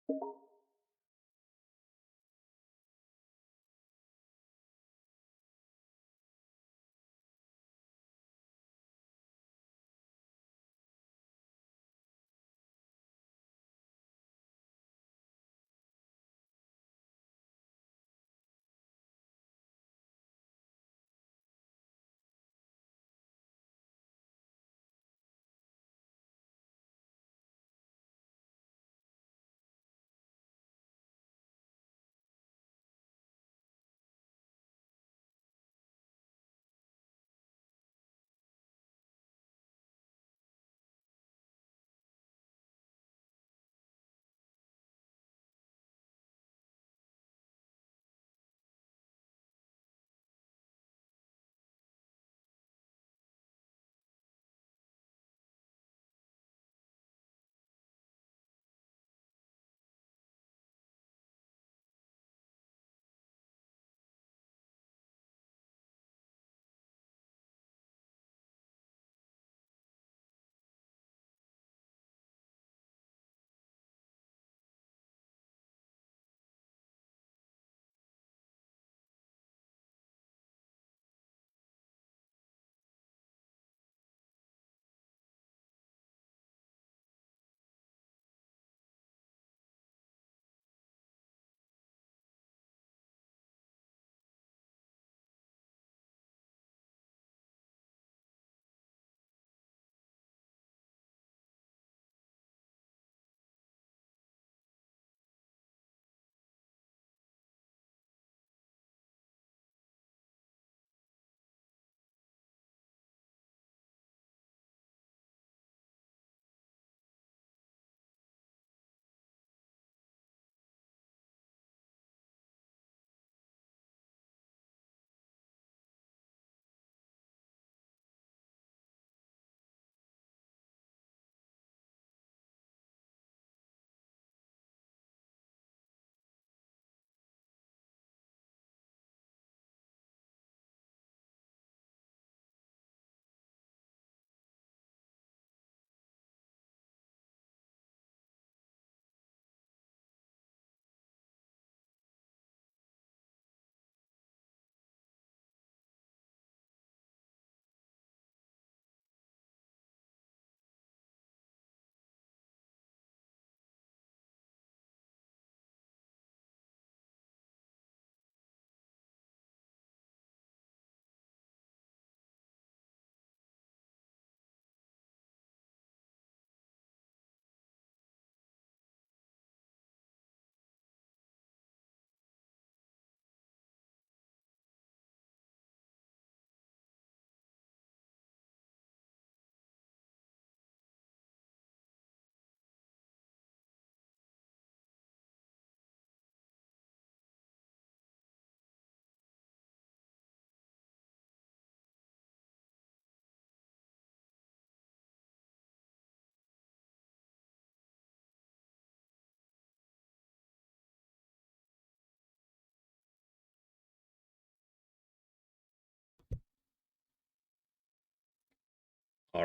All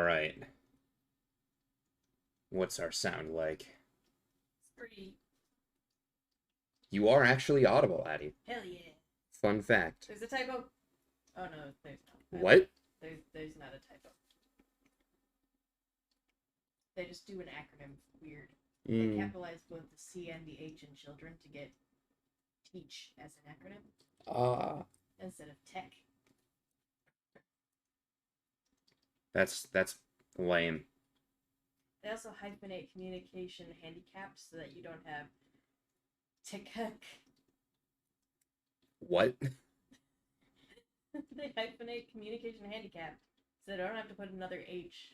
right. What's our sound like? Pretty. You are actually audible, Addie. Hell yeah. Fun fact. There's a typo. Oh no, there's not. What? There's not a typo. They just do an acronym weird. They capitalize both the C and the H in children to get teach as an acronym instead of tech. That's lame. They also hyphenate communication handicaps so that you don't have tech. What? They hyphenate communication handicap so they don't have to put another H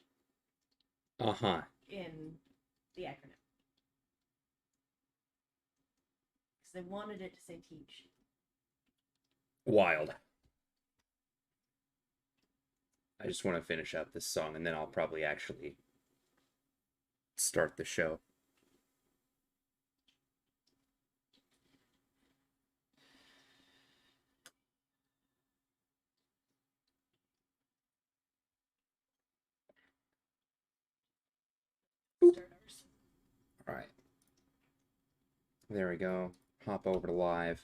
Uh-huh. in the acronym. Because they wanted it to say teach. Wild. I just want to finish up this song and then I'll probably actually start the show. Start ours. All right. There we go. Hop over to live.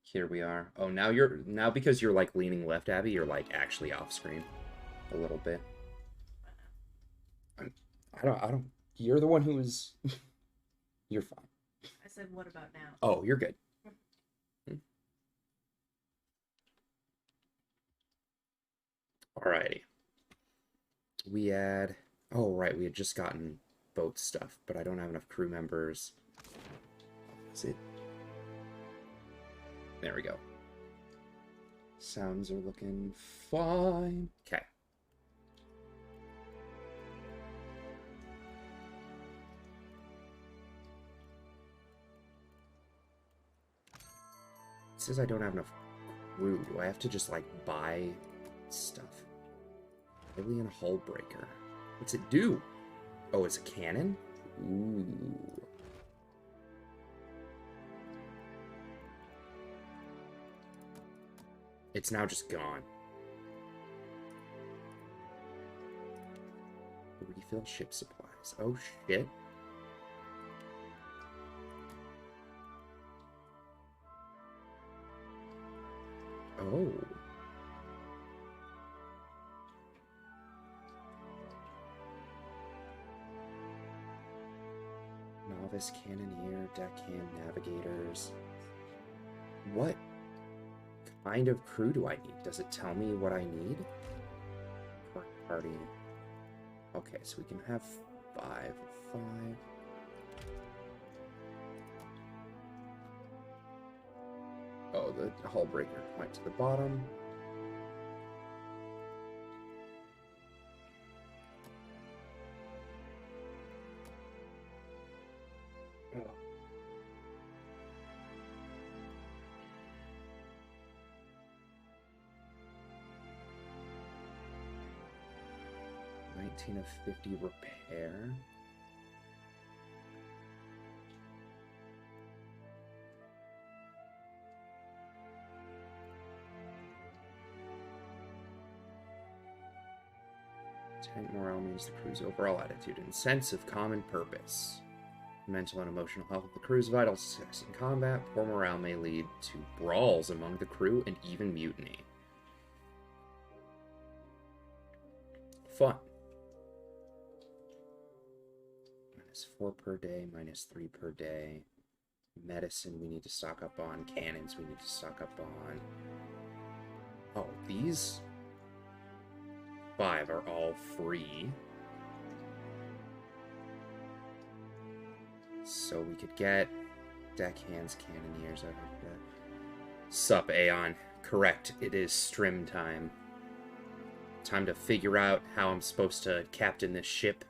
Here we are. Oh, now because you're like leaning left, Abby, you're like actually off screen a little bit. I don't. You're the one who is. You're fine. I said, what about now? Oh, you're good. Alrighty. We had. Oh, right. We had just gotten boat stuff, but I don't have enough crew members. Is it? There we go. Sounds are looking fine. Okay. It says I don't have enough crew. Do I have to just, like, buy stuff? Alien hull breaker. What's it do? Oh, it's a cannon? Ooh. It's now just gone. Refill ship supplies. Oh, shit. Oh. Novice cannoneer, deckhand, navigators. What kind of crew do I need? Does it tell me what I need? Party. Okay, so we can have 5. Oh, the hull breaker went to the bottom. Oh. $19 of 50 repair. Morale means the crew's overall attitude and sense of common purpose. Mental and emotional health of the crew's vital success in combat. Poor morale may lead to brawls among the crew and even mutiny. Fun. -4 per day, -3 per day. Medicine we need to stock up on. Cannons we need to stock up on. Oh, these 5 are all free. So we could get deckhands, cannoneers. I heard that. Sup, Aeon. Correct, it is Strim time. Time to figure out how I'm supposed to captain this ship.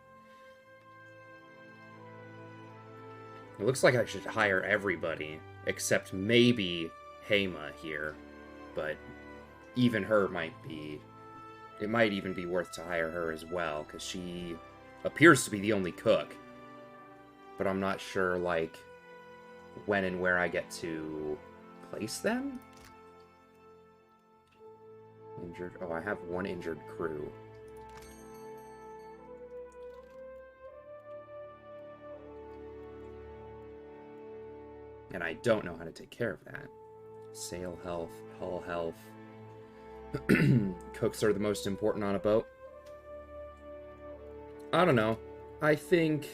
It looks like I should hire everybody, except maybe Hema here. But even her might be... It might even be worth to hire her as well, because she appears to be the only cook. But I'm not sure, like, when and where I get to place them? Injured. Oh, I have 1 injured crew. And I don't know how to take care of that. Sail health, hull health. Cooks are the most important on a boat. I don't know. I think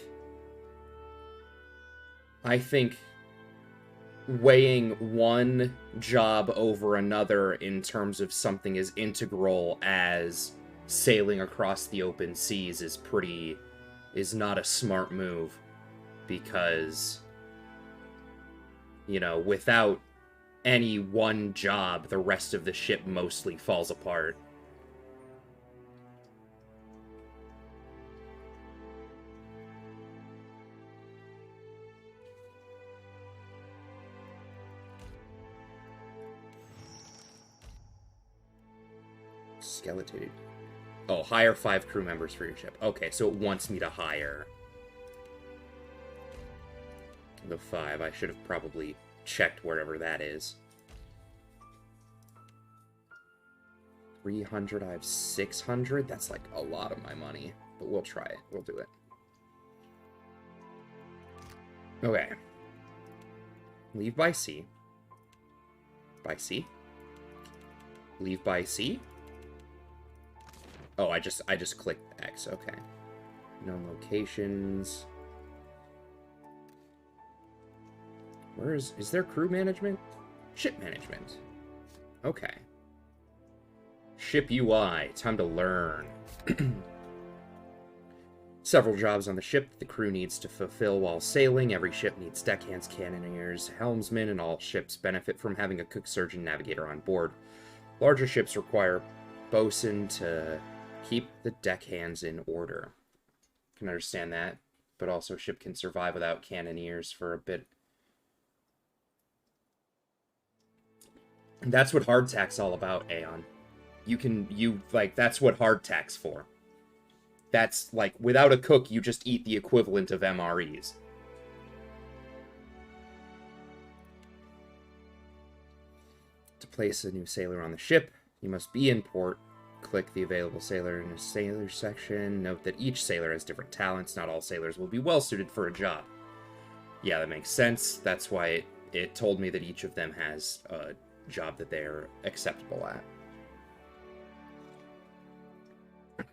weighing one job over another in terms of something as integral as sailing across the open seas is not a smart move, because, you know, without any one job, the rest of the ship mostly falls apart. Skeleton. Oh, hire 5 crew members for your ship. Okay, so it wants me to hire the 5. I should have probably checked wherever that is. 300, I have 600. That's like a lot of my money, but we'll try it. We'll do it. Okay. Leave by sea. By sea? Leave by sea? Oh, I just clicked X. Okay. Known locations. Where is there crew management? Ship management. Okay. Ship UI. Time to learn. Several jobs on the ship that the crew needs to fulfill while sailing. Every ship needs deckhands, cannoneers, helmsmen, and all ships benefit from having a cook, surgeon, navigator on board. Larger ships require bosun to keep the deckhands in order. Can understand that, but also ship can survive without cannoneers for a bit. That's what hardtack's all about, Aeon. That's what hardtack's for. That's, like, without a cook, you just eat the equivalent of MREs. To place a new sailor on the ship, you must be in port. Click the available sailor in a sailor section. Note that each sailor has different talents. Not all sailors will be well-suited for a job. Yeah, that makes sense. That's why it told me that each of them has a job that they're acceptable at.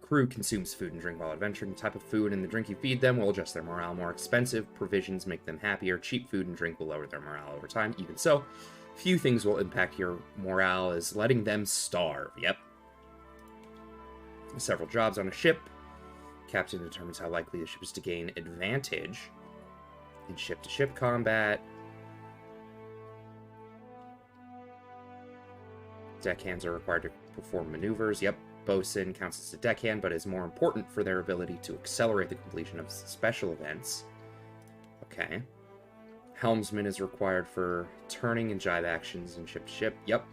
Crew consumes food and drink while adventuring. The type of food and the drink you feed them will adjust their morale. More expensive provisions make them happier. Cheap food and drink will lower their morale over time. Even so, few things will impact your morale, as letting them starve. Yep. Several jobs on a ship. Captain determines how likely the ship is to gain advantage in ship-to-ship combat. Deckhands are required to perform maneuvers. Yep. Bosun counts as a deckhand, but is more important for their ability to accelerate the completion of special events. Okay. Helmsman is required for turning and jibe actions in ship-to-ship. Yep.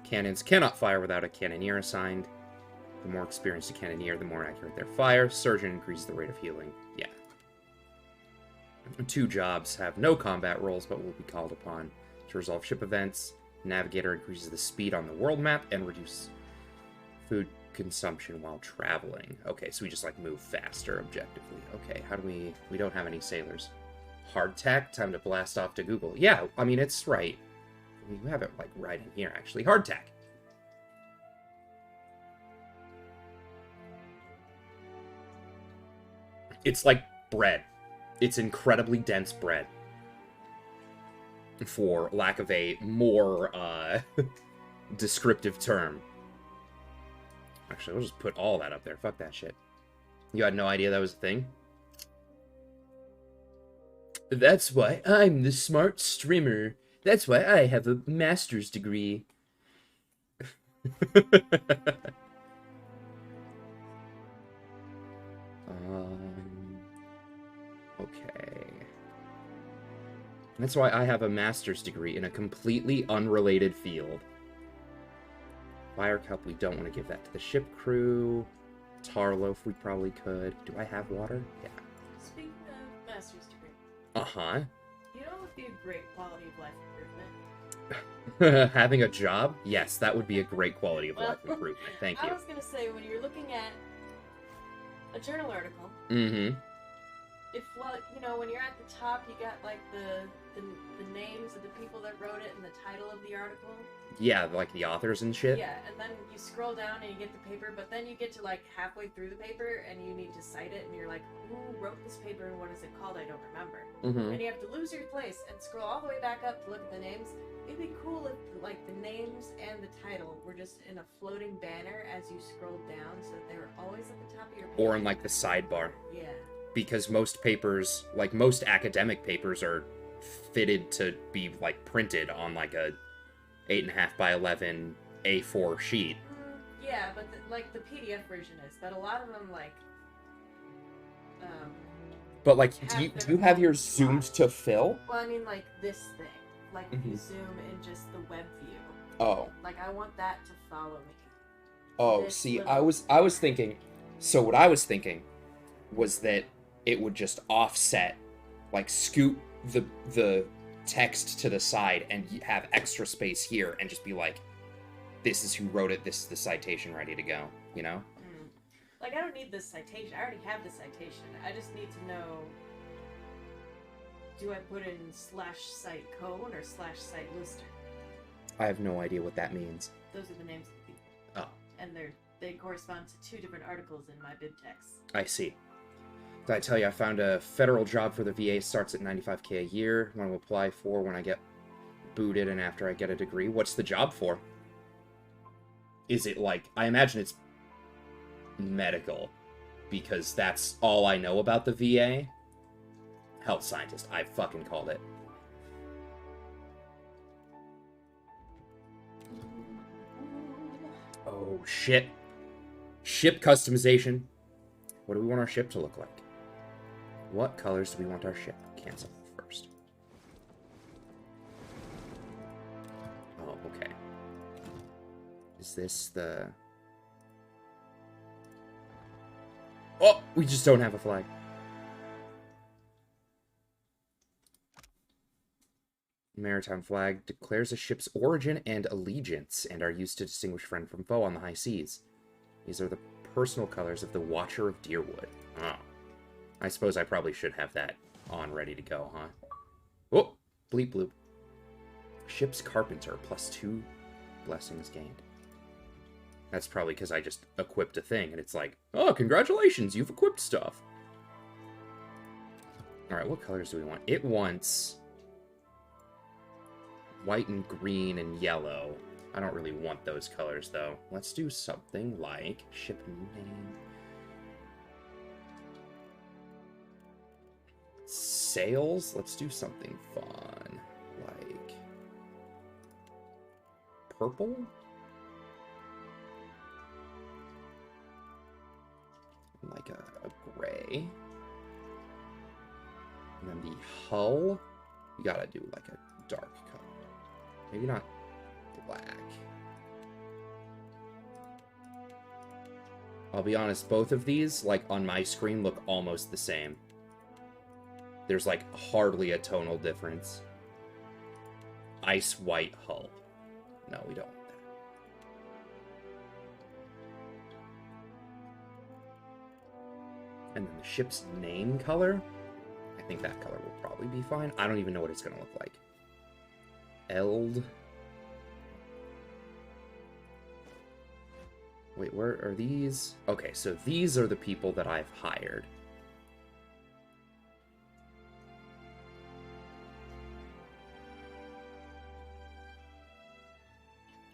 Cannons cannot fire without a cannoneer assigned. The more experienced a cannoneer, the more accurate their fire. Surgeon increases the rate of healing. Yeah. 2 jobs have no combat roles, but will be called upon to resolve ship events. Navigator increases the speed on the world map and reduces food consumption while traveling. Okay, so we just, like, move faster objectively. Okay, how do we don't have any sailors. Hardtack, time to blast off to Google. Yeah, I mean, it's right. We have it, like, right in here, actually. Hardtack. It's like bread. It's incredibly dense bread. For lack of a more, descriptive term. Actually, we'll just put all that up there. Fuck that shit. You had no idea that was a thing? That's why I'm the smart streamer. That's why I have a master's degree. Okay. That's why I have a master's degree in a completely unrelated field. Fire cup, we don't want to give that to the ship crew. Tarloaf, we probably could. Do I have water? Yeah. Speaking of master's degree. Uh-huh. You know what would be a great quality of life improvement? Having a job? Yes, that would be a great quality of life improvement. Thank you. I was going to say, when you're looking at a journal article, if, well, you know, when you're at the top, you got, like, the names of the people that wrote it and the title of the article. Yeah, like the authors and shit. Yeah, and then you scroll down and you get the paper, but then you get to, like, halfway through the paper and you need to cite it, and you're like, who wrote this paper and what is it called? I don't remember. And you have to lose your place and scroll all the way back up to look at the names. It'd be cool if, like, the names and the title were just in a floating banner as you scrolled down, so that they were always at the top of your page. Or in, like, the sidebar. Yeah. Because most papers, like, most academic papers are fitted to be, like, printed on, like, a 8.5 by 11 A4 sheet. Yeah, but like the PDF version is, but a lot of them like. But like, do you have yours zoomed to fill? Well, I mean, like this thing, like if you zoom in just the web view. Oh. Like I want that to follow me. Oh, This see, little- I was thinking. So what I was thinking was that it would just offset, like scoot the text to the side and have extra space here and just be like, this is who wrote it, this is the citation ready to go, you know? Like, I don't need this citation. I already have the citation. I just need to know do I put in /site cone or /site lister? I have no idea what that means. Those are the names of the people. Oh. And they correspond to 2 different articles in my bib text. I see. Did I tell you I found a federal job for the VA, starts at $95K a year. Want to apply for when I get booted and after I get a degree. What's the job for? Is it like, I imagine it's medical, because that's all I know about the VA. Health scientist. I fucking called it. Oh, shit. Ship customization. What do we want our ship to look like? What colors do we want our ship? Cancel first. Oh, okay. Is this the... Oh, we just don't have a flag. Maritime flag declares a ship's origin and allegiance and are used to distinguish friend from foe on the high seas. These are the personal colors of the Watcher of Deerwood. Oh. I suppose I probably should have that on ready to go, huh? Oh, bleep bloop. Ship's carpenter, +2 blessings gained. That's probably because I just equipped a thing, and it's like, oh, congratulations, you've equipped stuff. Alright, what colors do we want? It wants white and green and yellow. I don't really want those colors, though. Let's do something like ship name. Sails? Let's do something fun. Like purple? Like a gray. And then the hull, you gotta do like a dark color. Maybe not black. I'll be honest, both of these, like on my screen, look almost the same. There's like hardly a tonal difference. Ice white hull. No, we don't want that. And then the ship's name color. I think that color will probably be fine. I don't even know what it's going to look like. Eld. Wait, where are these? Okay, so these are the people that I've hired.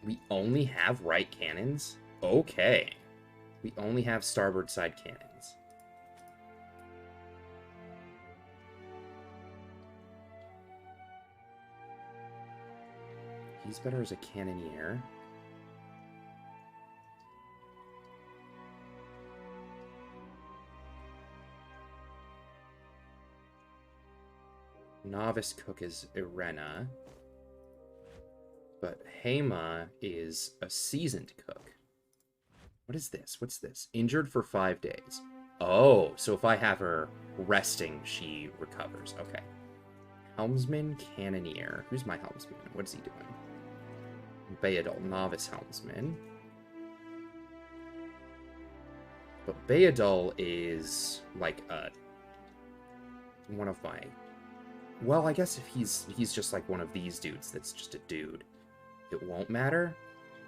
We only have right cannons? Okay. We only have starboard side cannons. He's better as a cannoneer. Novice cook is Irena. But Hema is a seasoned cook. What is this? What's this? Injured for 5 days. Oh, so if I have her resting, she recovers. Okay. Helmsman, cannoneer. Who's my helmsman? What is he doing? Bayadol, novice helmsman. But Bayadol is like one of my... Well, I guess if he's just like one of these dudes that's just a dude, it won't matter,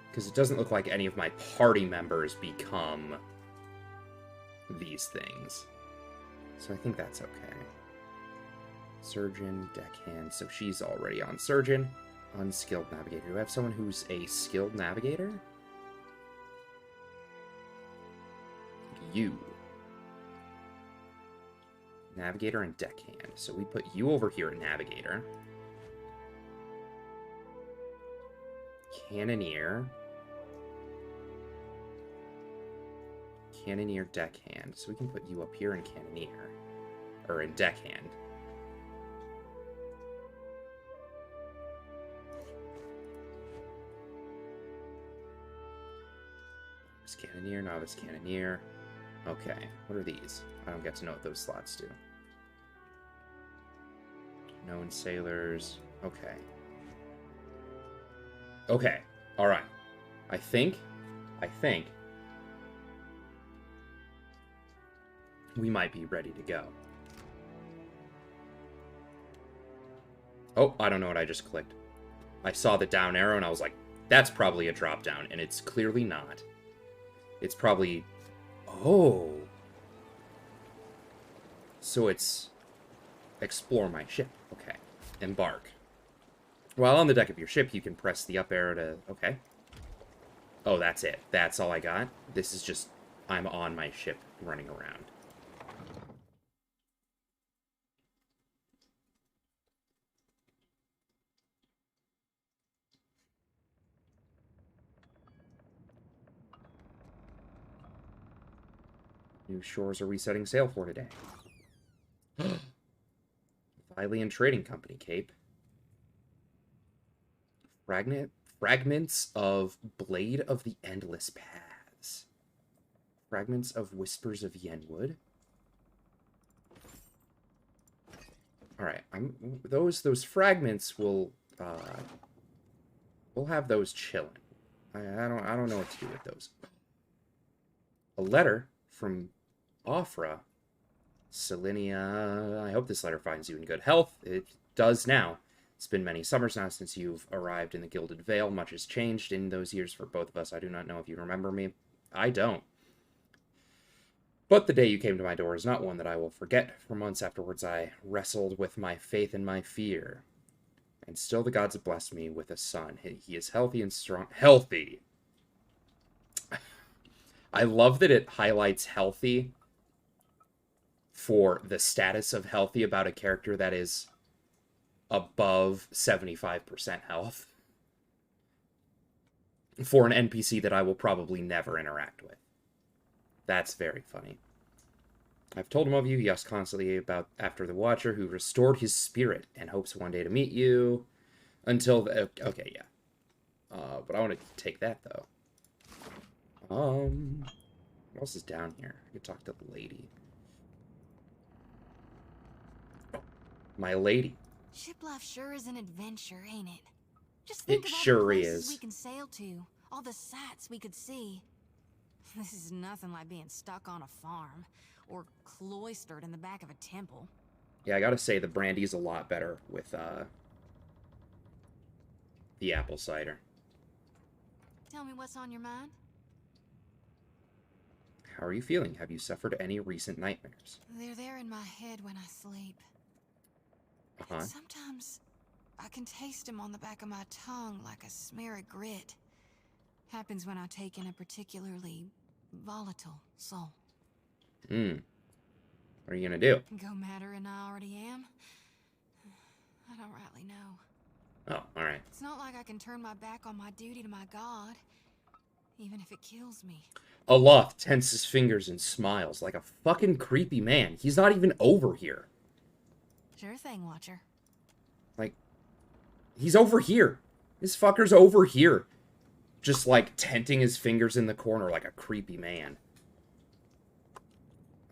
because it doesn't look like any of my party members become these things. So I think that's okay. Surgeon, deckhand, so she's already on surgeon. Unskilled navigator. Do I have someone who's a skilled navigator? You. Navigator and deckhand. So we put you over here at navigator. Cannoneer. Cannoneer, deckhand. So we can put you up here in cannoneer. Or in deckhand. Cannoneer, novice cannoneer. Okay, what are these? I don't get to know what those slots do. Known sailors. Okay. Okay, alright. I think we might be ready to go. Oh, I don't know what I just clicked. I saw the down arrow and I was like, that's probably a drop down, and it's clearly not. It's probably... Oh. So it's... Explore my ship. Okay. Embark. While on the deck of your ship, you can press the up arrow to... Okay. Oh, that's it. That's all I got? This is just... I'm on my ship running around. New shores are we setting sail for today? Hylian Trading Company, Cape. Fragments of Blade of the Endless Paths. Fragments of Whispers of Yenwood. Alright, those fragments will we'll have those chilling. I don't know what to do with those. A letter from Offra. Selinia, I hope this letter finds you in good health. It does now. It's been many summers now since you've arrived in the Gilded Vale. Much has changed in those years for both of us. I do not know if you remember me. I don't. But the day you came to my door is not one that I will forget. For months afterwards, I wrestled with my faith and my fear. And still the gods have blessed me with a son. He is healthy and strong. Healthy! I love that it highlights healthy for the status of healthy about a character that is above 75% health. For an NPC that I will probably never interact with. That's very funny. I've told him of you. He asks constantly about after the Watcher who restored his spirit and hopes one day to meet you. Until the... Okay, yeah. But I want to take that, though. What else is down here? I could talk to the lady. Oh, my lady. Ship life sure is an adventure, ain't it? Just think of all sure the places is. we can sail to, all the sights we could see. This is nothing like being stuck on a farm or cloistered in the back of a temple. Yeah, I gotta say the brandy's a lot better with the apple cider. Tell me what's on your mind. How are you feeling? Have you suffered any recent nightmares? They're there in my head when I sleep. And sometimes I can taste them on the back of my tongue like a smear of grit. Happens when I take in a particularly volatile soul. What are you gonna do? Go madder than I already am? I don't rightly know. Oh, alright. It's not like I can turn my back on my duty to my god, even if it kills me. Aloft tenses his fingers and smiles like a fucking creepy man. He's not even over here. Sure thing, Watcher. Like, he's over here. This fucker's over here. Just, like, tenting his fingers in the corner like a creepy man.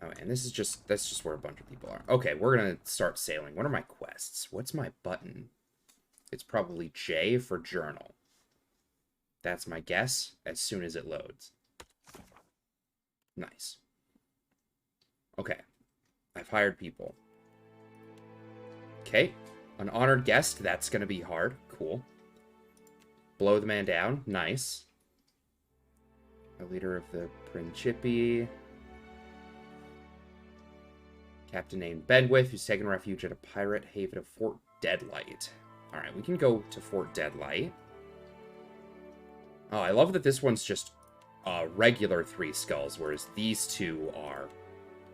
Oh, and that's just where a bunch of people are. Okay, we're gonna start sailing. What are my quests? What's my button? It's probably J for journal. That's my guess as soon as it loads. Nice. Okay. I've hired people. Okay. An honored guest. That's going to be hard. Cool. Blow the man down. Nice. A leader of the Principi. Captain named Bedwith, who's taken refuge at a pirate haven of Fort Deadlight. Alright, we can go to Fort Deadlight. Oh, I love that this one's just regular 3 skulls, whereas these two are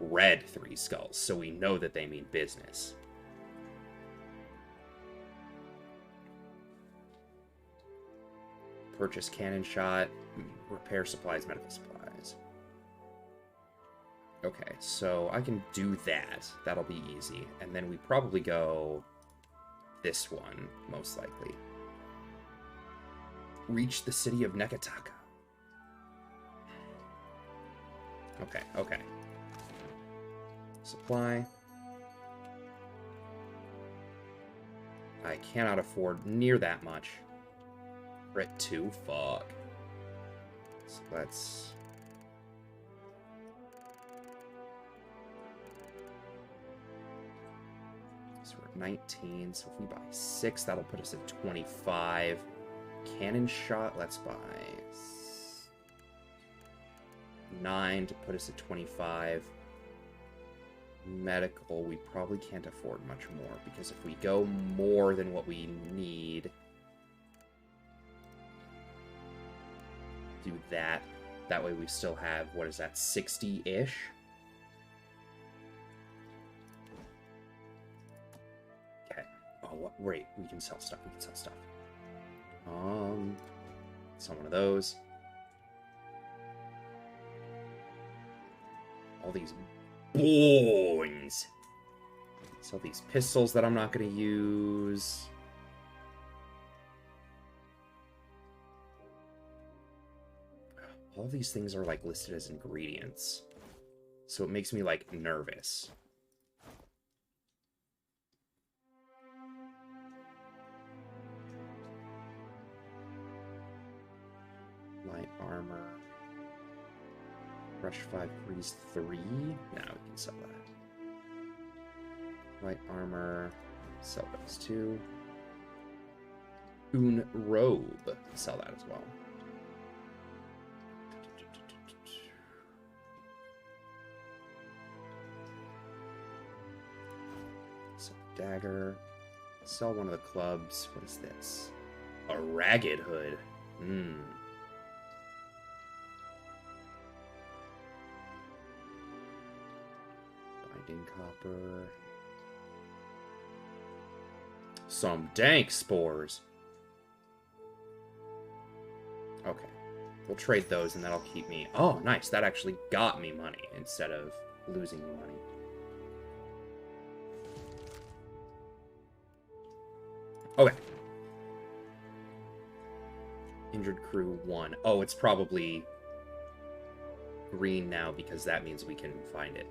red 3 skulls, so we know that they mean business. Purchase cannon shot, repair supplies, medical supplies. Okay, so I can do that. That'll be easy. And then we probably go this one, most likely. Reach the city of Nekataka. Okay, okay. Supply. I cannot afford near that much. Crit 2, fuck. So let's... So we're at 19. So if we buy 6, that'll put us at 25. Cannon shot, let's buy 9 to put us at 25. Medical, we probably can't afford much more, because if we go more than what we need, do that. That way we still have, what is that, 60-ish? Okay. Oh, wait, we can sell stuff. Sell one of those. All these boings. Sell these pistols that I'm not going to use. All these things are, like, listed as ingredients. So it makes me, like, nervous. Light armor. Rush 5, freeze 3. Now we can sell that. Light armor. Sell those too. Un robe. Sell that as well. Sell dagger. Sell one of the clubs. What is this? A ragged hood. Copper. Some dank spores. Okay. We'll trade those and that'll keep me... Oh, nice. That actually got me money instead of losing me money. Okay. Injured crew 1. Oh, it's probably green now because that means we can find it.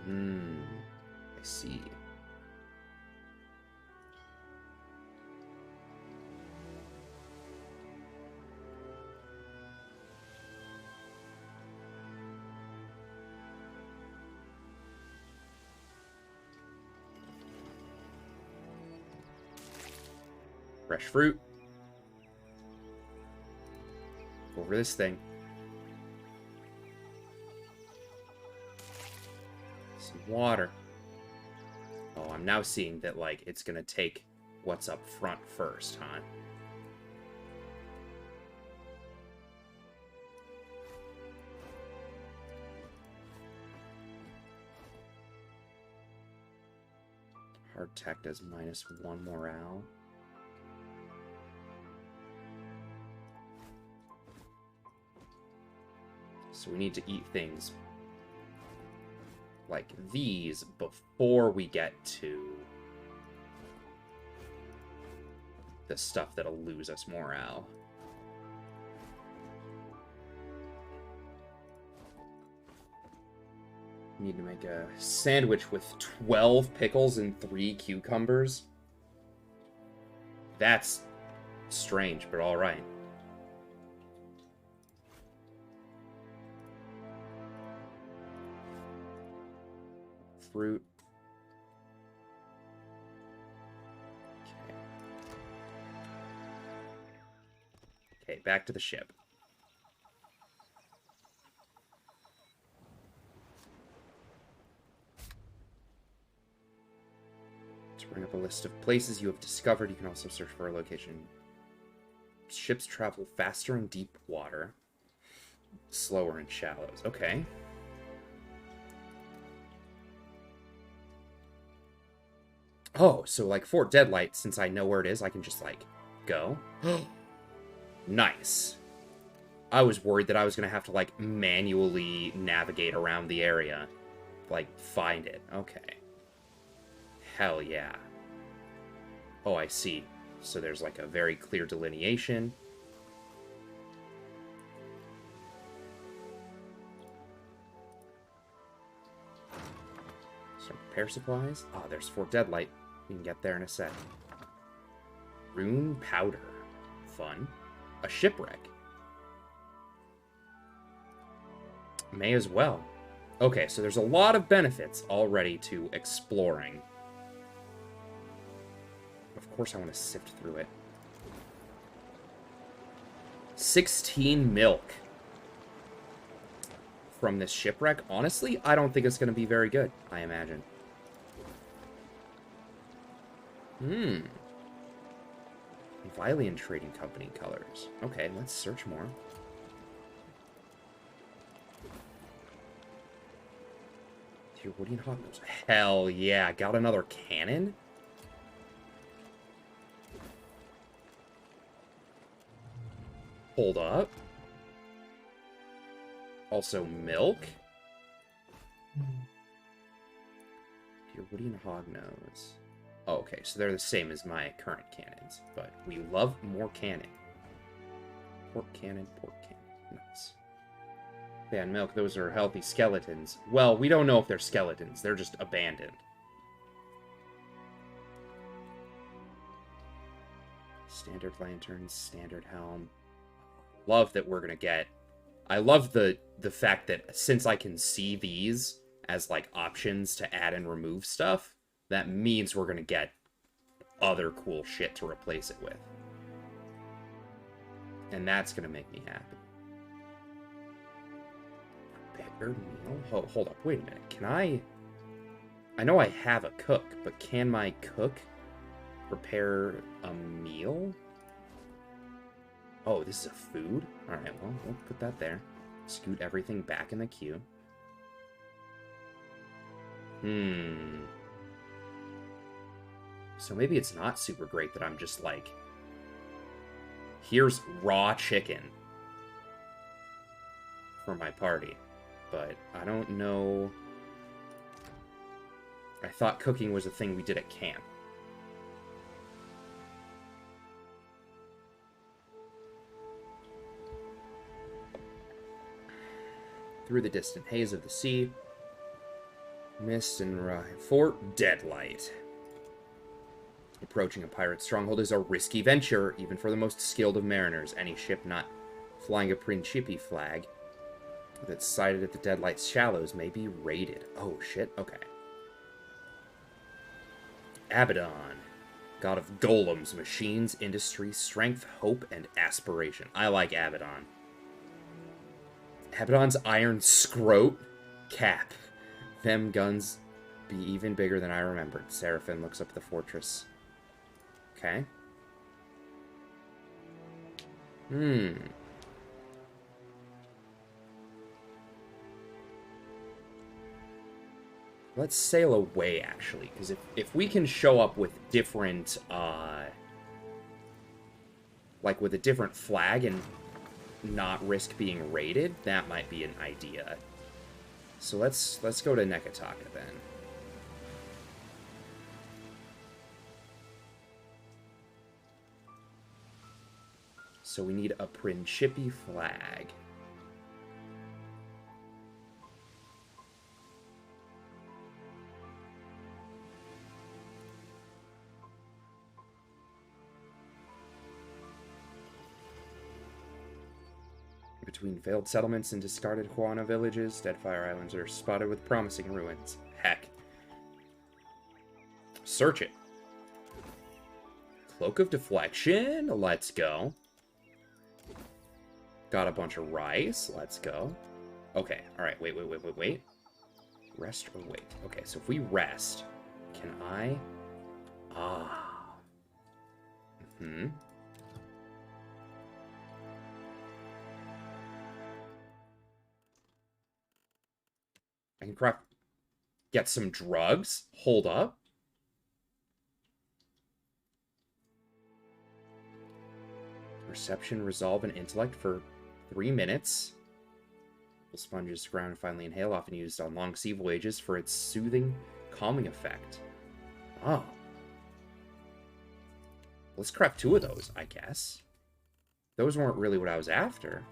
I see. Fresh fruit. Go over this thing. Water. Oh, I'm now seeing that, like, it's gonna take what's up front first, huh? Hardtack does -1 morale. So we need to eat things like these before we get to the stuff that'll lose us morale. Need to make a sandwich with 12 pickles and 3 cucumbers. That's strange, but all right. Fruit. Okay, back to the ship. To bring up a list of places you have discovered, you can also search for a location. Ships travel faster in deep water, slower in shallows. Okay. Oh, so like Fort Deadlight, since I know where it is, I can just like go. Nice. I was worried that I was going to have to like manually navigate around the area. Like find it. Okay. Hell yeah. Oh, I see. So there's like a very clear delineation. Some repair supplies. Oh, there's Fort Deadlight. We can get there in a sec. Rune powder. Fun. A shipwreck. May as well. Okay, so there's a lot of benefits already to exploring. Of course I want to sift through it. 16 milk from this shipwreck. Honestly, I don't think it's going to be very good, I imagine. Vylian Trading Company colors. Okay, let's search more. Woodian Hawknose. Hell yeah, got another cannon? Hold up. Also milk? Woodian Hognose. Oh, okay, so they're the same as my current cannons, but we love more cannon. Pork cannon, nice. Fan milk, those are healthy skeletons. Well, we don't know if they're skeletons. They're just abandoned. Standard lanterns, standard helm. Love that we're gonna get... I love the fact that since I can see these as, like, options to add and remove stuff, that means we're gonna get other cool shit to replace it with. And that's gonna make me happy. Prepared meal? Hold up, wait a minute. Can I know I have a cook, but can my cook prepare a meal? Oh, this is a food? Alright, well, we'll put that there. Scoot everything back in the queue. So maybe it's not super great that I'm just like... Here's raw chicken for my party. But I don't know... I thought cooking was a thing we did at camp. Through the distant haze of the sea, mist and Fort Deadlight. Approaching a pirate stronghold is a risky venture, even for the most skilled of mariners. Any ship not flying a Principi flag that's sighted at the Deadlight's shallows may be raided. Oh, shit. Okay. Abaddon. God of golems, machines, industry, strength, hope, and aspiration. I like Abaddon. Abaddon's iron scrote cap. Them guns be even bigger than I remembered. Seraphin looks up the fortress. Okay. Let's sail away, actually, because if we can show up with different, like with a different flag and not risk being raided, that might be an idea. So let's go to Nekataka then. So we need a Principi flag. Between failed settlements and discarded Huana villages, Deadfire Islands are spotted with promising ruins. Heck. Search it. Cloak of Deflection? Let's go. Got a bunch of rice. Let's go. Okay, alright, wait. Rest or wait? Okay, so if we rest, can I... I can craft... Get some drugs? Hold up. Perception, resolve, and intellect for 3 minutes. Sponges ground and finally inhale, often used on long sea voyages for its soothing, calming effect. Oh. Let's craft 2 of those, I guess. Those weren't really what I was after.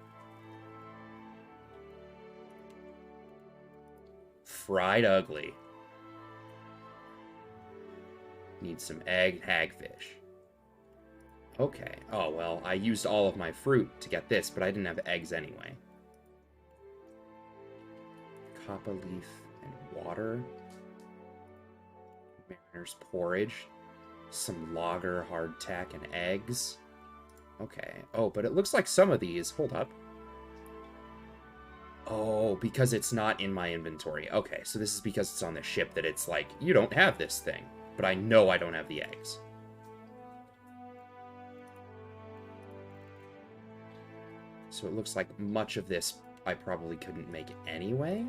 Fried ugly. Need some egg hagfish. Okay. Oh, well, I used all of my fruit to get this, but I didn't have eggs anyway. Papa leaf and water. Mariner's porridge. Some lager, hardtack, and eggs. Okay. Oh, but it looks like some of these... Hold up. Oh, because it's not in my inventory. Okay, so this is because it's on the ship that it's like, you don't have this thing. But I know I don't have the eggs. So it looks like much of this I probably couldn't make anyway.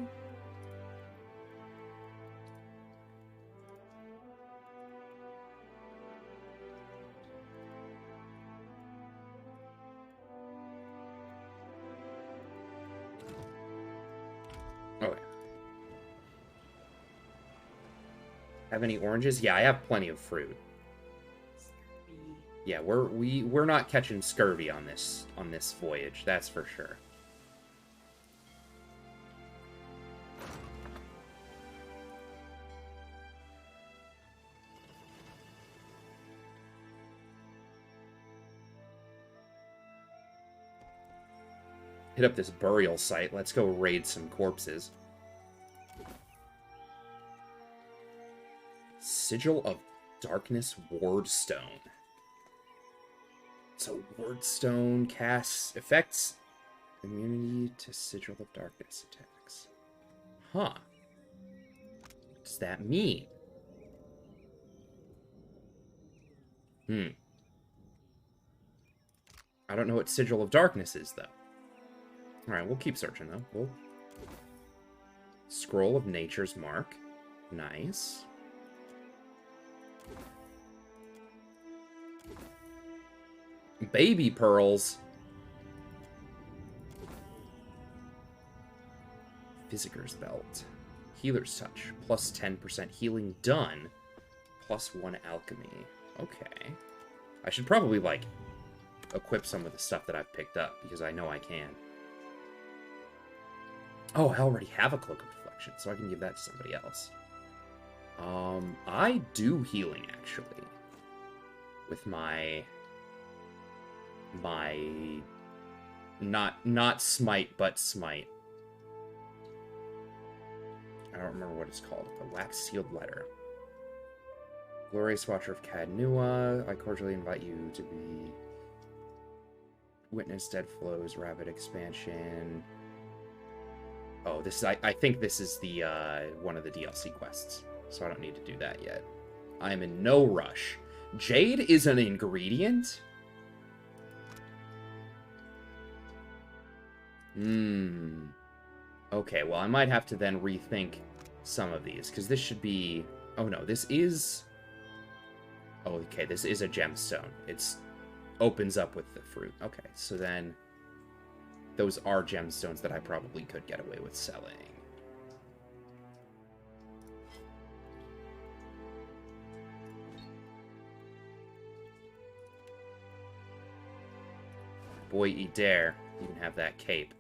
Okay. Have any oranges? Yeah, I have plenty of fruit. Yeah, we're not catching scurvy on this voyage, that's for sure. Hit up this burial site. Let's go raid some corpses. Sigil of Darkness Wardstone. So Wardstone casts effects immunity to Sigil of Darkness attacks. Huh. What does that mean? I don't know what Sigil of Darkness is, though. Alright, we'll keep searching, though. We'll... Scroll of Nature's Mark. Nice. Baby pearls. Visitor's Belt. Healer's Touch. Plus 10% healing done. Plus 1 alchemy. Okay. I should probably, like, equip some of the stuff that I've picked up, because I know I can. Oh, I already have a Cloak of Deflection, so I can give that to somebody else. I do healing, actually. With my... Not smite, but smite. I don't remember what it's called. A wax-sealed letter. Glorious Watcher of Cadnua, I cordially invite you to be... Witness Dead Flow's rapid expansion... Oh, this is, I think this is the, one of the DLC quests, so I don't need to do that yet. I am in no rush. Jade is an ingredient? Okay, well, I might have to then rethink some of these, because this should be... Oh, no, this is... Oh, okay, this is a gemstone. It's opens up with the fruit. Okay, so then... Those are gemstones that I probably could get away with selling. Boy, you dare. You can have that cape.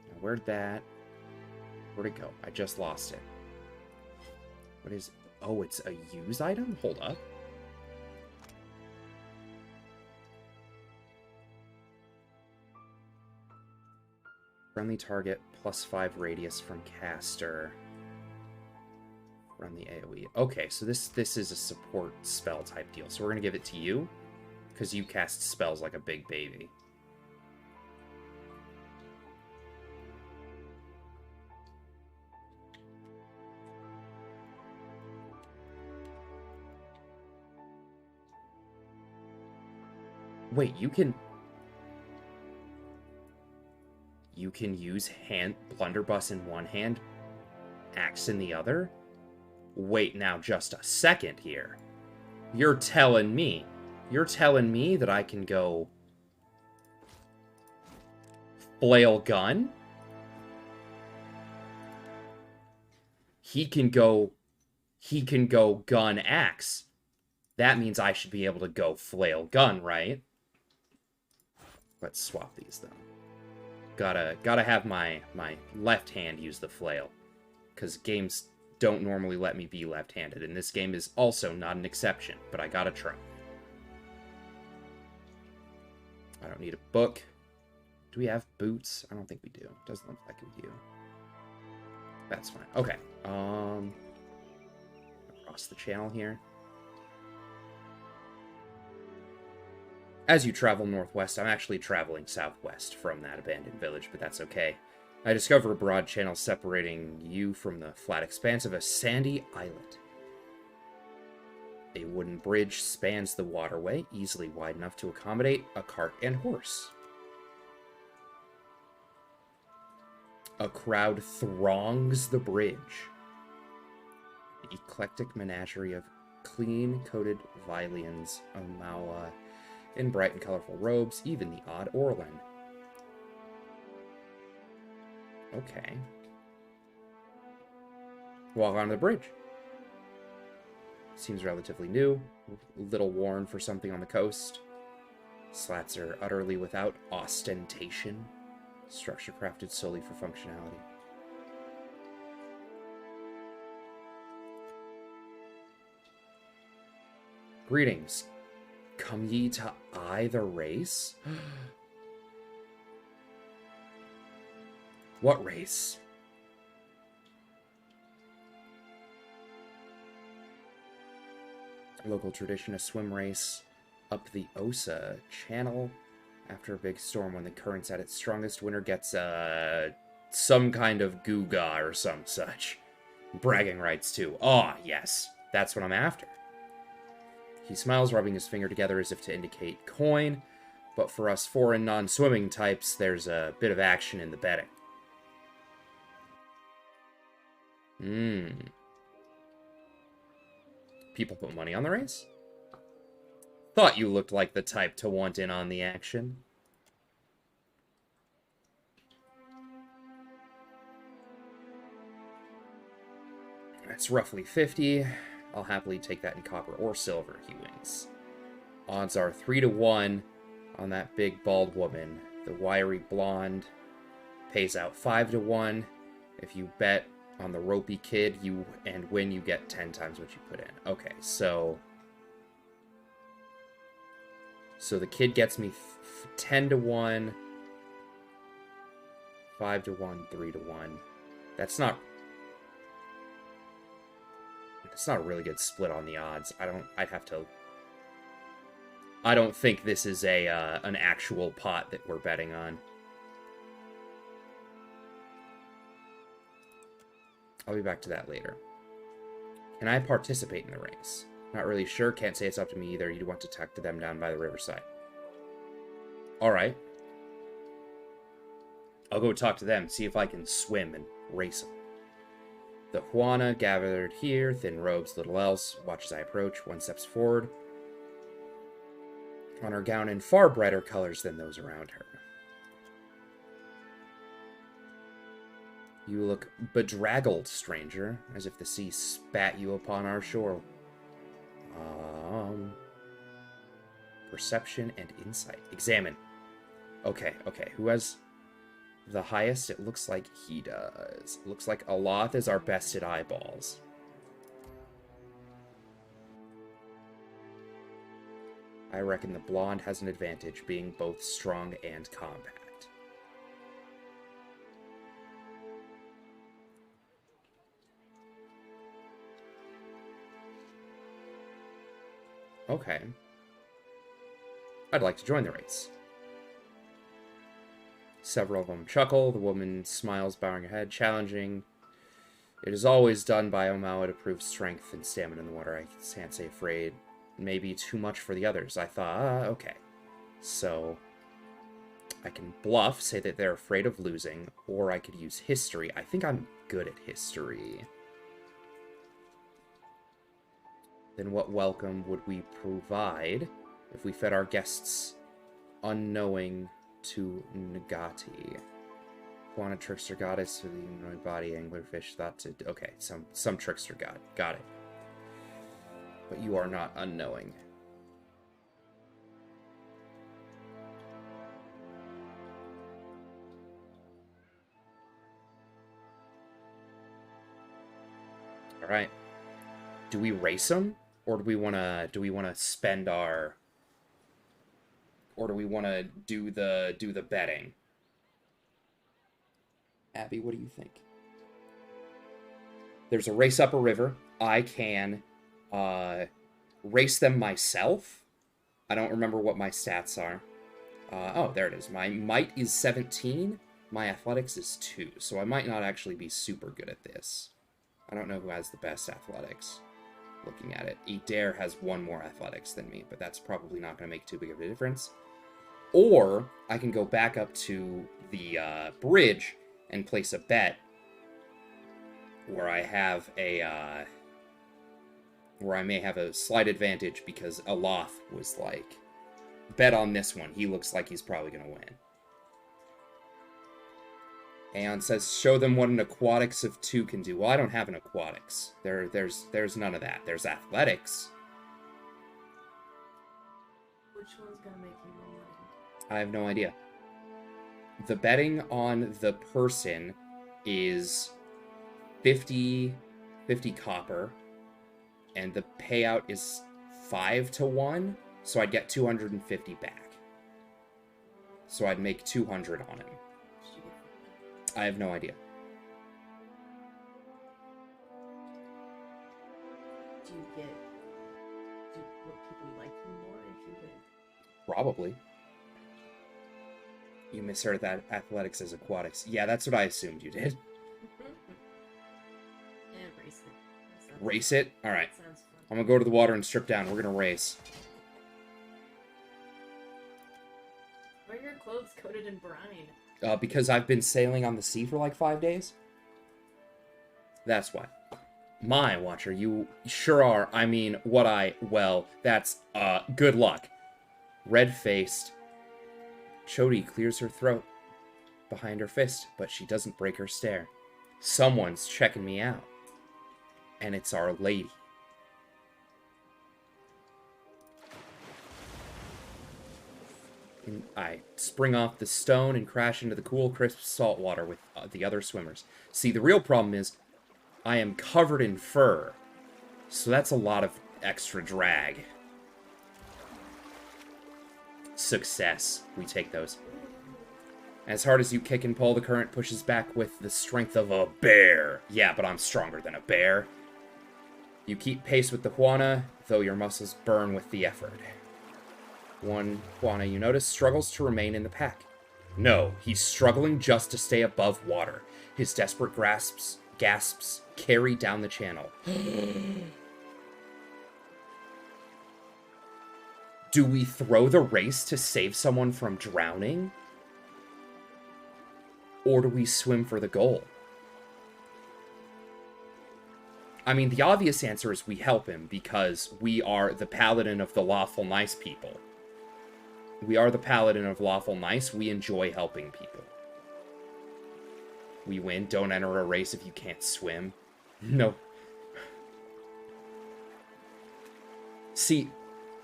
Now, where'd it go? I just lost it. What is... Oh, it's a use item? Hold up. Friendly target, +5 radius from caster. Run the AoE. Okay, so this is a support spell type deal. So we're going to give it to you, because you cast spells like a big baby. Wait, you can use blunderbuss in one hand, axe in the other? Wait now just a second here. You're telling me that I can go flail gun? He can go gun axe. That means I should be able to go flail gun, right? Let's swap these though. Gotta have my left hand use the flail, because games don't normally let me be left-handed, and this game is also not an exception, but I gotta try. I don't need a book. Do we have boots? I don't think we do. Doesn't look like we do. That's fine. Okay. Across the channel here. As you travel northwest, I'm actually traveling southwest from that abandoned village, but that's okay. I discover a broad channel separating you from the flat expanse of a sandy islet. A wooden bridge spans the waterway, easily wide enough to accommodate a cart and horse. A crowd throngs the bridge. An eclectic menagerie of clean-coated Vylians, Omawa, in bright and colorful robes, even the odd Orlan. Okay. Walk onto the bridge. Seems relatively new, little worn for something on the coast. Slats are utterly without ostentation. Structure crafted solely for functionality. Greetings. Come ye to eye the race? What race? Local tradition, a swim race up the Osa Channel. After a big storm, when the current's at its strongest, winner gets some kind of Guga or some such. Bragging rights, too. Ah, yes. That's what I'm after. He smiles, rubbing his finger together as if to indicate coin, but for us foreign non-swimming types, there's a bit of action in the betting. People put money on the race? Thought you looked like the type to want in on the action. That's roughly 50. I'll happily take that in copper or silver, he winks. Odds are 3-1 on that big bald woman. The wiry blonde pays out 5-1. If you bet on the ropey kid and win, you get 10 times what you put in. Okay, so the kid gets me 10-1, 5-1, 3-1. That's not a really good split on the odds. I don't think this is an actual pot that we're betting on. I'll be back to that later. Can I participate in the race? Not really sure. Can't say it's up to me either. You'd want to talk to them down by the riverside. Alright. I'll go talk to them, see if I can swim and race them. The Juana gathered here, thin robes, little else. Watch as I approach. One steps forward. On her gown in far brighter colors than those around her. You look bedraggled, stranger, as if the sea spat you upon our shore. Perception and insight. Examine. Okay. Who has the highest? It looks like he does. It looks like Aloth is our best at eyeballs. I reckon the blonde has an advantage, being both strong and compact. Okay. I'd like to join the race. Several of them chuckle. The woman smiles, bowing her head, challenging. It is always done by Omawa to prove strength and stamina in the water. I can't say afraid. Maybe too much for the others. I thought, okay. So, I can bluff, say that they're afraid of losing, or I could use history. I think I'm good at history. Then what welcome would we provide if we fed our guests unknowing to Nagati? Juana trickster goddess with the humanoid body, anglerfish thought to... Okay, some trickster god. Got it. But you are not unknowing. All right. Do we race them, or do we want to spend our, or do we want to do the betting? Abby, what do you think? there's a race up a river. I can race them myself. I don't remember what my stats are. Oh, there it is. My might is 17. My athletics is 2, so I might not actually be super good at this. I don't know who has the best athletics. Looking at it, Adair has 1 more athletics than me, but that's probably not going to make too big of a difference. Or I can go back up to the bridge and place a bet where I have a where I may have a slight advantage because Aloth was like, bet on this one. He looks like he's probably going to win. Aeon says, show them what an aquatics of 2 can do. Well, I don't have an aquatics. There's none of that. There's athletics. Which one's gonna make you more money? I have no idea. The betting on the person is 50 copper, and the payout is 5 to 1, so I'd get 250 back. So I'd make 200 on him. I have no idea. Do people like you more if you win? Probably. You misheard that athletics as aquatics. Yeah, that's what I assumed you did. And race it. Race it? Alright. Sounds fun. I'm gonna go to the water and strip down. We're gonna race. Why are your clothes coated in brine? Because I've been sailing on the sea for like 5 days. That's why. My Watcher, you sure are. I mean, well, that's, good luck. Red-faced. Chody clears her throat behind her fist, but she doesn't break her stare. Someone's checking me out. And it's Our Lady. And I spring off the stone and crash into the cool, crisp salt water with the other swimmers. See, the real problem is I am covered in fur, so that's a lot of extra drag. Success. We take those. As hard as you kick and pull, the current pushes back with the strength of a bear. Yeah, but I'm stronger than a bear. You keep pace with the Juana, though your muscles burn with the effort. One Juana, you notice, struggles to remain in the pack. No, he's struggling just to stay above water. His desperate gasps carry down the channel. Do we throw the race to save someone from drowning? Or do we swim for the goal? I mean, the obvious answer is we help him because we are the paladin of the lawful nice people. We are the paladin of lawful nice. We enjoy helping people. We win. Don't enter a race if you can't swim. No. See,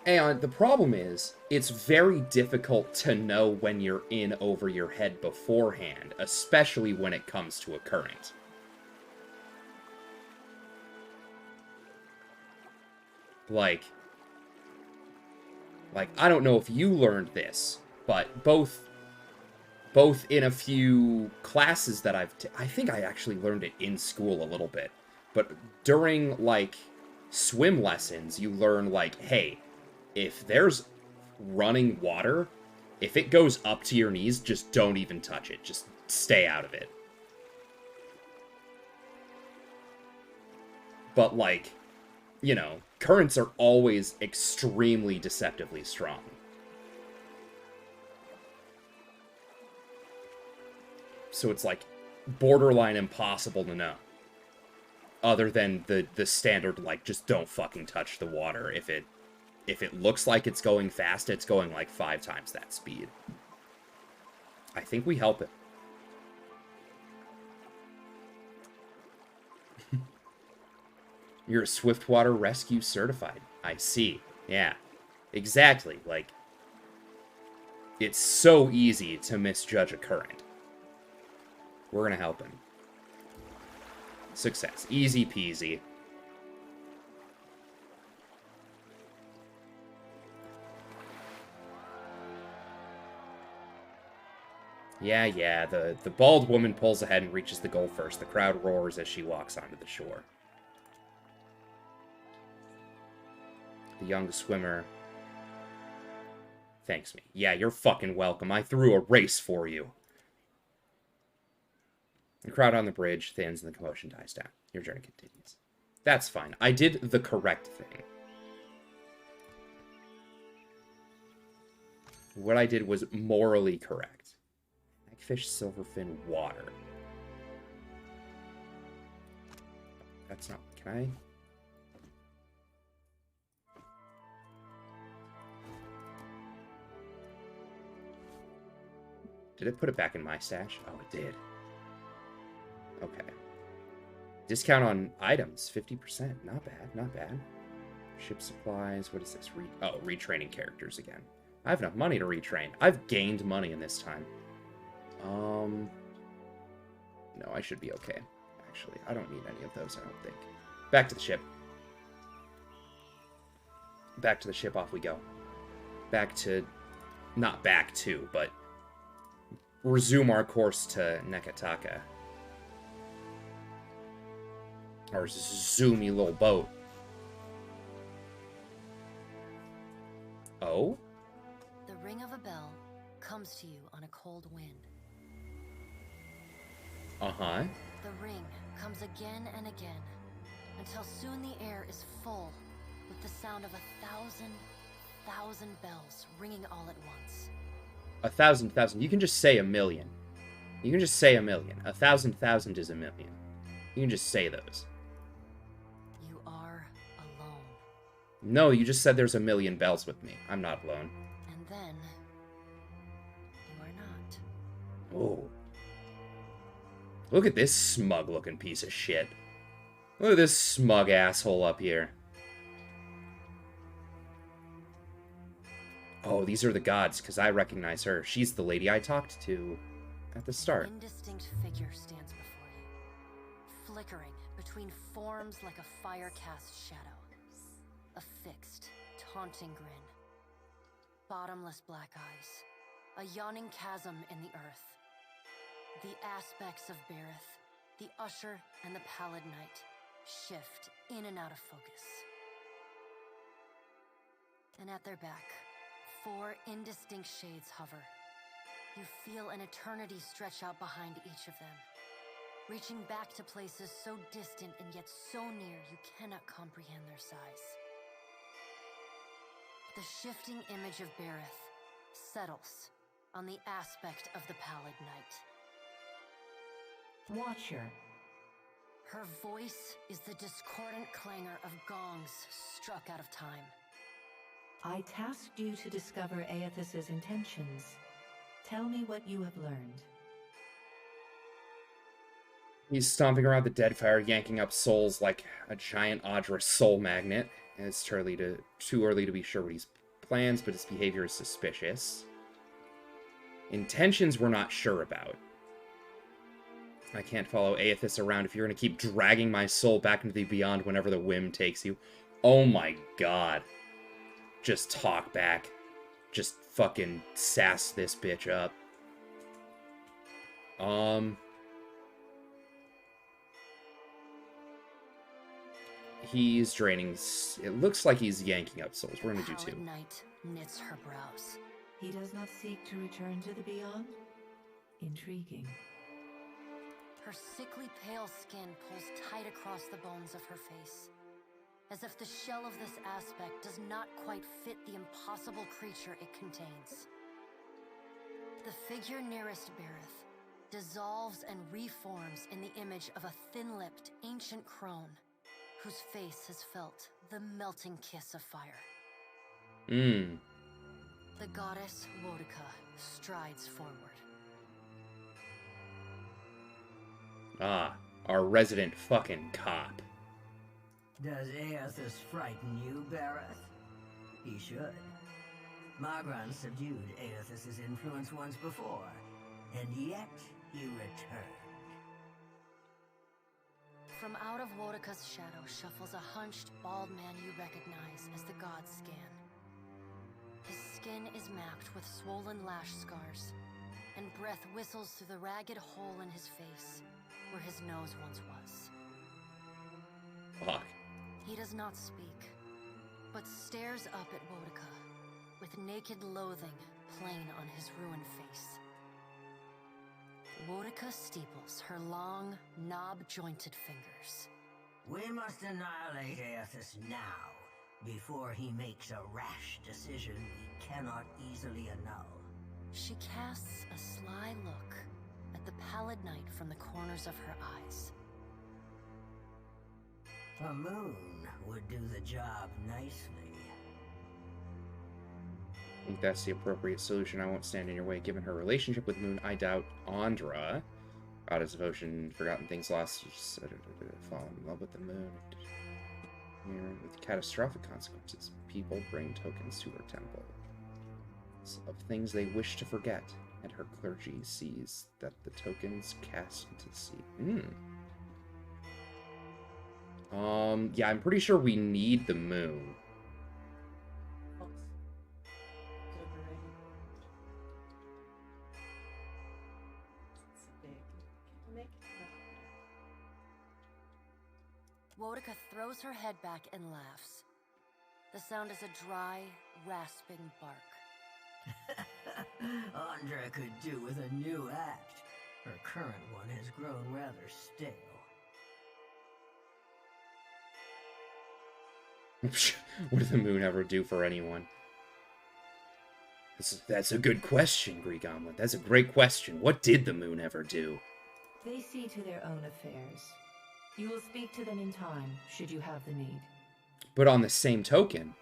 Aeon, the problem is, it's very difficult to know when you're in over your head beforehand, especially when it comes to a current. Like, I don't know if you learned this, but both in a few classes that I think I actually learned it in school a little bit, but during, like, swim lessons, you learn, like, hey, if there's running water, if it goes up to your knees, just don't even touch it. Just stay out of it. But, like, you know, currents are always extremely deceptively strong. So it's, like, borderline impossible to know. Other than the standard, like, just don't fucking touch the water. If it looks like it's going fast, it's going, like, 5 times that speed. I think we help it. You're Swiftwater Rescue certified. I see. Yeah. Exactly. Like, it's so easy to misjudge a current. We're gonna help him. Success. Easy peasy. Yeah, the bald woman pulls ahead and reaches the goal first. The crowd roars as she walks onto the shore. The young swimmer thanks me. Yeah, you're fucking welcome. I threw a race for you. The crowd on the bridge thins and the commotion dies down. Your journey continues. That's fine. I did the correct thing. What I did was morally correct. Hagfish, silverfin, water. That's not... Can I... Did it put it back in my stash? Oh, it did. Okay. Discount on items, 50%. Not bad, not bad. Ship supplies, what is this? Retraining characters again. I have enough money to retrain. I've gained money in this time. No, I should be okay. Actually, I don't need any of those, I don't think. Back to the ship. Back to the ship, off we go. Back to... Not back to, but... Resume our course to Nekataka. Our zoomy little boat. Oh? The ring of a bell comes to you on a cold wind. Uh-huh. The ring comes again and again, until soon the air is full with the sound of 1,000,000 bells ringing all at once. 1,000,000. You can just say 1,000,000. You can just say 1,000,000. 1,000,000 is 1,000,000. You can just say those. You are alone. No, you just said there's 1,000,000 bells with me. I'm not alone. And then you are not. Oh. Look at this smug-looking piece of shit. Look at this smug asshole up here. Oh, these are the gods, because I recognize her. She's the lady I talked to at the start. An indistinct figure stands before you, flickering between forms like a fire-cast shadow. A fixed, taunting grin. Bottomless black eyes. A yawning chasm in the earth. The aspects of Berith, the Usher and the Pallid Knight, shift in and out of focus. And at their back, 4 indistinct shades hover. You feel an eternity stretch out behind each of them, reaching back to places so distant and yet so near you cannot comprehend their size. The shifting image of Berith settles on the aspect of the Pallid Knight. Watcher. Her voice is the discordant clangor of gongs struck out of time. I tasked you to discover Aethys's intentions. Tell me what you have learned. He's stomping around the Deadfire, yanking up souls like a giant Audra soul magnet. And it's too early to be sure what he plans, but his behavior is suspicious. Intentions we're not sure about. I can't follow Aethys around if you're going to keep dragging my soul back into the beyond whenever the whim takes you. Oh my god. Just talk back. Just fucking sass this bitch up. He's draining... It looks like he's yanking up souls. We're gonna do 2. Pallid Knight knits her brows. He does not seek to return to the beyond? Intriguing. Her sickly pale skin pulls tight across the bones of her face, as if the shell of this aspect does not quite fit the impossible creature it contains. The figure nearest Berith dissolves and reforms in the image of a thin-lipped, ancient crone, whose face has felt the melting kiss of fire. The goddess Wodika strides forward. Ah, our resident fucking cop. Does Aethys frighten you, Berith? He should. Margron subdued Aethys's influence once before, and yet he returned. From out of Wodika's shadow shuffles a hunched, bald man you recognize as the god's scan. His skin is mapped with swollen lash scars, and breath whistles through the ragged hole in his face, where his nose once was. Fuck. He does not speak, but stares up at Boudica, with naked loathing plain on his ruined face. Boudica steeples her long, knob-jointed fingers. We must annihilate Aethys now, before he makes a rash decision we cannot easily annul. She casts a sly look at the pallid night from the corners of her eyes. A moon would do the job nicely. I think that's the appropriate solution. I won't stand in your way. Given her relationship with Moon, I doubt Andra, goddess of ocean, forgotten things lost, fall in love with the Moon. With catastrophic consequences, people bring tokens to her temple of things they wish to forget, and her clergy sees that the tokens cast into the sea. Yeah, I'm pretty sure we need the Moon. Boudica throws her head back and laughs. The sound is a dry, rasping bark. Andra could do with a new act. Her current one has grown rather stale. What did the Moon ever do for anyone? That's a good question, Greek Omelet. That's a great question. What did the Moon ever do? They see to their own affairs. You will speak to them in time, should you have the need. But on the same token,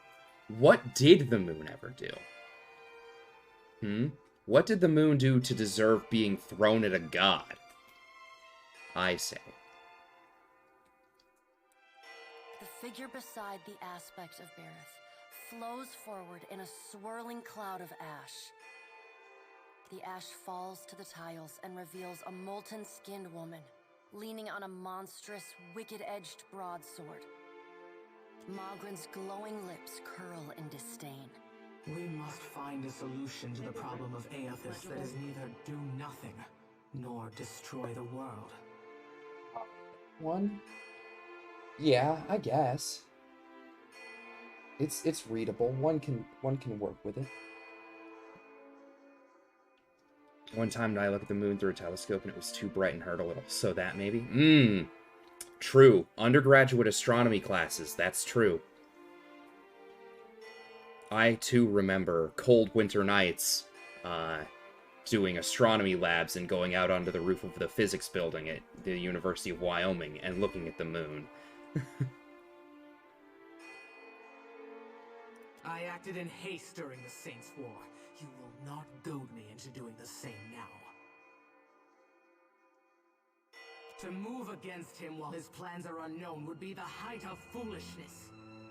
what did the Moon ever do? What did the Moon do to deserve being thrown at a god? I say. The figure beside the aspect of Berith flows forward in a swirling cloud of ash. The ash falls to the tiles and reveals a molten-skinned woman, leaning on a monstrous, wicked-edged broadsword. Magran's glowing lips curl in disdain. We must find a solution to the problem of Aethys that is neither do nothing, nor destroy the world. One? Yeah, I guess. It's readable. One can work with it. One time I looked at the Moon through a telescope and it was too bright and hurt a little. So that maybe? True. Undergraduate astronomy classes, that's true. I too remember cold winter nights doing astronomy labs and going out onto the roof of the physics building at the University of Wyoming and looking at the Moon. I acted in haste during the Saints' War. You will not goad me into doing the same now. To move against him while his plans are unknown would be the height of foolishness.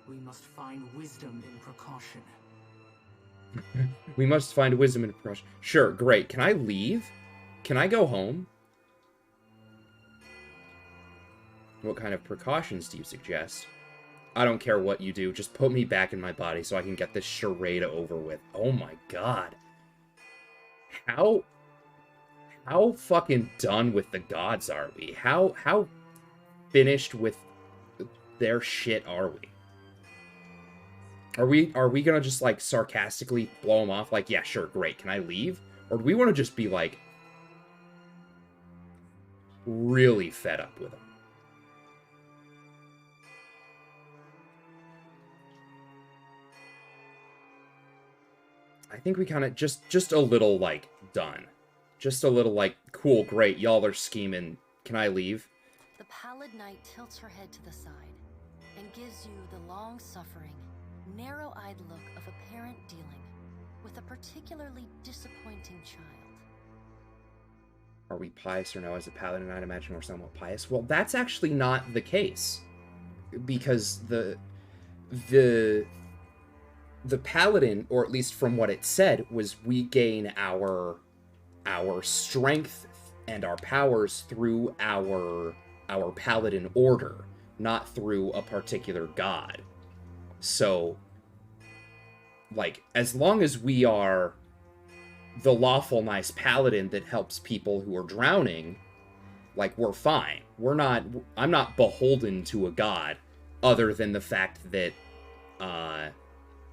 We must find wisdom in precaution. We must find wisdom in precaution. Sure, great. Can I leave? Can I go home? What kind of precautions do you suggest? I don't care what you do. Just put me back in my body so I can get this charade over with. Oh my god. How fucking done with the gods are we? How finished with their shit are we? Are we gonna just, like, sarcastically blow them off? Like, yeah, sure, great. Can I leave? Or do we want to just be, like, really fed up with them? I think we kind of just a little, like, done. Just a little, like, cool, great, y'all are scheming. Can I leave? The pallid knight tilts her head to the side and gives you the long-suffering, narrow-eyed look of a parent dealing with a particularly disappointing child. Are we pious or no? As a paladin, I'd imagine we're somewhat pious. Well, that's actually not the case. Because the paladin, or at least from what it said, was we gain our strength and our powers through our paladin order, not through a particular god. So, like, as long as we are the lawful nice paladin that helps people who are drowning, like, we're fine. I'm not beholden to a god, other than the fact that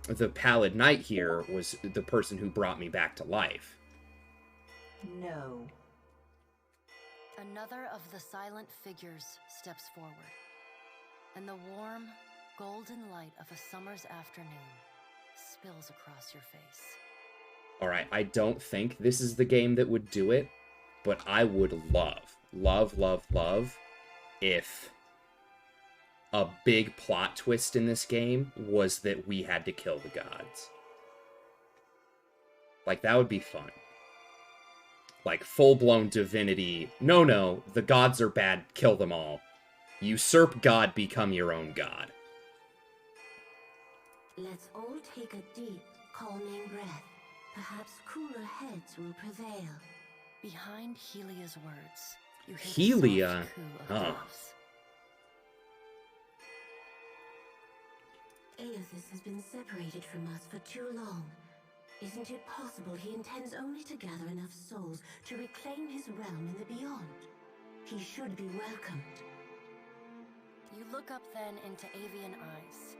the Pallid Knight here was the person who brought me back to life. No. Another of the silent figures steps forward, and the warm, golden light of a summer's afternoon spills across your face. Alright, I don't think this is the game that would do it, but I would love if a big plot twist in this game was that we had to kill the gods. Like, that would be fun. Like, full-blown divinity. No, the gods are bad, kill them all. Usurp God, become your own god. Let's all take a deep, calming breath. Perhaps cooler heads will prevail. Behind Helia's words, you hear Helia? the soft coo of doves. Aethys has been separated from us for too long. Isn't it possible he intends only to gather enough souls to reclaim his realm in the beyond? He should be welcomed. You look up then into avian eyes.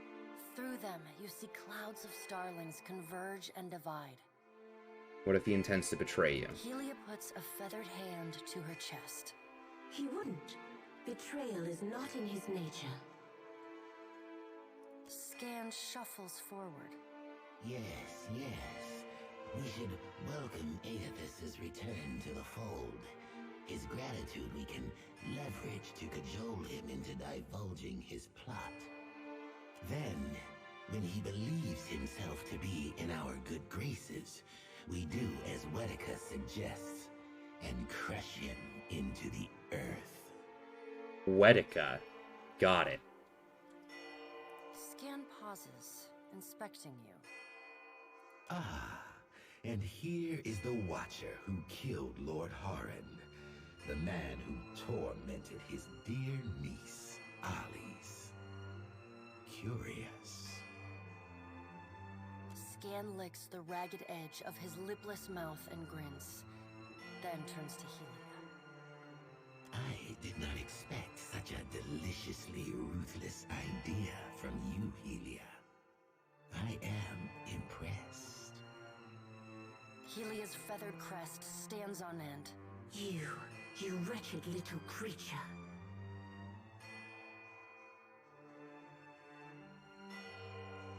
Through them, you see clouds of starlings converge and divide. What if he intends to betray you? Helia puts a feathered hand to her chest. He wouldn't. Betrayal is not in his nature. Scan shuffles forward. Yes. We should welcome Aethys's return to the fold. His gratitude we can leverage to cajole him into divulging his plot. Then, when he believes himself to be in our good graces, we do as Wetica suggests, and crush him into the earth. Wetica. Got it. Scan pauses, inspecting you. Ah, and here is the Watcher who killed Lord Haran, the man who tormented his dear niece, Alice. Curious. Scan licks the ragged edge of his lipless mouth and grins, then turns to Helia. I did not expect such a deliciously ruthless idea from you, Helia. I am impressed. Helia's feathered crest stands on end. You wretched little creature.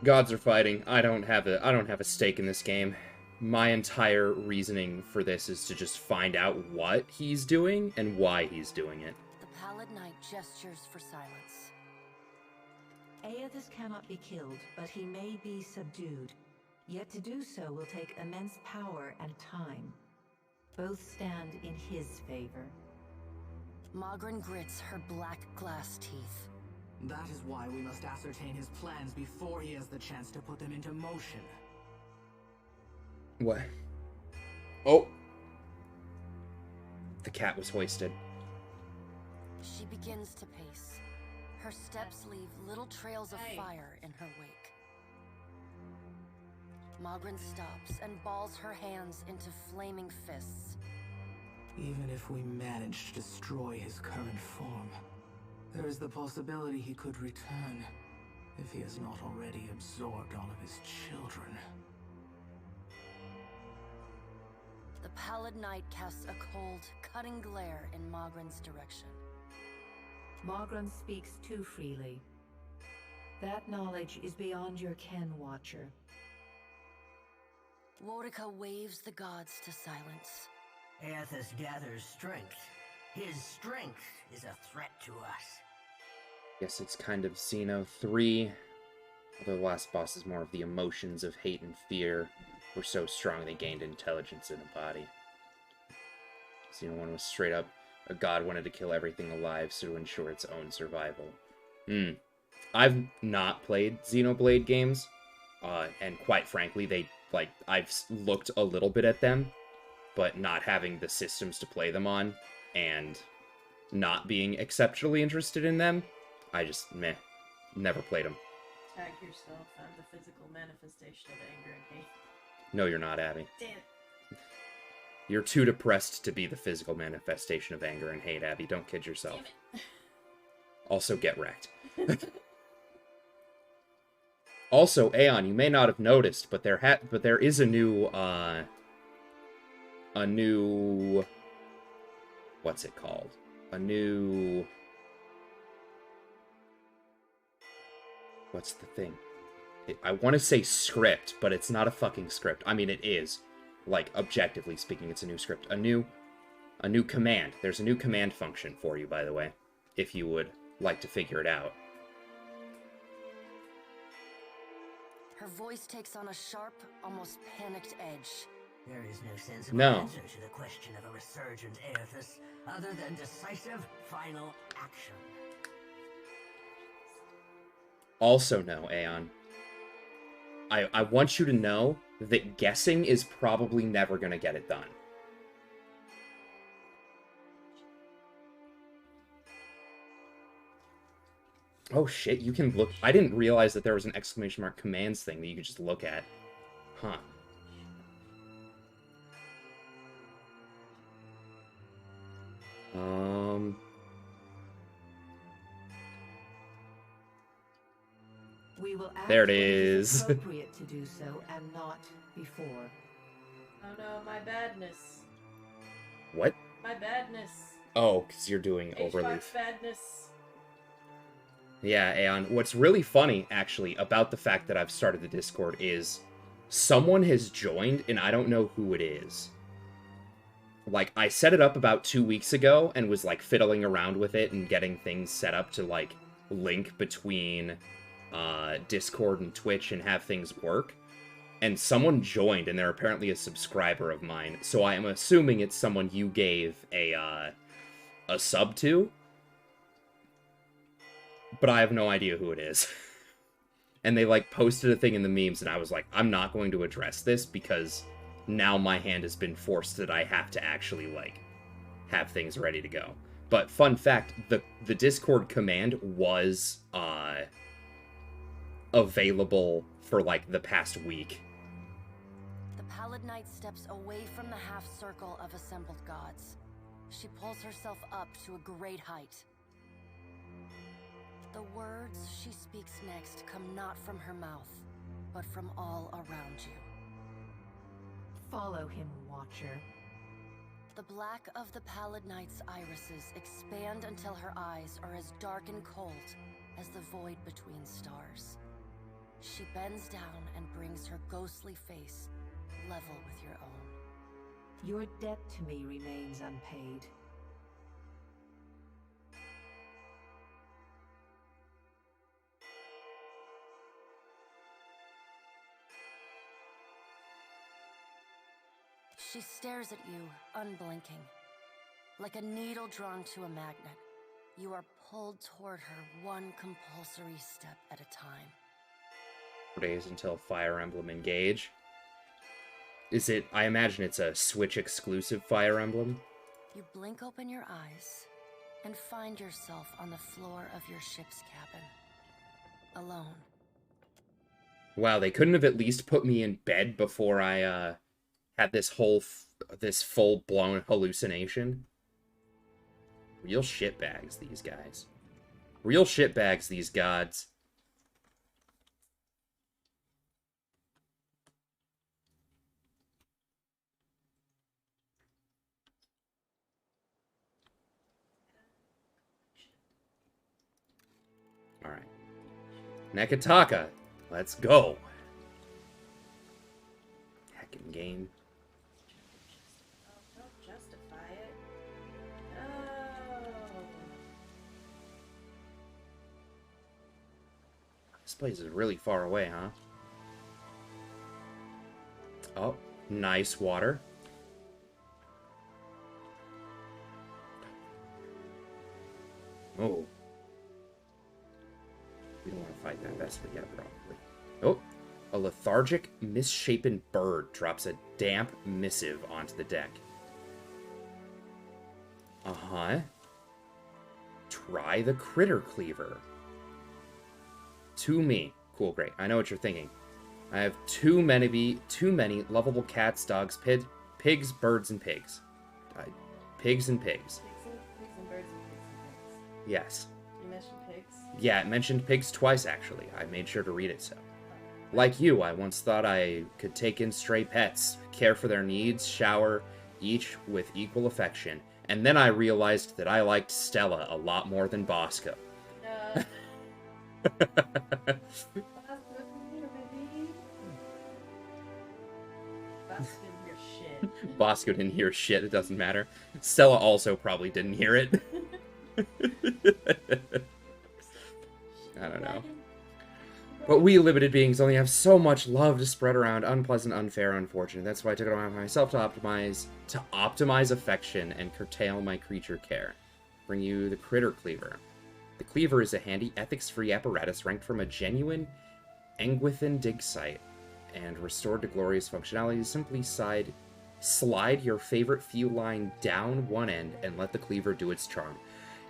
Gods are fighting. I don't have a stake in this game. My entire reasoning for this is to just find out what he's doing and why he's doing it. The Pallid Knight gestures for silence. Aethys cannot be killed, but he may be subdued. Yet to do so will take immense power and time. Both stand in his favor. Magrin grits her black glass teeth. That is why we must ascertain his plans before he has the chance to put them into motion. What? Oh! The cat was hoisted. She begins to pace. Her steps leave little trails of fire in her wake. Magrin stops and balls her hands into flaming fists. Even if we manage to destroy his current form, there is the possibility he could return, if he has not already absorbed all of his children. The Pallid Knight casts a cold, cutting glare in Magrin's direction. Magrin speaks too freely. That knowledge is beyond your ken, Watcher. Wetica waves the gods to silence. Aethys gathers strength. His strength is a threat to us. Guess it's kind of Xeno 3. Although the last boss is more of the emotions of hate and fear were so strong they gained intelligence in a body. Xeno 1 was straight up a god wanted to kill everything alive so to ensure its own survival. I've not played Xenoblade games, and quite frankly, I've looked a little bit at them, but not having the systems to play them on, and not being exceptionally interested in them, I just, never played them. Tag yourself. I'm the physical manifestation of anger and hate. No, you're not, Abby. Damn it. You're too depressed to be the physical manifestation of anger and hate, Abby. Don't kid yourself. Damn it. Also, get wrecked. Also, Aeon, you may not have noticed, but there is a new what's it called? A new, what's the thing? I want to say script, but it's not a fucking script. I mean, it is. Like, objectively speaking, it's a new script. A new command. There's a new command function for you, by the way, if you would like to figure it out. Her voice takes on a sharp, almost panicked edge. There is no sensible answer to the question of a resurgent Aethys other than decisive, final action. Also no, Aeon. I want you to know that guessing is probably never going to get it done. Oh shit, you can look. I didn't realize that there was an exclamation mark commands thing that you could just look at. Huh. We will act there it when is. Appropriate to do so and not before. Oh no, my badness. What? My badness. Oh, because you're doing overleaf. Badness. Yeah, Aeon. What's really funny, actually, about the fact that I've started the Discord is someone has joined, and I don't know who it is. Like, I set it up about 2 weeks ago and was, like, fiddling around with it and getting things set up to, like, link between Discord and Twitch and have things work. And someone joined, and they're apparently a subscriber of mine. So I am assuming it's someone you gave a sub to. But I have no idea who it is. And they, like, posted a thing in the memes, and I was like, I'm not going to address this because now my hand has been forced that I have to actually, like, have things ready to go. But fun fact, the Discord command was available for, like, the past week. The Pallid Knight steps away from the half circle of assembled gods. She pulls herself up to a great height. The words she speaks next come not from her mouth, but from all around you. Follow him, Watcher. The black of the Pallid Knight's irises expand until her eyes are as dark and cold as the void between stars. She bends down and brings her ghostly face level with your own. Your debt to me remains unpaid. She stares at you, unblinking. Like a needle drawn to a magnet, you are pulled toward her one compulsory step at a time. 4 days until Fire Emblem Engage. Is it, I imagine it's a Switch exclusive Fire Emblem? You blink open your eyes and find yourself on the floor of your ship's cabin. Alone. Wow, they couldn't have at least put me in bed before I, had this full-blown hallucination. Real shitbags, these guys. Real shitbags, these gods. Alright. Nekataka, let's go. Heckin' game. This place is really far away, huh? Oh, nice water. Oh. We don't want to fight that Vespa yet, probably. Oh, a lethargic, misshapen bird drops a damp missive onto the deck. Uh-huh. Try the critter cleaver. To me. Cool, great. I know what you're thinking. I have too many lovable cats, dogs, pigs, birds, and pigs. Pigs and pigs. Pigs and birds and pigs and pigs. Yes. You mentioned pigs? Yeah, it mentioned pigs twice, actually. I made sure to read it so. Like you, I once thought I could take in stray pets, care for their needs, shower, each with equal affection. And then I realized that I liked Stella a lot more than Bosco. Bosco didn't hear shit, it doesn't matter. Stella also probably didn't hear it. I don't know. But we limited beings only have so much love to spread around, unpleasant, unfair, unfortunate. That's why I took it on myself to optimize affection and curtail my creature care. Bring you the Critter Cleaver. The Cleaver is a handy, ethics-free apparatus ranked from a genuine Engwithan dig site and restored to glorious functionality. Simply slide your favorite feline down one end and let the Cleaver do its charm.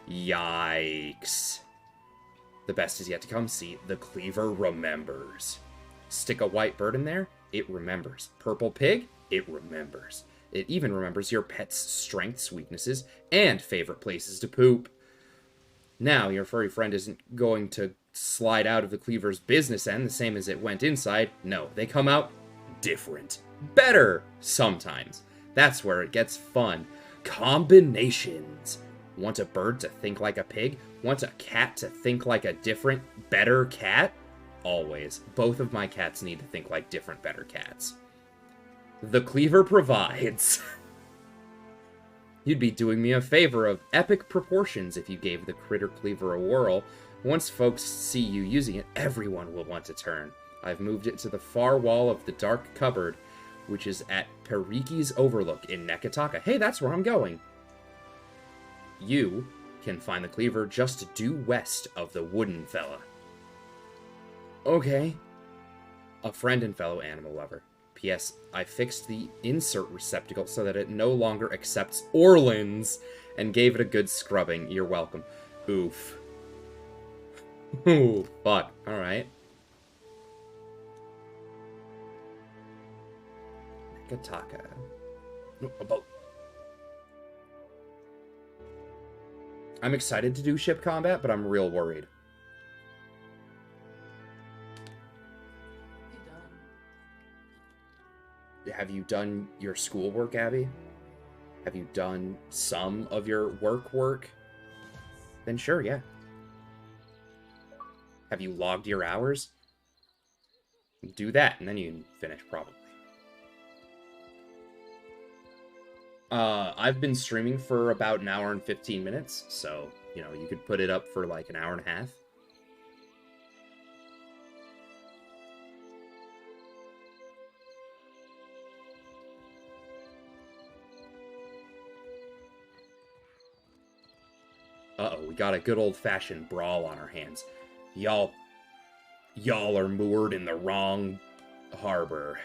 Yikes. The best is yet to come. See, the Cleaver remembers. Stick a white bird in there, it remembers. Purple pig, it remembers. It even remembers your pet's strengths, weaknesses, and favorite places to poop. Now, your furry friend isn't going to slide out of the Cleaver's business end the same as it went inside. No, they come out different. Better, sometimes. That's where it gets fun. Combinations. Want a bird to think like a pig? Want a cat to think like a different, better cat? Always. Both of my cats need to think like different, better cats. The Cleaver provides. You'd be doing me a favor of epic proportions if you gave the Critter Cleaver a whirl. Once folks see you using it, everyone will want to turn. I've moved it to the far wall of the dark cupboard, which is at Periki's Overlook in Nekataka. Hey, that's where I'm going. You can find the Cleaver just due west of the Wooden Fella. Okay. A friend and fellow animal lover. P.S. I fixed the insert receptacle so that it no longer accepts Orlins and gave it a good scrubbing. You're welcome. Oof. Ooh, fuck. Alright. Nekataka. A boat. I'm excited to do ship combat, but I'm real worried. Have you done your schoolwork, Abby? Have you done some of your work? Then sure, yeah. Have you logged your hours? Do that, and then you can finish, probably. I've been streaming for about an hour and 15 minutes, so, you know, you could put it up for like an hour and a half. Uh-oh, we got a good old-fashioned brawl on our hands. Y'all are moored in the wrong harbor.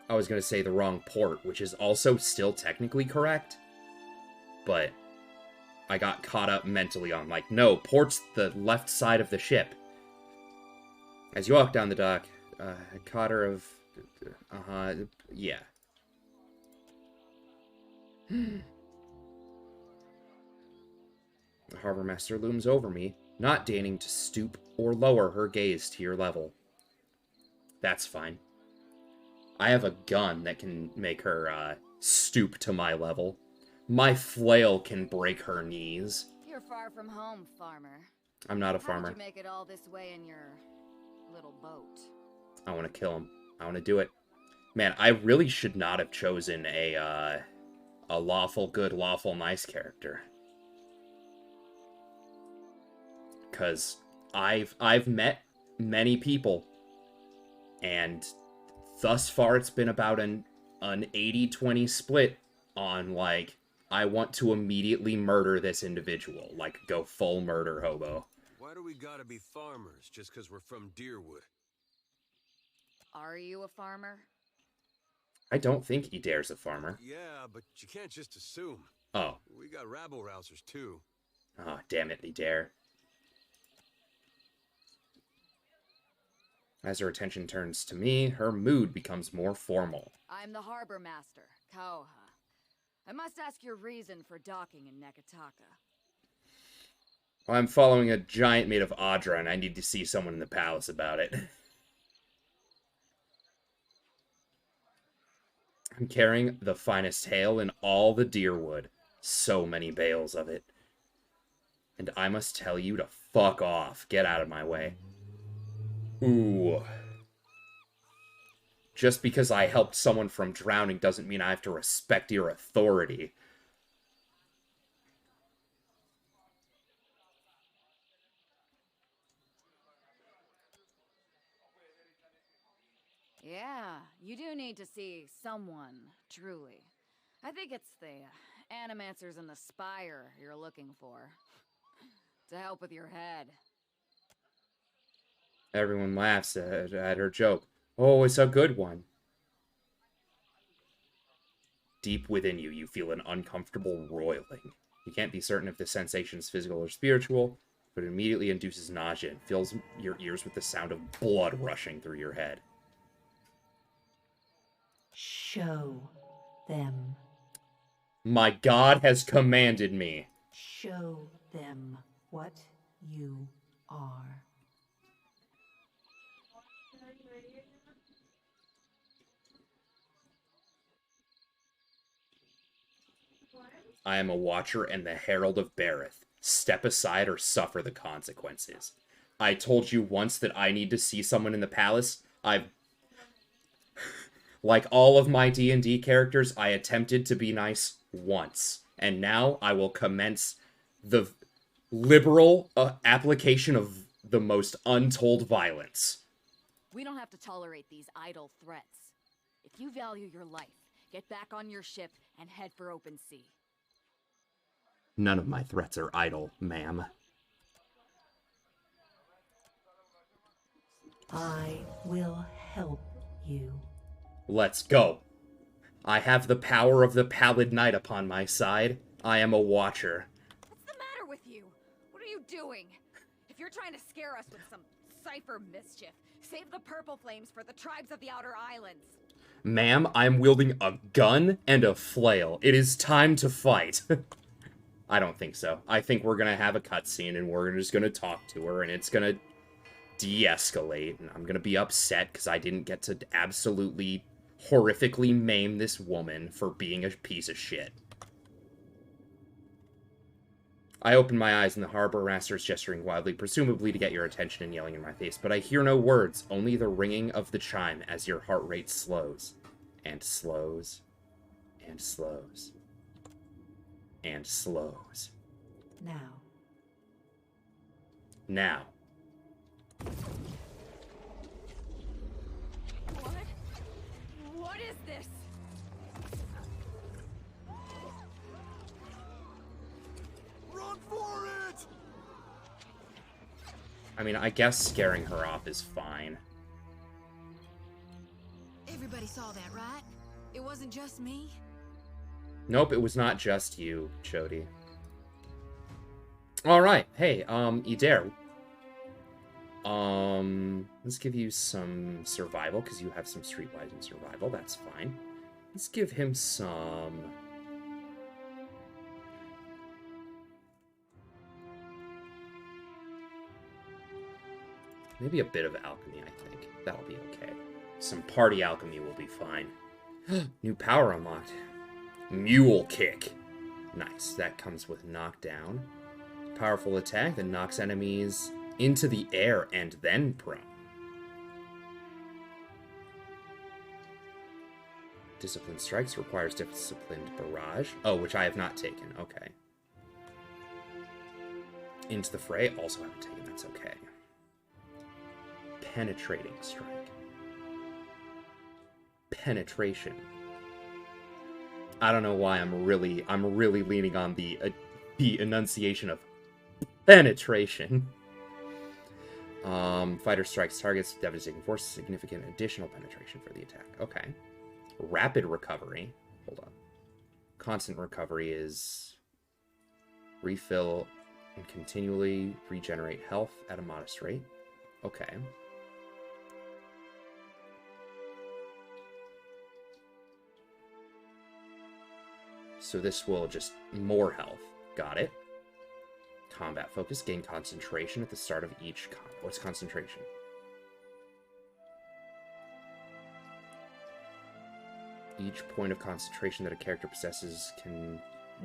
I was gonna say the wrong port, which is also still technically correct. But I got caught up mentally on, like, no, port's the left side of the ship. As you walk down the dock, a cotter of... yeah. The harbor master looms over me, not deigning to stoop or lower her gaze to your level. That's fine. I have a gun that can make her, stoop to my level. My flail can break her knees. You're far from home, farmer. I'm not a farmer. How did you make it all this way in your little boat? I want to kill him. I want to do it. Man, I really should not have chosen a lawful good, lawful nice character. Because I've met many people, and thus far it's been about an 80-20 split on, like, I want to immediately murder this individual. Like, go full murder hobo. Why do we gotta be farmers just because we're from Deerwood? Are you a farmer? I don't think Edair's a farmer. Yeah, but you can't just assume. Oh. We got rabble-rousers, too. Oh, damn it, Edair. As her attention turns to me, her mood becomes more formal. I'm the harbor master, Kauha. I must ask your reason for docking in Nekataka. Well, I'm following a giant made of Audra, and I need to see someone in the palace about it. I'm carrying the finest hail in all the deerwood. So many bales of it. And I must tell you to fuck off. Get out of my way. Ooh. Just because I helped someone from drowning doesn't mean I have to respect your authority. Yeah, you do need to see someone, truly. I think it's the animancers and the spire you're looking for. To help with your head. Everyone laughs at her joke. Oh, it's a good one. Deep within you, you feel an uncomfortable roiling. You can't be certain if the sensation is physical or spiritual, but it immediately induces nausea and fills your ears with the sound of blood rushing through your head. Show them. My God has commanded me. Show them what you are. I am a watcher and the herald of Bareth. Step aside or suffer the consequences. I told you once that I need to see someone in the palace. Like all of my D&D characters, I attempted to be nice once. And now I will commence the liberal application of the most untold violence. We don't have to tolerate these idle threats. If you value your life, get back on your ship and head for open sea. None of my threats are idle, ma'am. I will help you. Let's go. I have the power of the Pallid Knight upon my side. I am a watcher. What's the matter with you? What are you doing? If you're trying to scare us with some cipher mischief, save the purple flames for the tribes of the Outer Islands. Ma'am, I'm wielding a gun and a flail. It is time to fight. I don't think so. I think we're gonna have a cutscene and we're just gonna talk to her and it's gonna de-escalate and I'm gonna be upset because I didn't get to absolutely horrifically maim this woman for being a piece of shit. I open my eyes and the harbor master is gesturing wildly, presumably to get your attention and yelling in my face, but I hear no words, only the ringing of the chime as your heart rate slows, and slows, and slows, and slows. Now. Now. What is this? Run for it! I mean, I guess scaring her off is fine. Everybody saw that, right? It wasn't just me? Nope, it was not just you, Chody. Alright, hey, Idair. Let's give you some survival, because you have some streetwise and survival, that's fine. Let's give him some... maybe a bit of alchemy, I think. That'll be okay. Some party alchemy will be fine. New power unlocked. Mule Kick. Nice, that comes with knockdown. Powerful attack that knocks enemies into the air and then prone. Disciplined Strikes requires Disciplined Barrage. Oh, which I have not taken. Okay. Into the Fray, also haven't taken. That's okay. Penetrating Strike. Penetration. I don't know why I'm really leaning on the enunciation of penetration. Fighter strikes targets with devastating force, significant additional penetration for the attack. Okay. Rapid recovery. Hold on. Constant recovery is refill and continually regenerate health at a modest rate. Okay. So this will just more health. Got it. Combat focus. Gain concentration at the start of each combat. What's concentration? Each point of concentration that a character possesses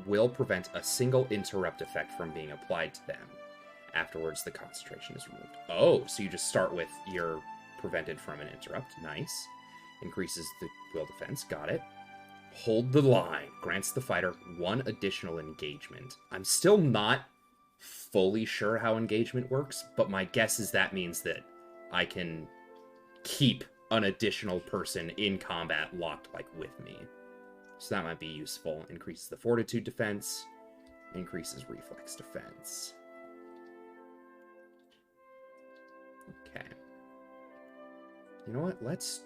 will prevent a single interrupt effect from being applied to them. Afterwards, the concentration is removed. Oh, so you just start with you're prevented from an interrupt. Nice. Increases the will defense. Got it. Hold the line. Grants the fighter 1 additional engagement. I'm still not fully sure how engagement works, but my guess is that means that I can keep an additional person in combat locked, like, with me. So that might be useful. Increases the fortitude defense. Increases reflex defense. Okay. You know what? Let's...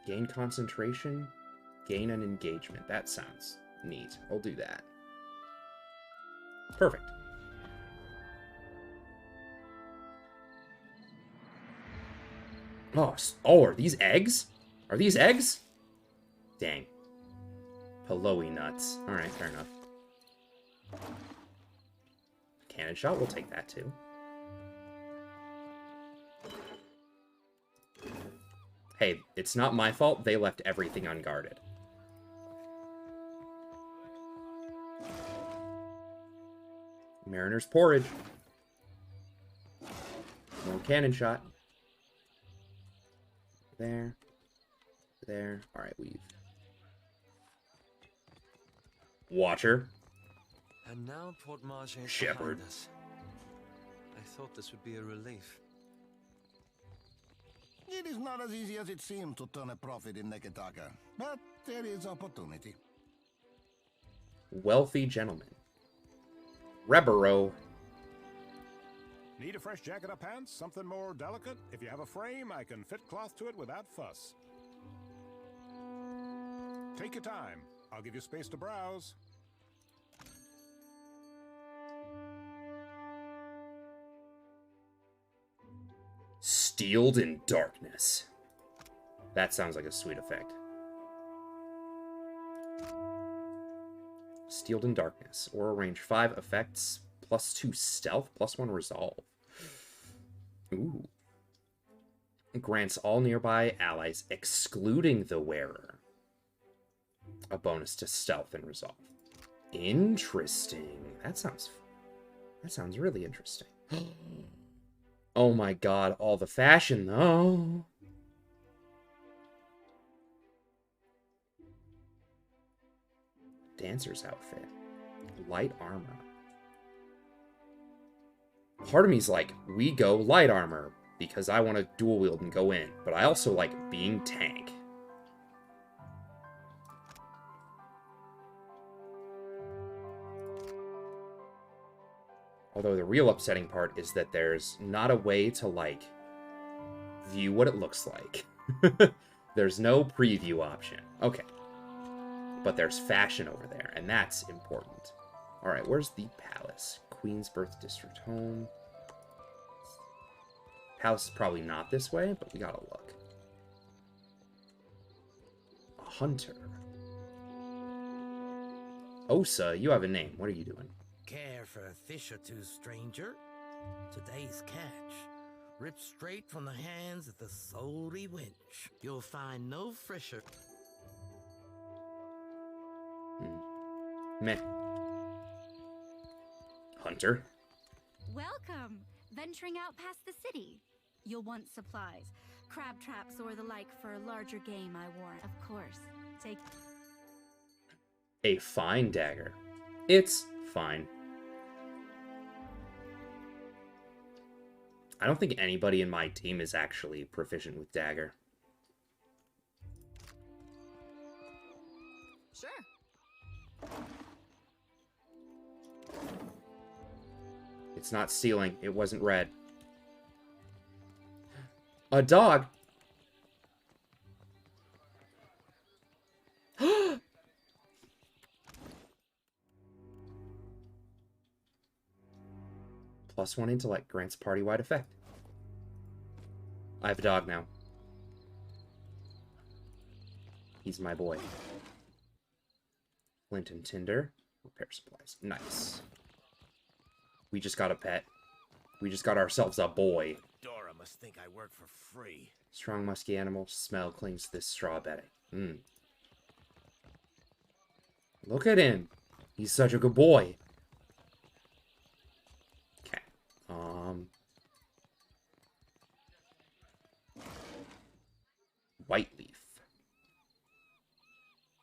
gain concentration, gain an engagement. That sounds neat. I'll do that. Perfect. Oh, are these eggs? Are these eggs? Dang. PoE nuts. Alright, fair enough. Cannon shot, we'll take that too. Hey, it's not my fault. They left everything unguarded. Mariner's porridge. More cannon shot. There. There. Alright, weave. Watcher. And now Port Marche is Shepherd. behind us. I thought this would be a relief. It is not as easy as it seems to turn a profit in Neketaka, but there is opportunity. Wealthy gentleman. Rebero. Need a fresh jacket or pants? Something more delicate? If you have a frame, I can fit cloth to it without fuss. Take your time. I'll give you space to browse. Steeled in darkness. That sounds like a sweet effect. Steeled in darkness. Aura range 5 effects. +2 stealth, +1 resolve. Ooh. Grants all nearby allies, excluding the wearer, a bonus to stealth and resolve. Interesting. That sounds really interesting. Oh my god, all the fashion though. Dancer's outfit. Light armor. Part of me's like, we go light armor, because I want to dual wield and go in, but I also like being tank. Although the real upsetting part is that there's not a way to, like, view what it looks like. There's no preview option. Okay. But there's fashion over there, and that's important. Alright, where's the palace? Queen's Birth District home. Palace is probably not this way, but we gotta look. A hunter. Osa, you have a name. What are you doing? Care for a fish or two, stranger? Today's catch, ripped straight from the hands of the salty wench. You'll find no fresher. Meh. Hunter. Welcome! Venturing out past the city. You'll want supplies, crab traps or the like for larger game, I warrant. Of course. Take A fine dagger. It's fine. I don't think anybody in my team is actually proficient with dagger. Sure. It's not stealing. It wasn't red. A dog. +1 intellect grants party-wide effect. I have a dog now. He's my boy. Flint and tinder. Repair supplies. Nice. We just got a pet. We just got ourselves a boy. Dora must think I work for free. Strong musky animal. Smell clings to this straw bedding. Look at him. He's such a good boy. Okay. White leaf.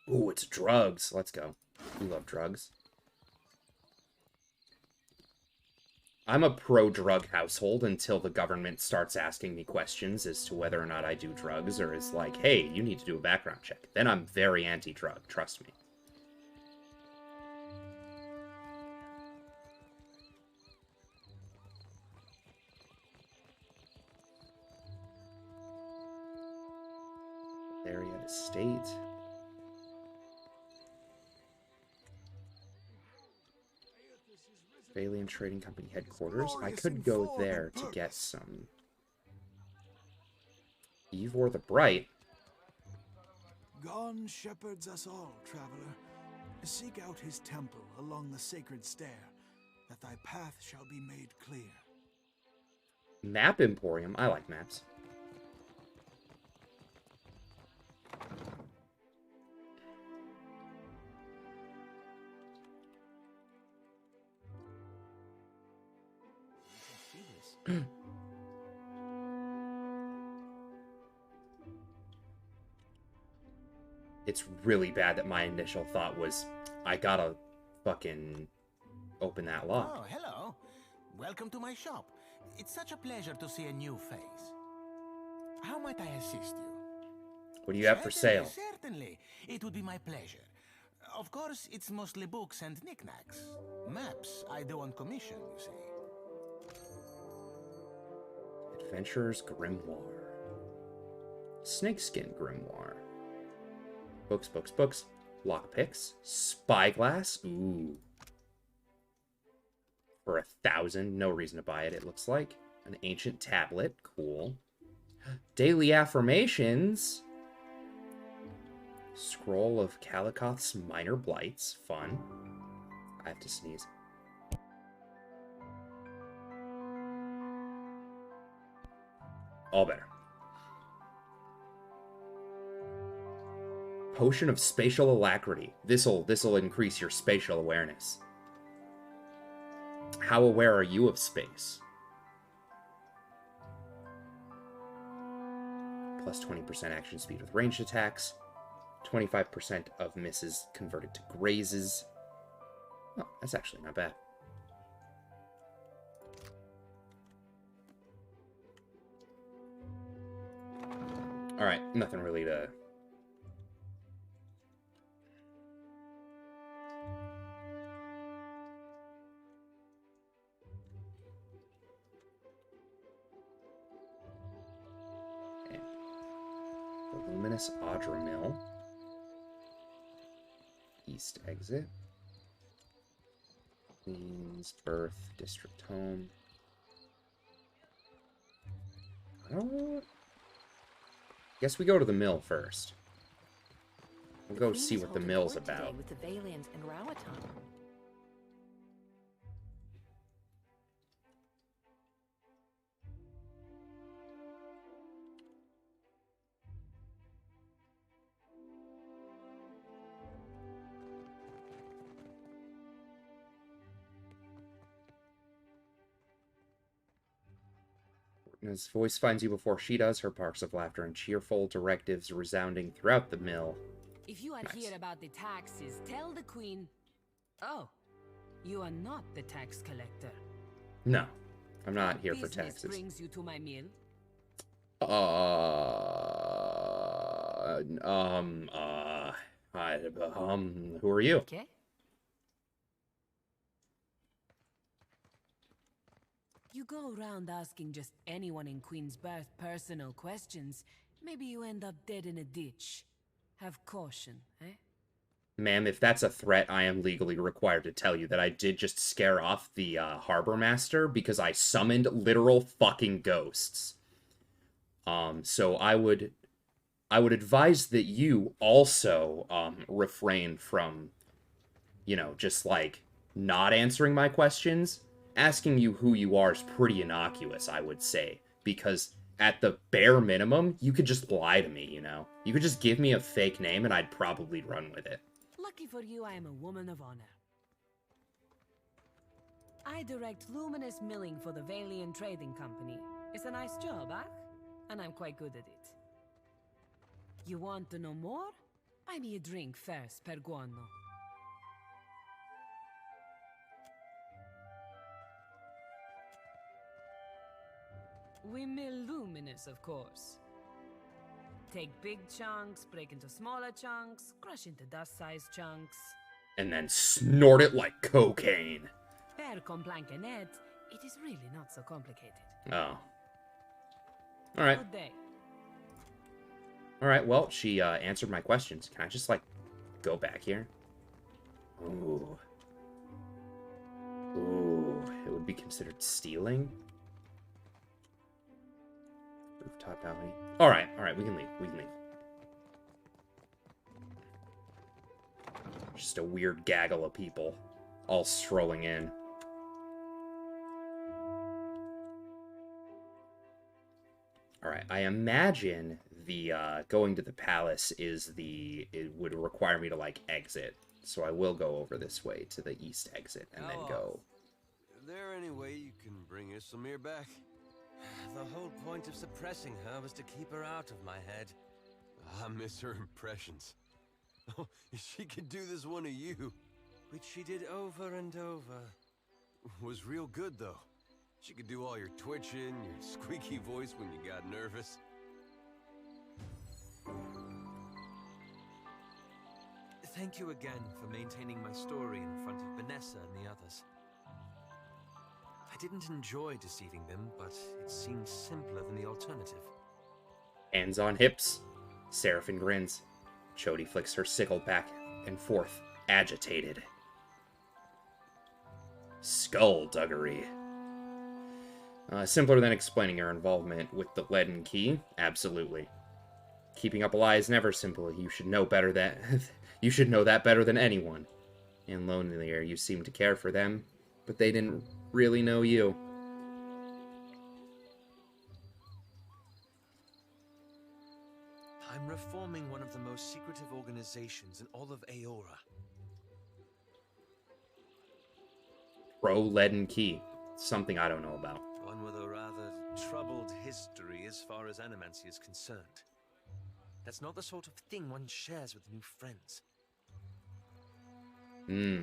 Ooh, it's drugs. Let's go. We love drugs. I'm a pro-drug household until the government starts asking me questions as to whether or not I do drugs, or is like, hey, you need to do a background check. Then I'm very anti-drug, trust me. Area estate. Valiant Trading Company headquarters. I could go there to get some. Ivor the Bright. God shepherds us all, traveler. Seek out his temple along the sacred stair, that thy path shall be made clear. Map Emporium. I like maps. It's really bad that my initial thought was, I gotta fucking open that lock. Oh, hello. Welcome to my shop. It's such a pleasure to see a new face. How might I assist you? What do you have for sale? Certainly. It would be my pleasure. Of course, it's mostly books and knickknacks. Maps I do on commission, you see. Adventurer's Grimoire. Snakeskin Grimoire. Books, books, books. Lockpicks. Spyglass. Ooh. For 1,000. No reason to buy it, it looks like. An ancient tablet. Cool. Daily affirmations. Scroll of Kalikoth's minor blights. Fun. I have to sneeze. All better. Potion of Spatial Alacrity. This'll increase your spatial awareness. How aware are you of space? Plus 20% action speed with ranged attacks. 25% of misses converted to grazes. Oh, that's actually not bad. Alright, nothing really to... Okay. The Luminous Audra Mill. East exit. Queen's Birth District Home. Guess we go to the mill first. We'll go see what the mill's about. With the Valiant and Rowaton. His voice finds you before she does, her parks of laughter and cheerful directives resounding throughout the mill. If you are here about the taxes, tell the queen... Oh, you are not the tax collector. No, I'm not here for taxes. Brings you to my mill? Who are you? Okay. You go around asking just anyone in Queen's Birth personal questions, maybe you end up dead in a ditch. Have caution, eh? Ma'am, if that's a threat, I am legally required to tell you that I did just scare off the harbor master because I summoned literal fucking ghosts. So I would advise that you also refrain from, you know, just like not answering my questions. asking you who you are is pretty innocuous, I would say, because at the bare minimum, you could just lie to me, you know? You could just give me a fake name and I'd probably run with it. Lucky for you, I am a woman of honor. I direct luminous milling for the Valian Trading Company. It's a nice job, huh? And I'm quite good at it. You want to know more? Buy me a drink first, per guano. We mill luminous, of course. Take big chunks, break into smaller chunks, crush into dust-sized chunks. And then snort it like cocaine. Per complancanet, it is really not so complicated. Oh. Alright. Good day. Alright, well, she answered my questions. Can I just, like, go back here? Ooh. Ooh. It would be considered stealing? Rooftop balcony. Alright, we can leave. We can leave. Just a weird gaggle of people all strolling in. Alright, I imagine the going to the palace it would require me to, like, exit. So I will go over this way to the east exit and then go. Is there any way you can bring Islamir back? The whole point of suppressing her was to keep her out of my head. I miss her impressions. Oh, she could do this one of you. Which she did over and over. Was real good, though. She could do all your twitching, your squeaky voice when you got nervous. Thank you again for maintaining my story in front of Vanessa and the others. I didn't enjoy deceiving them, but it seemed simpler than the alternative. Hands on hips. Seraphine grins. Chody flicks her sickle back and forth, agitated. Skullduggery. Simpler than explaining her involvement with the leaden key? Absolutely. Keeping up a lie is never simple. You should know better that you should know that better than anyone. And lonelier, you seem to care for them, but they didn't really know you. I'm reforming one of the most secretive organizations in all of Aora. Leaden key. Something I don't know about. One with a rather troubled history as far as animancy is concerned. That's not the sort of thing one shares with new friends.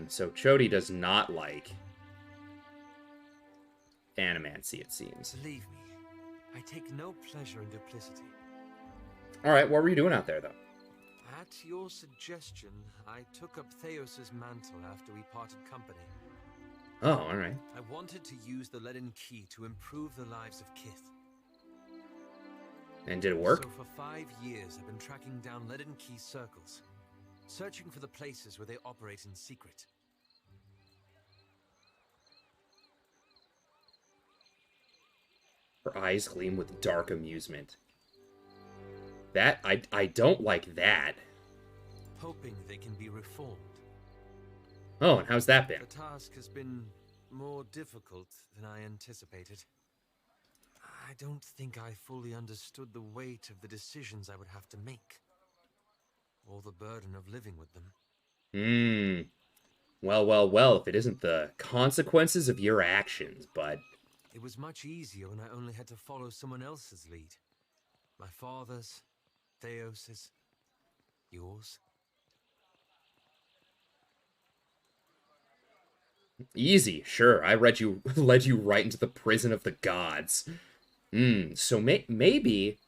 So Chody does not like animancy, it seems. Believe me, I take no pleasure in duplicity. Alright, what were you doing out there, though? At your suggestion, I took up Theos's mantle after we parted company. Oh, alright. I wanted to use the leaden key to improve the lives of Kith. And did it work? So for 5 years, I've been tracking down leaden key circles, searching for the places where they operate in secret. Her eyes gleam with dark amusement. That, I don't like that. Hoping they can be reformed. Oh, and how's that been? The task has been more difficult than I anticipated. I don't think I fully understood the weight of the decisions I would have to make. Or the burden of living with them. Well, if it isn't the consequences of your actions, bud. It was much easier when I only had to follow someone else's lead. My father's, Theos's, yours. Easy, sure. I led you right into the prison of the gods. So maybe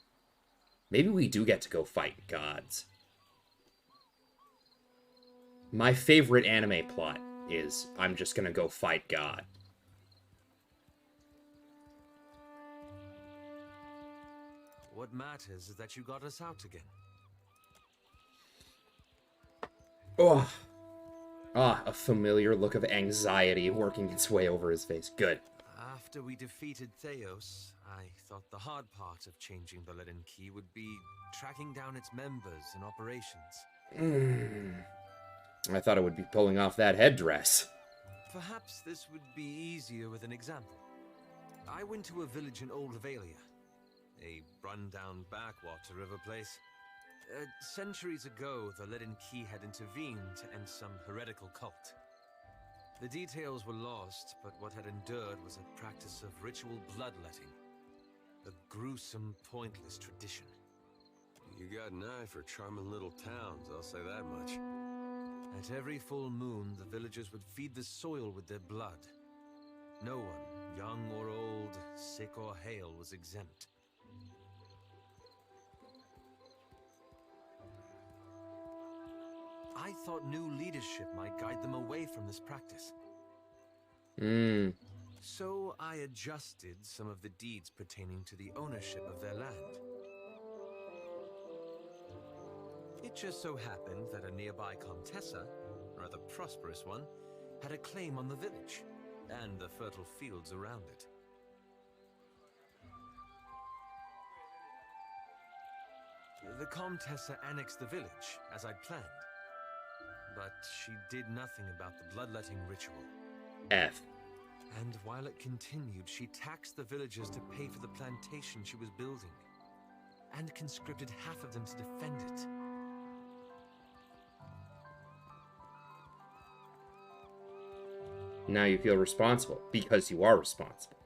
we do get to go fight gods. My favorite anime plot is I'm just gonna go fight God. What matters is that you got us out again. A familiar look of anxiety working its way over his face. Good. After we defeated Theos, I thought the hard part of changing the leaden key would be tracking down its members and operations. I thought it would be pulling off that headdress. Perhaps this would be easier with an example. I went to a village in Old Valia, a run-down backwater of a place. Centuries ago, the Leaden Key had intervened to end some heretical cult. The details were lost, but what had endured was a practice of ritual bloodletting. A gruesome, pointless tradition. You got an eye for charming little towns, I'll say that much. At every full moon, the villagers would feed the soil with their blood. No one, young or old, sick or hale, was exempt. I thought new leadership might guide them away from this practice. So I adjusted some of the deeds pertaining to the ownership of their land. It just so happened that a nearby Contessa, a rather prosperous one, had a claim on the village and the fertile fields around it. The Contessa annexed the village, as I'd planned. But she did nothing about the bloodletting ritual. F. And while it continued, she taxed the villagers to pay for the plantation she was building, and conscripted half of them to defend it. Now you feel responsible, because you are responsible.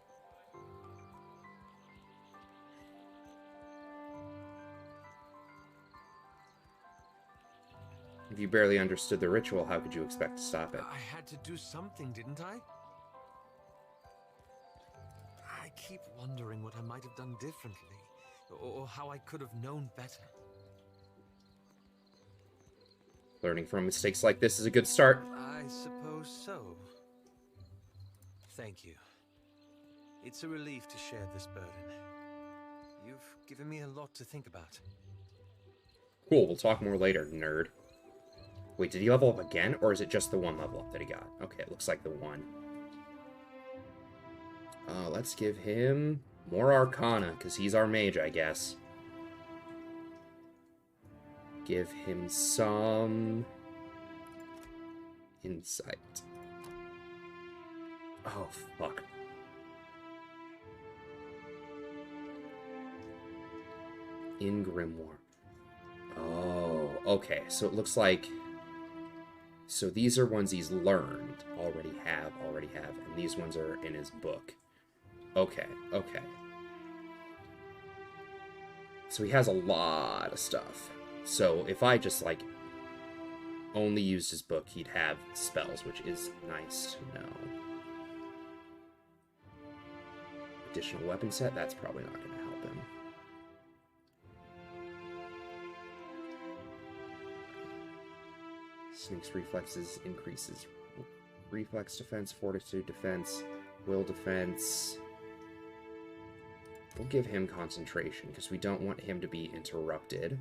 If you barely understood the ritual, how could you expect to stop it? I had to do something, didn't I? I keep wondering what I might have done differently, or how I could have known better. Learning from mistakes like this is a good start. I suppose so. Thank you. It's a relief to share this burden. You've given me a lot to think about. Cool, we'll talk more later, nerd. Wait, did he level up again, or is it just the one level up that he got? Okay, it looks like the one. Let's give him more Arcana, because he's our mage, I guess. Give him some Insight. Oh, fuck. In Grimoire. Oh, okay, so it looks like... So these are ones he's learned, already have, and these ones are in his book. Okay, okay. So he has a lot of stuff. So if I just, like, only used his book, he'd have spells, which is nice to know. Additional weapon set, that's probably not going to help him. Sneak's reflexes increases reflex defense, fortitude defense, will defense. We'll give him concentration because we don't want him to be interrupted.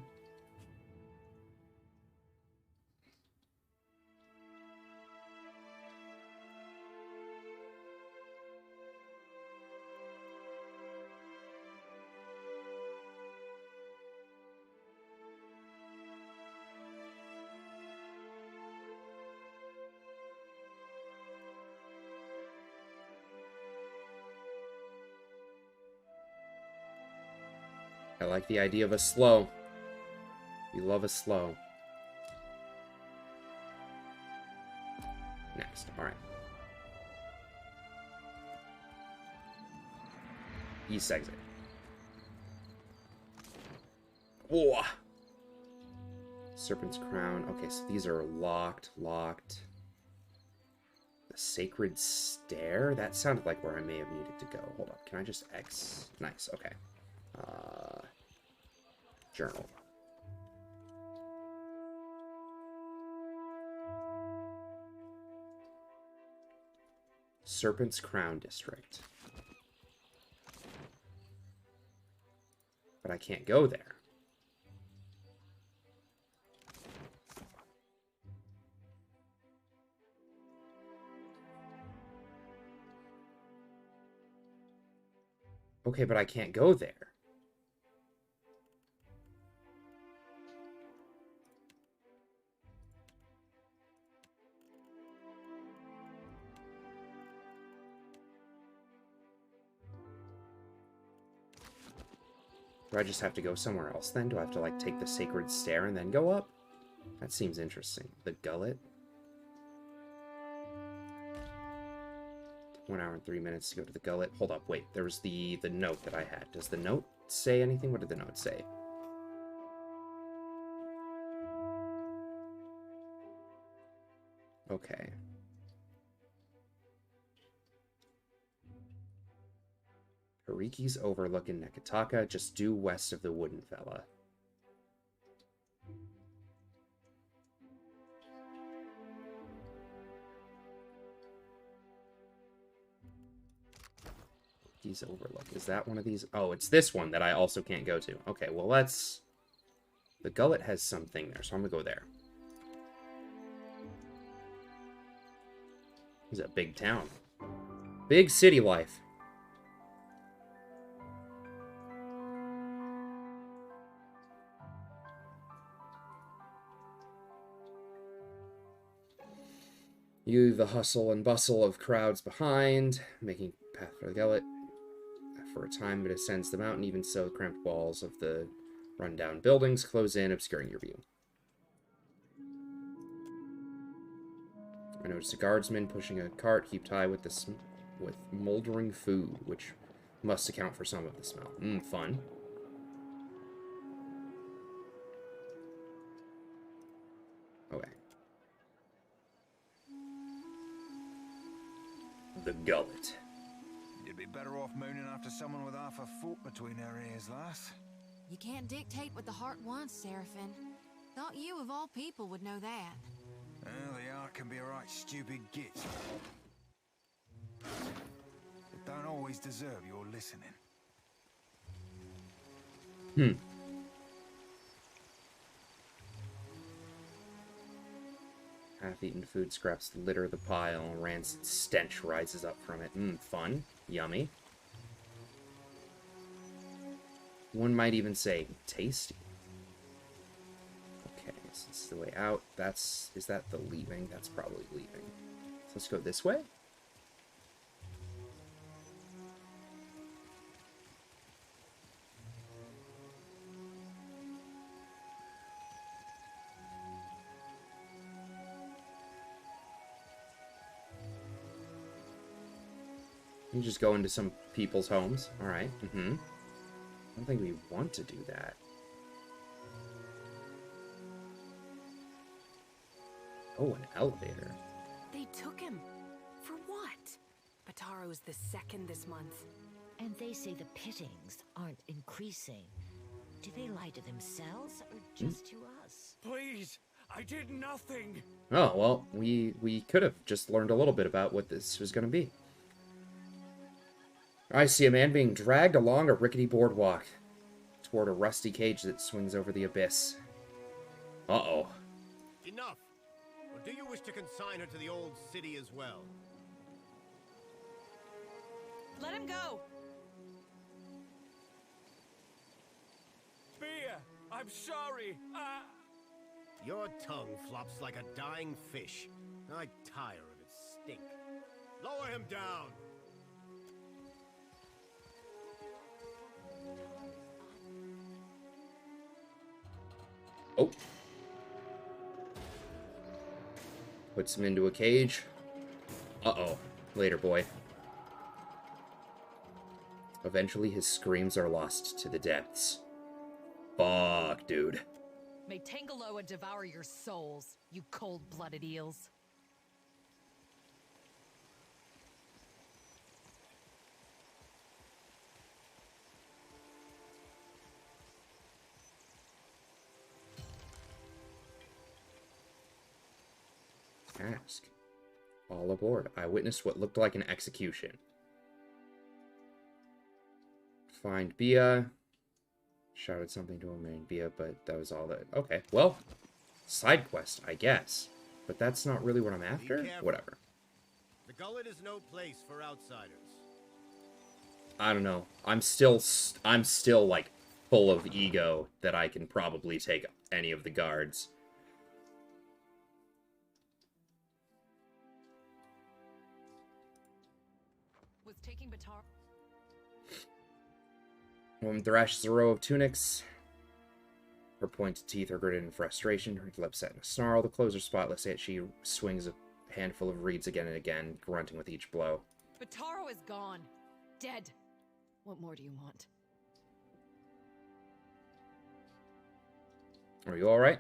I like the idea of a slow. We love a slow. Next, alright. East exit. Whoa! Serpent's Crown. Okay, so these are locked. The Sacred Stair? That sounded like where I may have needed to go. Hold up, can I just X? Nice, okay. Journal. Serpent's Crown District. But I can't go there. Okay, but I can't go there. Do I just have to go somewhere else then? Do I have to, like, take the sacred stair and then go up? That seems interesting. The gullet? 1 hour and 3 minutes to go to the gullet. Hold up, wait. There was the note that I had. Does the note say anything? What did the note say? Okay. Hariki's overlooking Nekataka, just due west of the Wooden Fella. Hariki's overlook. Is that one of these? Oh, it's this one that I also can't go to. Okay, well let's... The gullet has something there, so I'm gonna go there. This is a big town. Big city life. You the hustle and bustle of crowds behind, making path for the gullet. For a time, it ascends the mountain. Even so, the cramped walls of the rundown buildings close in, obscuring your view. I noticed a guardsman pushing a cart heaped high with moldering food, which must account for some of the smell. Fun. Okay. The gullet. You'd be better off mooning after someone with half a foot between her ears, lass. You can't dictate what the heart wants, Seraphin. Thought you, of all people, would know that. Well, the heart can be a right stupid git. It don't always deserve your listening. Half-eaten food scraps litter the pile. Rancid stench rises up from it. Fun. Yummy. One might even say tasty. Okay, so this is the way out. Is that the leaving? That's probably leaving. So let's go this way. You just go into some people's homes. Alright, I don't think we want to do that. Oh, an elevator. They took him. For what? Bataro's the second this month. And they say the pittings aren't increasing. Do they lie to themselves or just to us? Please, I did nothing. Oh, well, we could have just learned a little bit about what this was going to be. I see a man being dragged along a rickety boardwalk toward a rusty cage that swings over the abyss. Uh-oh. Enough! Or do you wish to consign her to the old city as well? Let him go! Beer! I'm sorry! Your tongue flops like a dying fish. I tire of its stink. Lower him down! Oh. Puts him into a cage. Uh-oh. Later, boy. Eventually, his screams are lost to the depths. Fuck, dude. May Tangaloa devour your souls, you cold-blooded eels. Ask. All aboard. I witnessed what looked like an execution. Find Bia. Shouted something to him named Bia, but that was all that. Okay, well, side quest, I guess. But that's not really what I'm after? Whatever. The gullet is no place for outsiders. I don't know. I'm still like full of ego that I can probably take any of the guards. Was taking Batar. Woman thrashes a row of tunics. Her pointed teeth are gritted in frustration, her lips set in a snarl. The clothes are spotless, yet she swings a handful of reeds again and again, grunting with each blow. Bataro is gone. Dead. What more do you want? Are you alright?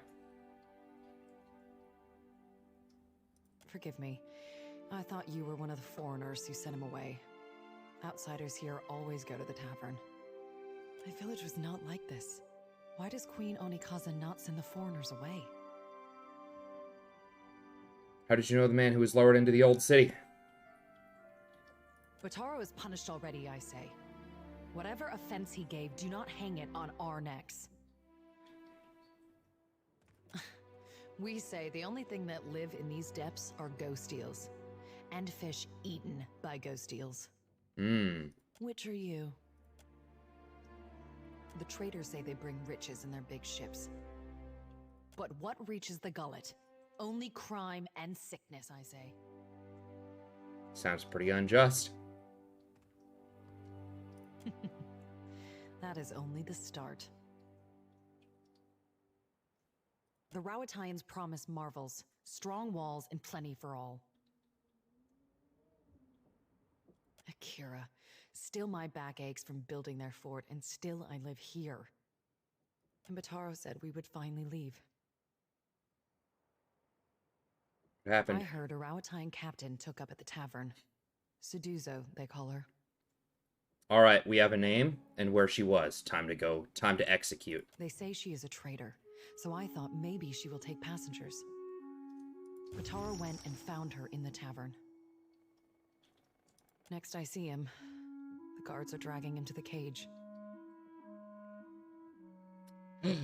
Forgive me. I thought you were one of the foreigners who sent him away. Outsiders here always go to the tavern. My village was not like this. Why does Queen Onikaza not send the foreigners away? How did you know the man who was lowered into the old city? Bataro is punished already, I say. Whatever offense he gave, do not hang it on our necks. We say the only thing that live in these depths are ghost eels. And fish eaten by ghost eels. Which are you? The traders say they bring riches in their big ships. But what reaches the gullet? Only crime and sickness, I say. Sounds pretty unjust. That is only the start. The Rowattians promise marvels, strong walls, and plenty for all. Akira, still my back aches from building their fort, and still I live here. And Bataro said we would finally leave. What happened? I heard a Rowattian captain took up at the tavern. Suduzo, they call her. Alright, we have a name and where she was. Time to go. Time to execute. They say she is a traitor, so I thought maybe she will take passengers. Bataro went and found her in the tavern. Next I see him, the guards are dragging him to the cage. The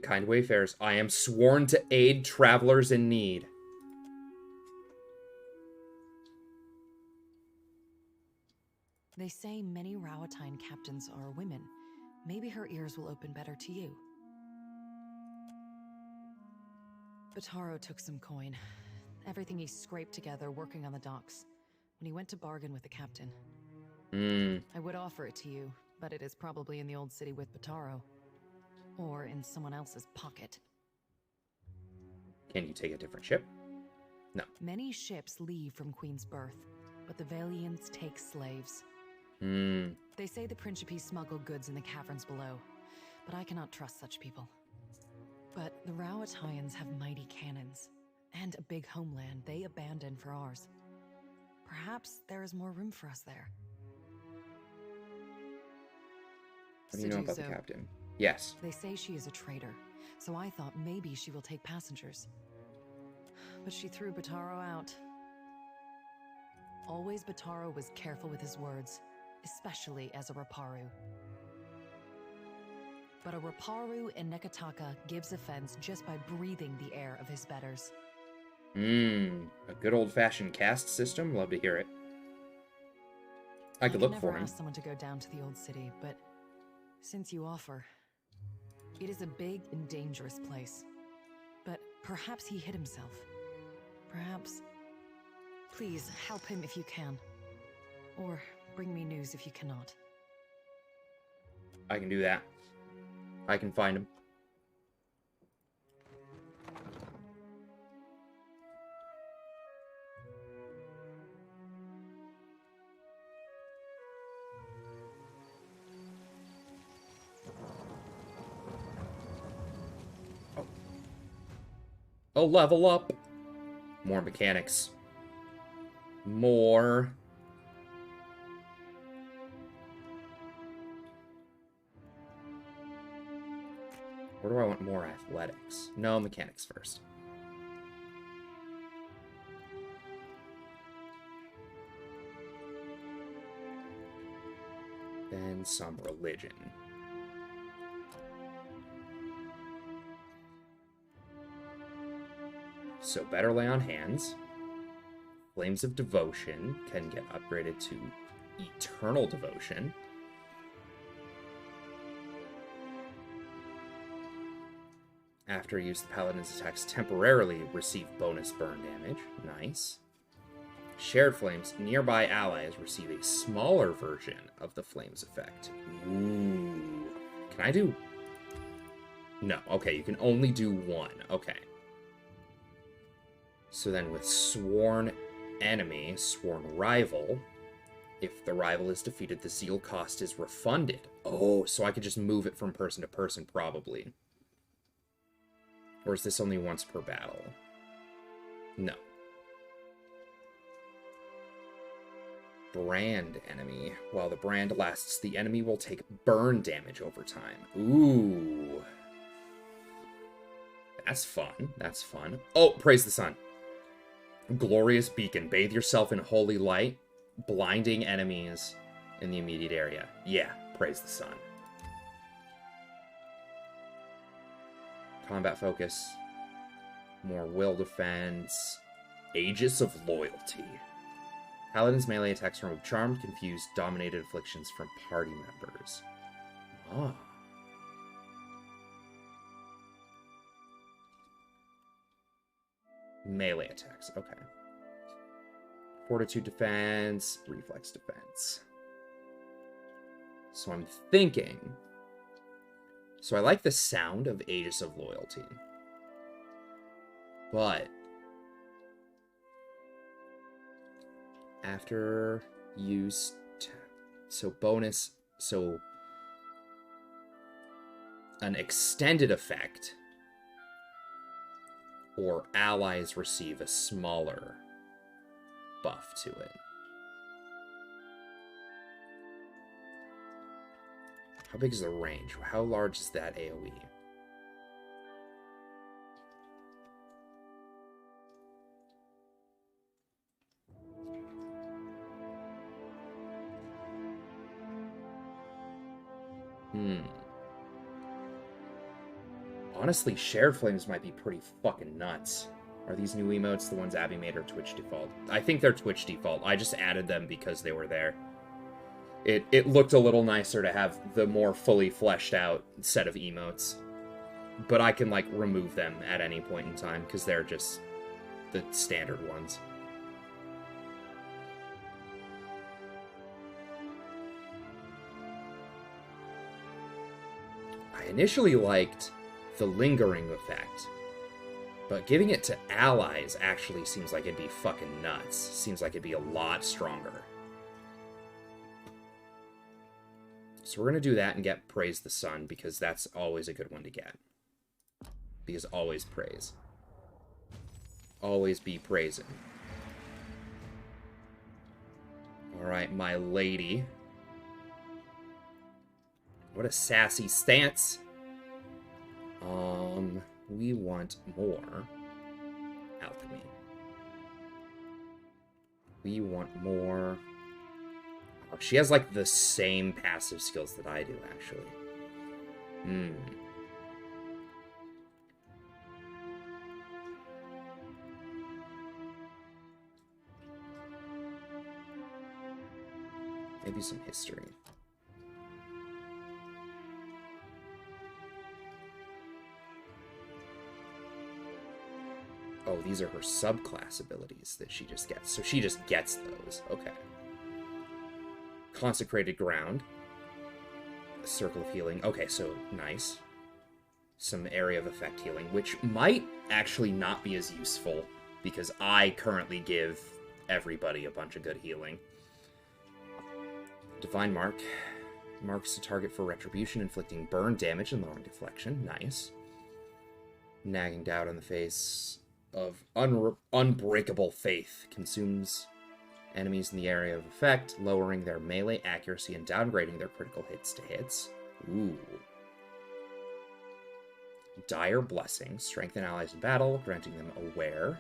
kind wayfarers, I am sworn to aid travelers in need. They say many Rowattian captains are women. Maybe her ears will open better to you. Bataro took some coin. Everything he scraped together working on the docks. When he went to bargain with the captain. I would offer it to you, but it is probably in the old city with Bataro. Or in someone else's pocket. Can you take a different ship? No. Many ships leave from Queen's Birth, but the Valians take slaves. They say the Principe smuggled goods in the caverns below, but I cannot trust such people. But the Rowattians have mighty cannons, and a big homeland they abandoned for ours. Perhaps there is more room for us there. What do you know about the captain? Yes. They say she is a traitor, so I thought maybe she will take passengers. But she threw Bataro out. Always Bataro was careful with his words, especially as a Raparu. But a Raparu in Nekataka gives offense just by breathing the air of his betters. A good old-fashioned caste system? Love to hear it. I could look for him. I never asked someone to go down to the old city, but since you offer, it is a big and dangerous place. But perhaps he hid himself. Perhaps... Please, help him if you can. Or bring me news if you cannot. I can do that. I can find him. Oh, level up. More mechanics. More. Or do I want more athletics? No, mechanics first. Then some religion. So better lay on hands. Flames of Devotion can get upgraded to Eternal Devotion. After use, the Paladin's attacks temporarily receive bonus burn damage. Nice. Shared flames. Nearby allies receive a smaller version of the flames effect. Ooh. Can I do... No. Okay, you can only do one. Okay. So then with sworn enemy, sworn rival, if the rival is defeated, the zeal cost is refunded. Oh, so I could just move it from person to person, probably. Or is this only once per battle? No. Brand enemy. While the brand lasts, the enemy will take burn damage over time. Ooh. That's fun. That's fun. Oh, praise the sun. Glorious beacon. Bathe yourself in holy light, blinding enemies in the immediate area. Yeah, praise the sun. Combat focus. More will defense. Aegis of loyalty. Paladin's melee attacks remove charmed, confused, dominated afflictions from party members. Ah. Melee attacks, okay. Fortitude defense, reflex defense. So I'm thinking... So I like the sound of Aegis of Loyalty. But... after use... So bonus... So... an extended effect... or allies receive a smaller buff to it. How big is the range? How large is that AoE? Honestly, shared flames might be pretty fucking nuts. Are these new emotes the ones Abby made or Twitch default? I think they're Twitch default. I just added them because they were there. It looked a little nicer to have the more fully fleshed out set of emotes. But I can, like, remove them at any point in time because they're just the standard ones. I initially liked the lingering effect, but giving it to allies actually seems like it'd be fucking nuts. Seems like it'd be a lot stronger. So we're gonna do that and get Praise the Sun, because that's always a good one to get. Because always praise. Always be praising. Alright, my lady. What a sassy stance. We want more alchemy. We want more... Oh, she has, like, the same passive skills that I do, actually. Maybe some history. Oh, these are her subclass abilities that she just gets. So she just gets those. Okay. Consecrated Ground. A Circle of Healing. Okay, so nice. Some Area of Effect Healing, which might actually not be as useful, because I currently give everybody a bunch of good healing. Divine Mark. Marks the target for retribution, inflicting burn damage and lowering deflection. Nice. Nagging Doubt on the face of Unbreakable Faith. Consumes enemies in the area of effect, lowering their melee accuracy and downgrading their critical hits to hits. Ooh. Dire Blessing. Strengthen allies in battle, granting them aware.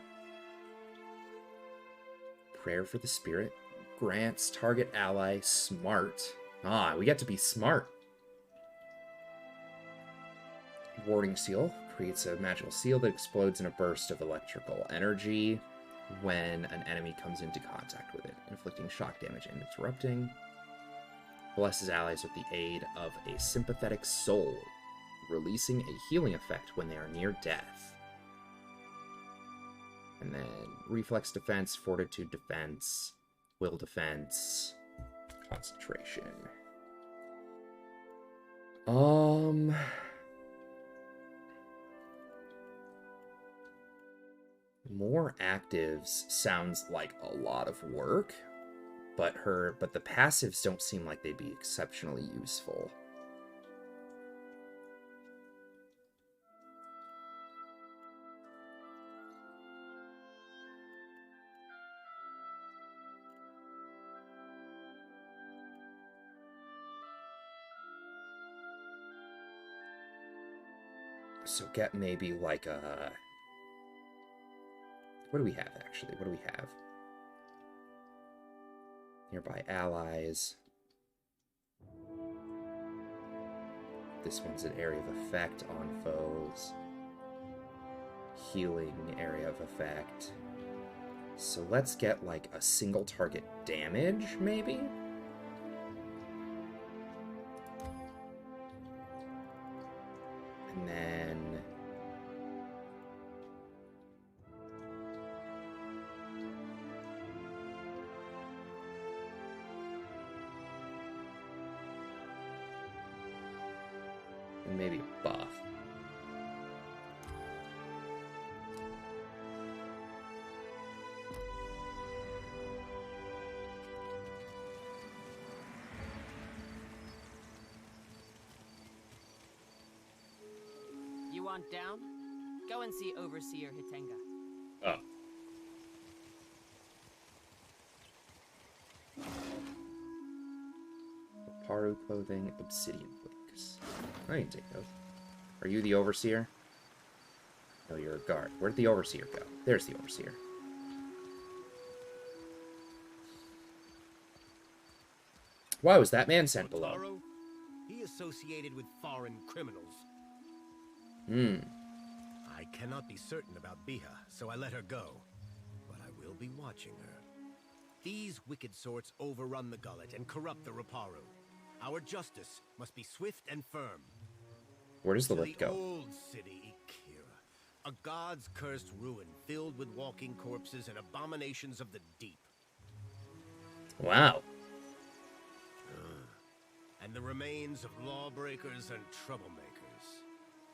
Prayer for the Spirit. Grants target ally smart. Ah, we get to be smart. Warding Seal. Creates a magical seal that explodes in a burst of electrical energy when an enemy comes into contact with it, inflicting shock damage and interrupting. Blesses allies with the aid of a sympathetic soul, releasing a healing effect when they are near death. And then reflex defense, fortitude defense, will defense, concentration. More actives sounds like a lot of work, but the passives don't seem like they'd be exceptionally useful. So get maybe like a... What do we have, actually? What do we have? Nearby allies. This one's an area of effect on foes. Healing area of effect. So let's get like a single target damage, maybe? And then... and maybe a buff. You want down? Go and see Overseer Hitenga. Oh. Paru clothing, obsidian flakes. I can take those. Are you the Overseer? No, you're a guard. Where'd the Overseer go? There's the Overseer. Why was that man sent below? He associated with foreign criminals. I cannot be certain about Biha, so I let her go. But I will be watching her. These wicked sorts overrun the gullet and corrupt the Raparu. Our justice must be swift and firm. Where does the lift go? Old city, Ikira. A god's cursed ruin filled with walking corpses and abominations of the deep. Wow. And the remains of lawbreakers and troublemakers.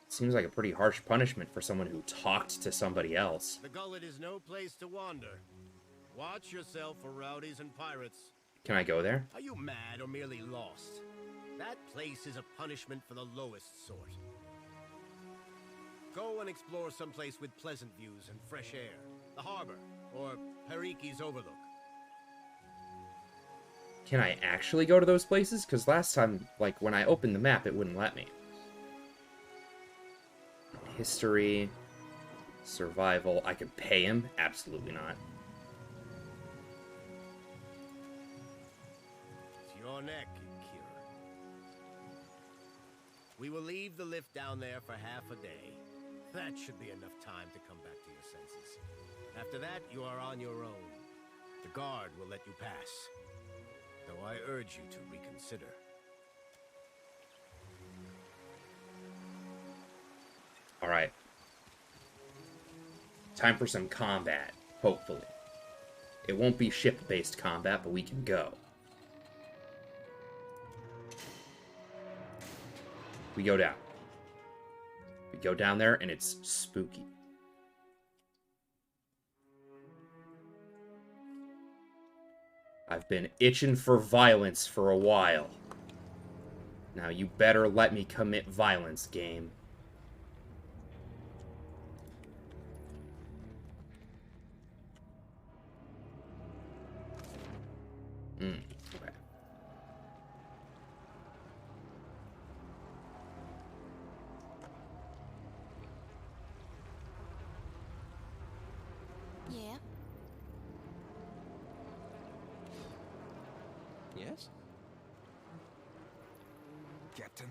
Seems like a pretty harsh punishment for someone who talked to somebody else. The gullet is no place to wander. Watch yourself for rowdies and pirates. Can I go there? Are you mad or merely lost? That place is a punishment for the lowest sort. Go and explore someplace with pleasant views and fresh air. The harbor, or Periki's Overlook. Can I actually go to those places? Because last time, like, when I opened the map, it wouldn't let me. History. Survival. I could pay him? Absolutely not. It's your neck, Kira. We will leave the lift down there for half a day. That should be enough time to come back to your senses. After that, you are on your own. The guard will let you pass. Though I urge you to reconsider. Alright. Time for some combat, hopefully. It won't be ship-based combat, but we can go. We go down. We go down there, and it's spooky. I've been itching for violence for a while. Now you better let me commit violence, game. Okay. Yeah. Yes? Captain?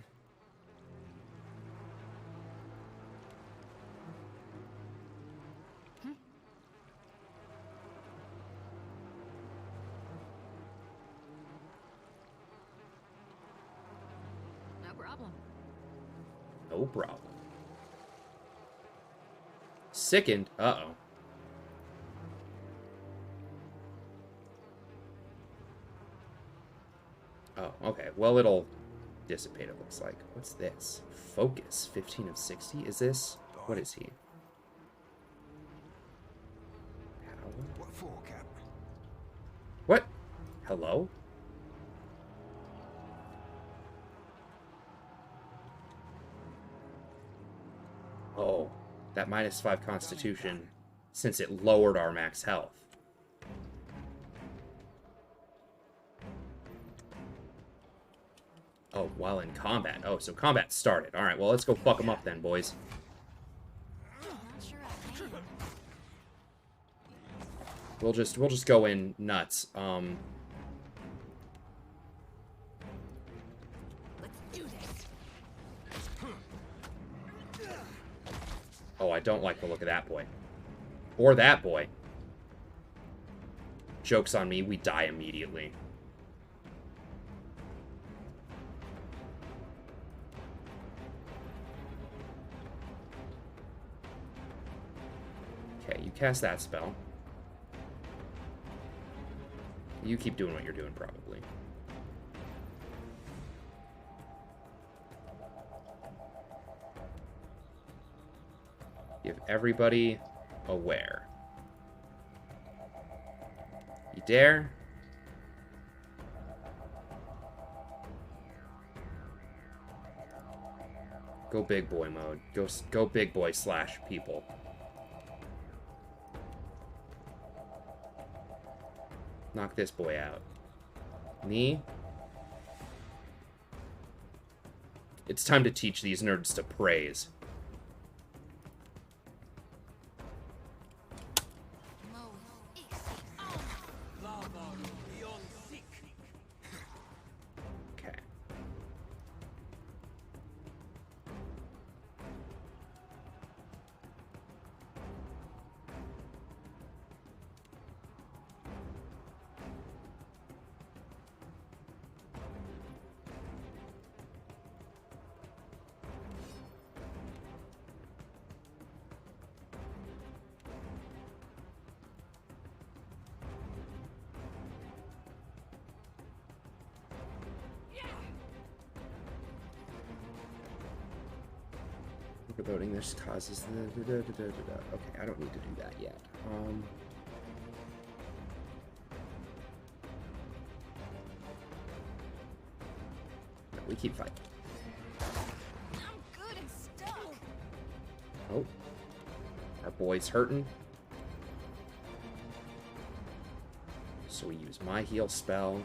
No problem. No problem. Sickened? Uh-oh. Oh, okay. Well, it'll dissipate, it looks like. What's this? Focus, 15 of 60? Is this... What is he? Power? What for, Cap? What? Hello? Oh, that -5 Constitution, since it lowered our max health. Oh, while in combat. Oh, so combat started. Alright, well, let's go fuck them up then, boys. We'll just go in nuts. Oh, I don't like the look of that boy. Or that boy. Joke's on me, we die immediately. Okay, you cast that spell. You keep doing what you're doing, probably. Give everybody aware. You dare? Go big boy mode. Go big boy / people. Knock this boy out. Me? It's time to teach these nerds to praise. Okay. Voting this causes the okay, I don't need to do that yet. No, we keep fighting. I'm good and stuck. Oh, our boy's hurting. So we use my heal spell.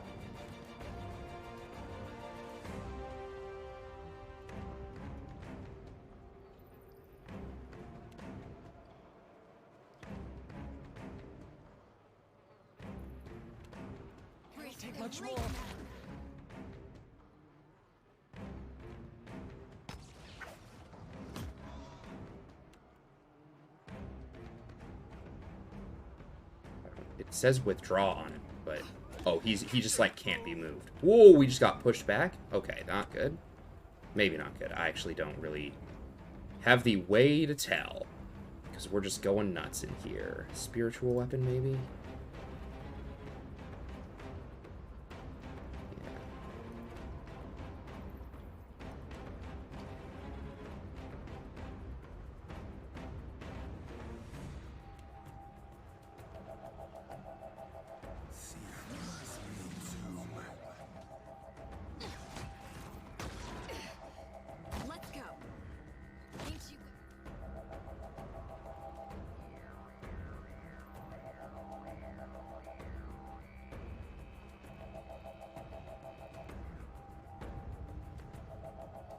Much more. It says withdraw on it, but oh, he just like can't be moved. Whoa, we just got pushed back. Okay, not good. Maybe not good. I actually don't really have the way to tell because we're just going nuts in here. Spiritual weapon, maybe.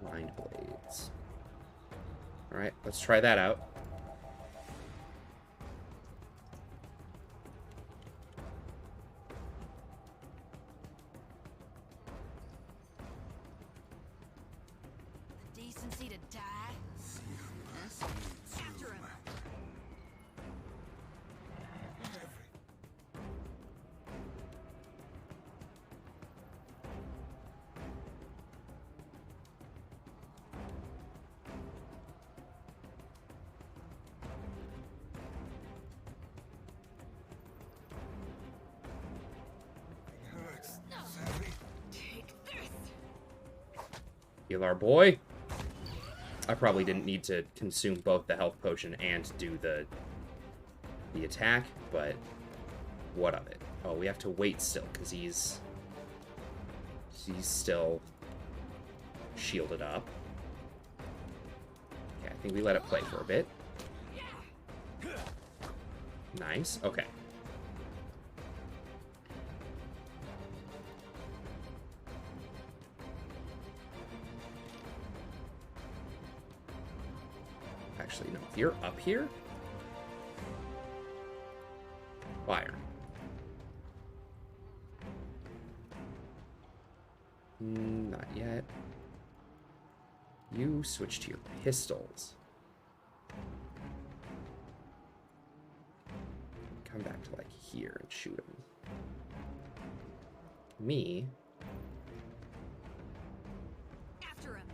Mind blades. Alright, let's try that out. The decency to die? After him. Heal our boy. I probably didn't need to consume both the health potion and do the attack, but what of it? Oh, we have to wait still, because he's still shielded up. Okay, I think we let it play for a bit. Nice, okay. Actually, no, if you're up here, fire. Not yet. You switch to your pistols. Come back to, like, here and shoot him. Me. After him.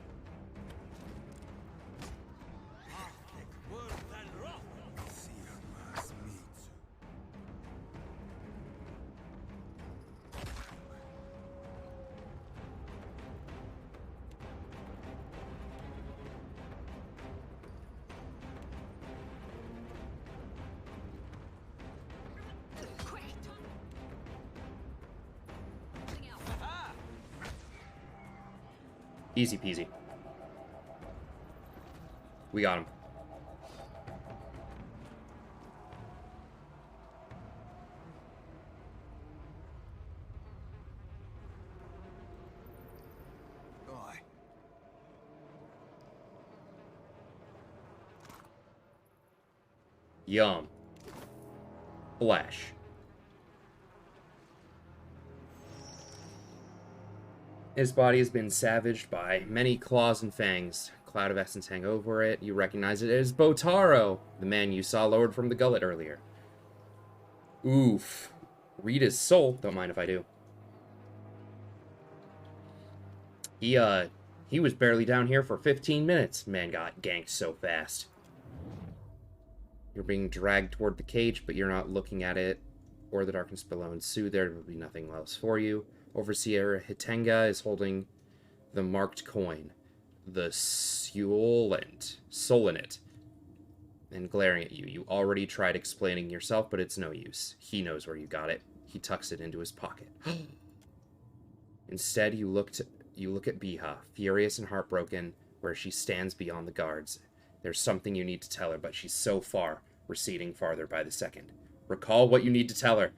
Easy peasy. We got him. Aye. Yum. Flesh. His body has been savaged by many claws and fangs. A cloud of essence hang over it. You recognize it as Botaro, the man you saw lowered from the gullet earlier. Oof. Read his soul. Don't mind if I do. He was barely down here for 15 minutes. Man got ganked so fast. You're being dragged toward the cage, but you're not looking at it or the darkness below ensue. There will be nothing else for you. Overseer Hitenga is holding the marked coin, the Solenet, and glaring at you. You already tried explaining yourself, but it's no use. He knows where you got it. He tucks it into his pocket. Instead, you look at Biha, furious and heartbroken, where she stands beyond the guards. There's something you need to tell her, but she's so far, receding farther by the second. Recall what you need to tell her.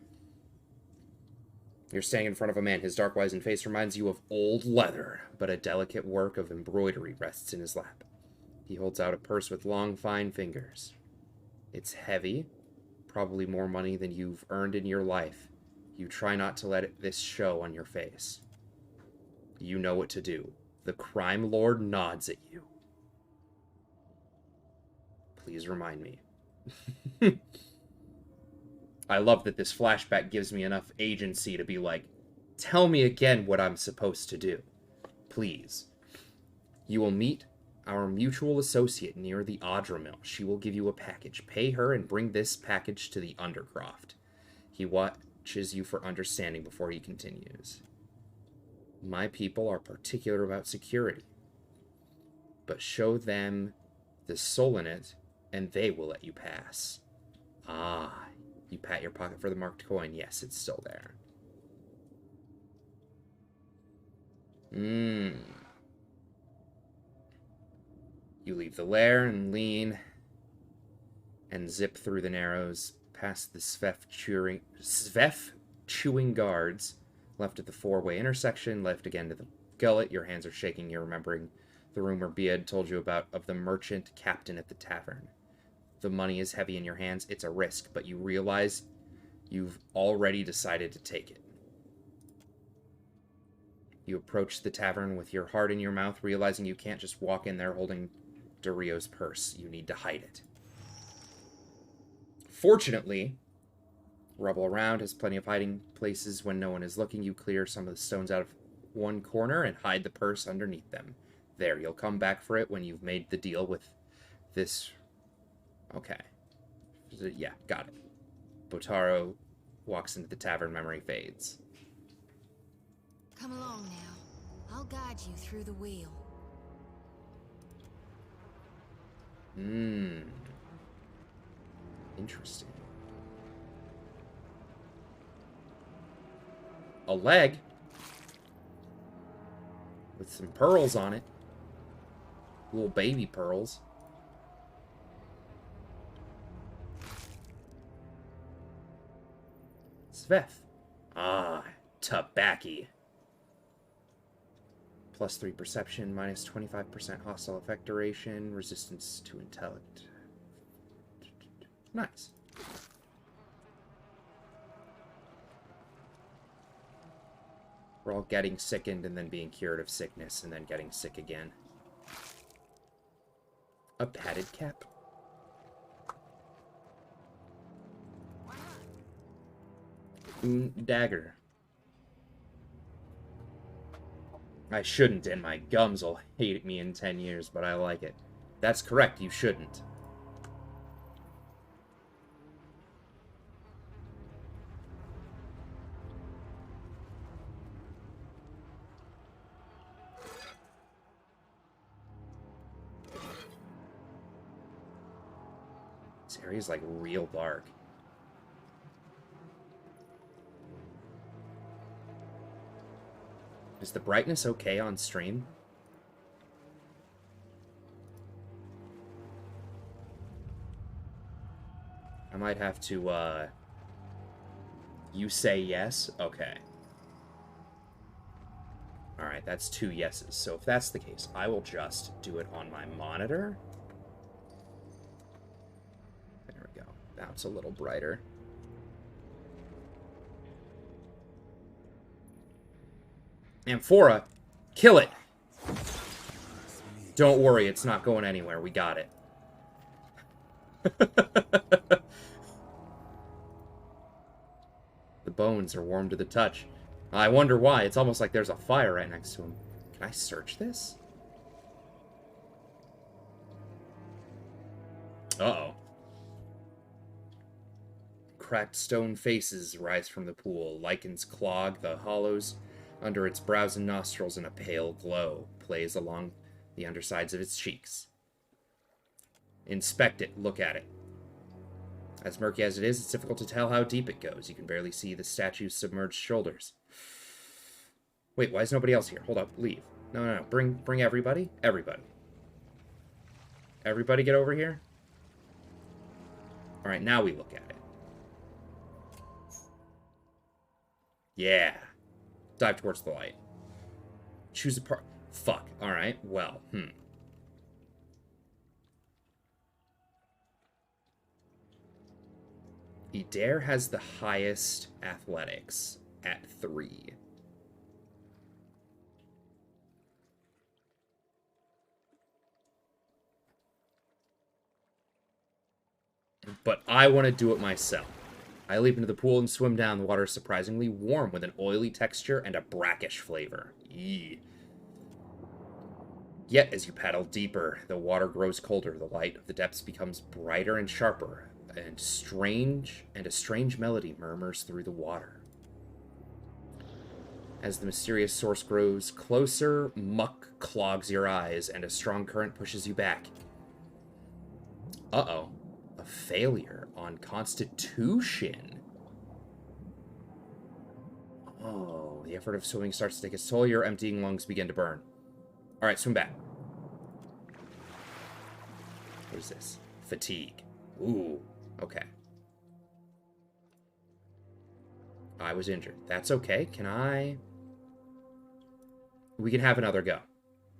You're standing in front of a man. His dark wizened face reminds you of old leather, but a delicate work of embroidery rests in his lap. He holds out a purse with long, fine fingers. It's heavy, probably more money than you've earned in your life. You try not to let this show on your face. You know what to do. The crime lord nods at you. Please remind me. I love that this flashback gives me enough agency to be like, tell me again what I'm supposed to do. Please. You will meet our mutual associate near the Audra Mill. She will give you a package. Pay her and bring this package to the Undercroft. He watches you for understanding before he continues. My people are particular about security. But show them the Solenet, and they will let you pass. Ah, you pat your pocket for the marked coin. Yes, it's still there. You leave the lair and lean and zip through the narrows, past the Svef chewing guards, left at the four-way intersection, left again to the gullet. Your hands are shaking. You're remembering the rumor Bia had told you about of the merchant captain at the tavern. The money is heavy in your hands. It's a risk, but you realize you've already decided to take it. You approach the tavern with your heart in your mouth, realizing you can't just walk in there holding Dario's purse. You need to hide it. Fortunately, rubble around has plenty of hiding places when no one is looking. You clear some of the stones out of one corner and hide the purse underneath them. There, you'll come back for it when you've made the deal with this. Okay. Yeah, got it. Botaro walks into the tavern, memory fades. Come along now. I'll guide you through the wheel. Interesting. A leg with some pearls on it. Little baby pearls. Sveth. Ah, Tabaki. +3 perception, -25% hostile effect duration, resistance to intellect. Nice. We're all getting sickened and then being cured of sickness and then getting sick again. A padded cap. Dagger. I shouldn't, and my gums will hate me in 10 years, but I like it. That's correct, you shouldn't. This area's like real dark. Is the brightness okay on stream? I might have to, You say yes? Okay. Alright, that's 2 yeses. So if that's the case, I will just do it on my monitor. There we go. Now it's a little brighter. Amphora, kill it! Don't worry, it's not going anywhere. We got it. The bones are warm to the touch. I wonder why. It's almost like there's a fire right next to him. Can I search this? Uh-oh. Cracked stone faces rise from the pool. Lichens clog the hollows under its brows and nostrils, and a pale glow plays along the undersides of its cheeks. Inspect it. Look at it. As murky as it is, it's difficult to tell how deep it goes. You can barely see the statue's submerged shoulders. Wait, why is nobody else here? Hold up. Leave. No. Bring everybody. Everybody. Everybody get over here. Alright, now we look at it. Yeah. Dive towards the light. Choose a part. Fuck. Alright, well, Adair has the highest athletics at 3. But I want to do it myself. I leap into the pool and swim down. The water is surprisingly warm with an oily texture and a brackish flavor. Eee. Yet, as you paddle deeper, the water grows colder. The light of the depths becomes brighter and sharper, and a strange melody murmurs through the water. As the mysterious source grows closer, muck clogs your eyes, and a strong current pushes you back. Uh-oh. A failure on Constitution. Oh, the effort of swimming starts to take its toll. Your emptying lungs begin to burn. Alright, swim back. What is this? Fatigue. Ooh, okay. I was injured. That's okay. Can I... We can have another go.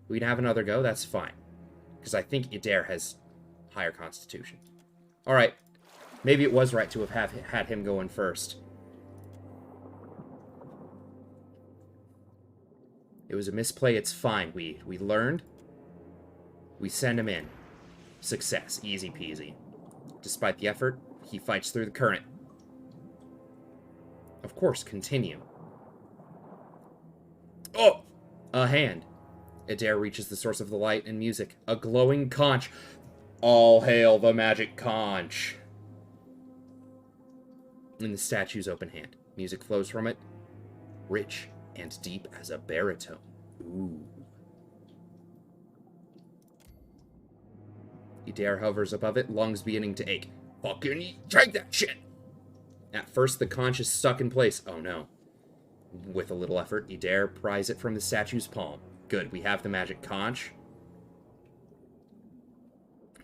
We can have another go. That's fine. Because I think Adair has higher constitution. Alright. Maybe it was right to have had him go in first. It was a misplay. It's fine. We learned. We send him in. Success. Easy peasy. Despite the effort, he fights through the current. Of course, continue. Oh! A hand. Adair reaches the source of the light and music. A glowing conch. All hail the magic conch. In the statue's open hand. Music flows from it. Rich and deep as a baritone. Ooh. Adair hovers above it, lungs beginning to ache. Fucking take that shit! At first, the conch is stuck in place. Oh no. With a little effort, Adair pries it from the statue's palm. Good, we have the magic conch.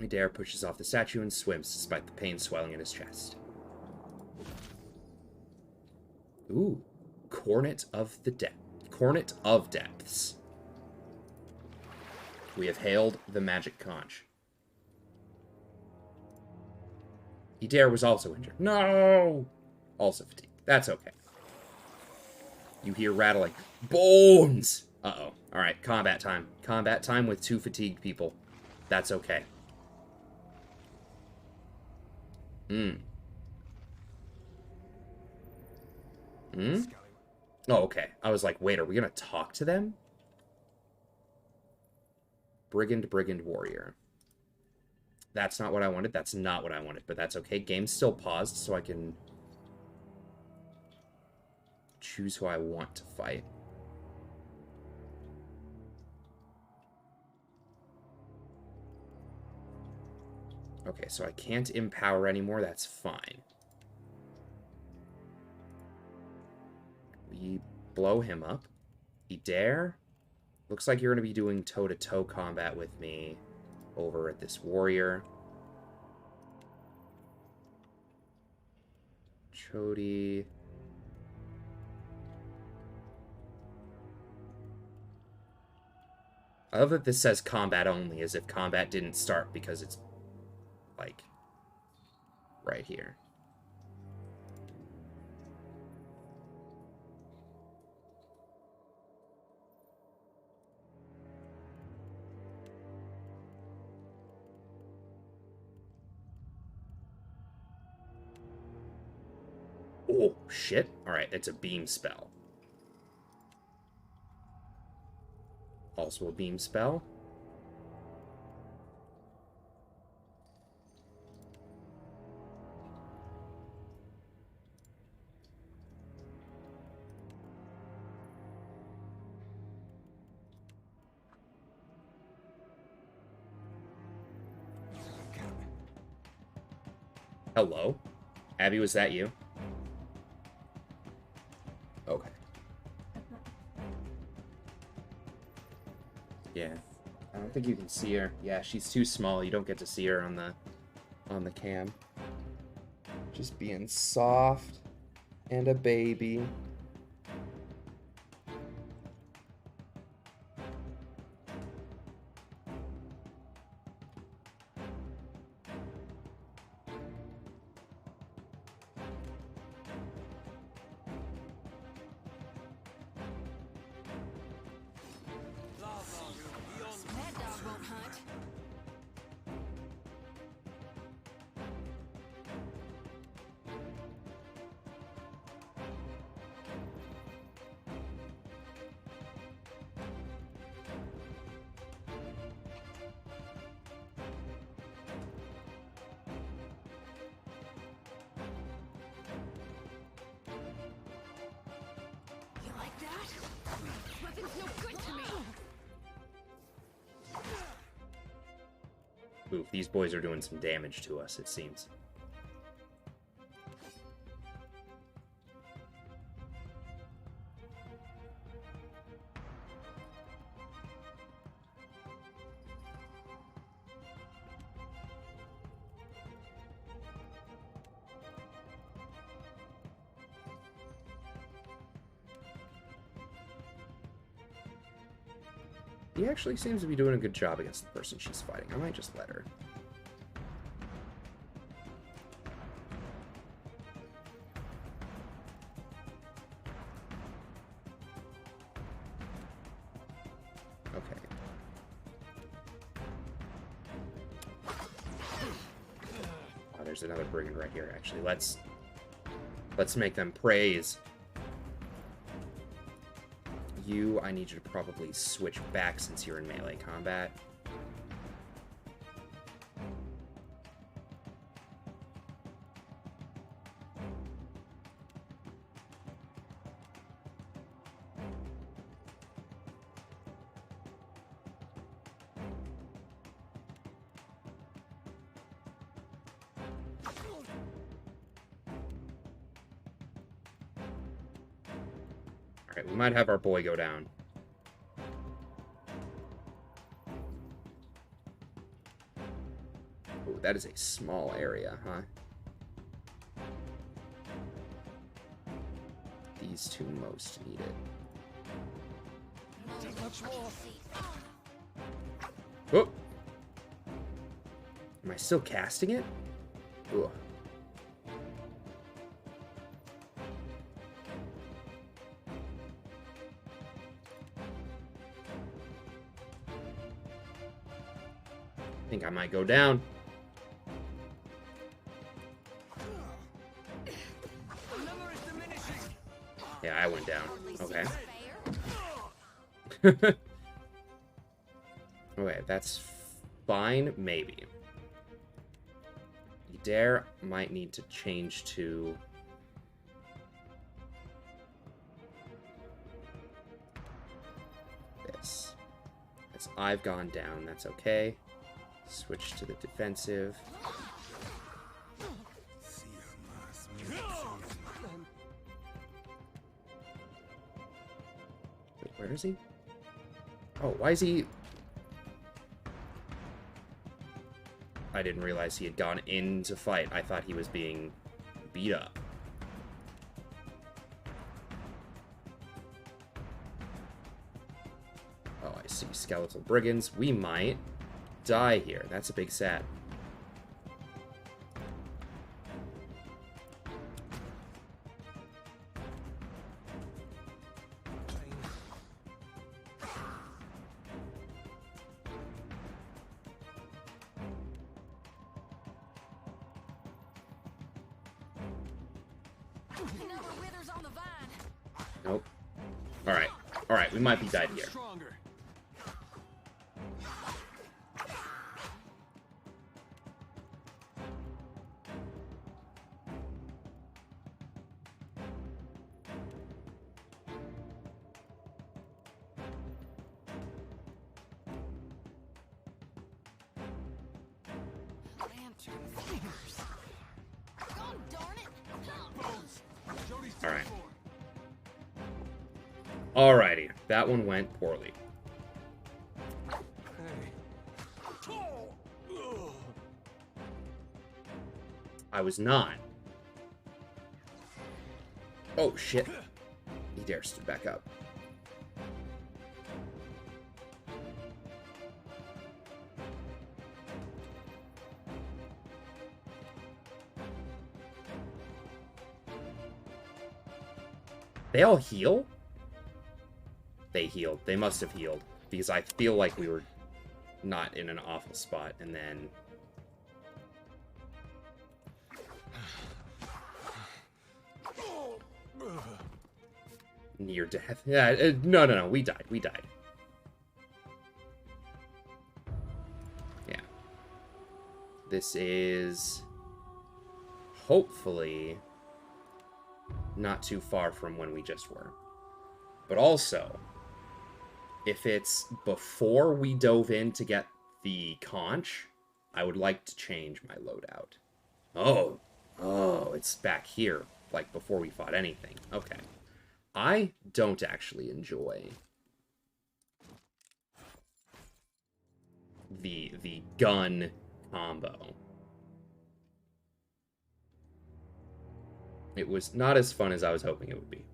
Adair pushes off the statue and swims, despite the pain swelling in his chest. Ooh. Cornet of Depths. We have hailed the magic conch. Adair was also injured. No! Also fatigued. That's okay. You hear rattling. Bones! Uh-oh. Alright, combat time. Combat time with 2 fatigued people. That's okay. Oh, okay. I was like, wait, are we gonna talk to them? Brigand warrior. That's not what I wanted. That's not what I wanted, but that's okay. Game's still paused, so I can choose who I want to fight. Okay, so I can't empower anymore. That's fine. We blow him up. Adair? Looks like you're going to be doing toe-to-toe combat with me over at this warrior. Chody. I love that this says combat only, as if combat didn't start because it's, like, right here. Oh, shit. Alright, it's a beam spell. Also a beam spell. Hello? Abby, was that you? Okay. Yeah. I don't think you can see her. Yeah, she's too small. You don't get to see her on the cam. Just being soft and a baby. Ooh, these boys are doing some damage to us, it seems. He actually seems to be doing a good job against the person she's fighting. I might just let her. Okay. Oh, there's another brigand right here, actually. Let's make them praise. You, I need you to probably switch back since you're in melee combat. Alright, we might have our boy go down. Oh, that is a small area, huh? These two most need it. Oh! Am I still casting it? Ugh. I think I might go down. Yeah, I went down. Okay. Okay, that's fine, maybe. Dare might need to change to... this. As I've gone down, that's okay. Switch to the defensive. Wait, where is he? Oh, why is he... I didn't realize he had gone in to fight. I thought he was being beat up. Oh, I see skeletal brigands. We might die here. That's a big sad. Nope. Alright. Alright, we might be dead here. Alright. Alrighty. That one went poorly. I was not. Oh, shit. He dare stood back up. They all heal? They healed. They must have healed. Because I feel like we were not in an awful spot, and then... near death. Yeah, no, we died. We died. Yeah. This is... hopefully... not too far from when we just were. But also, if it's before we dove in to get the conch, I would like to change my loadout. Oh, it's back here, like before we fought anything. Okay. I don't actually enjoy the gun combo. It was not as fun as I was hoping it would be.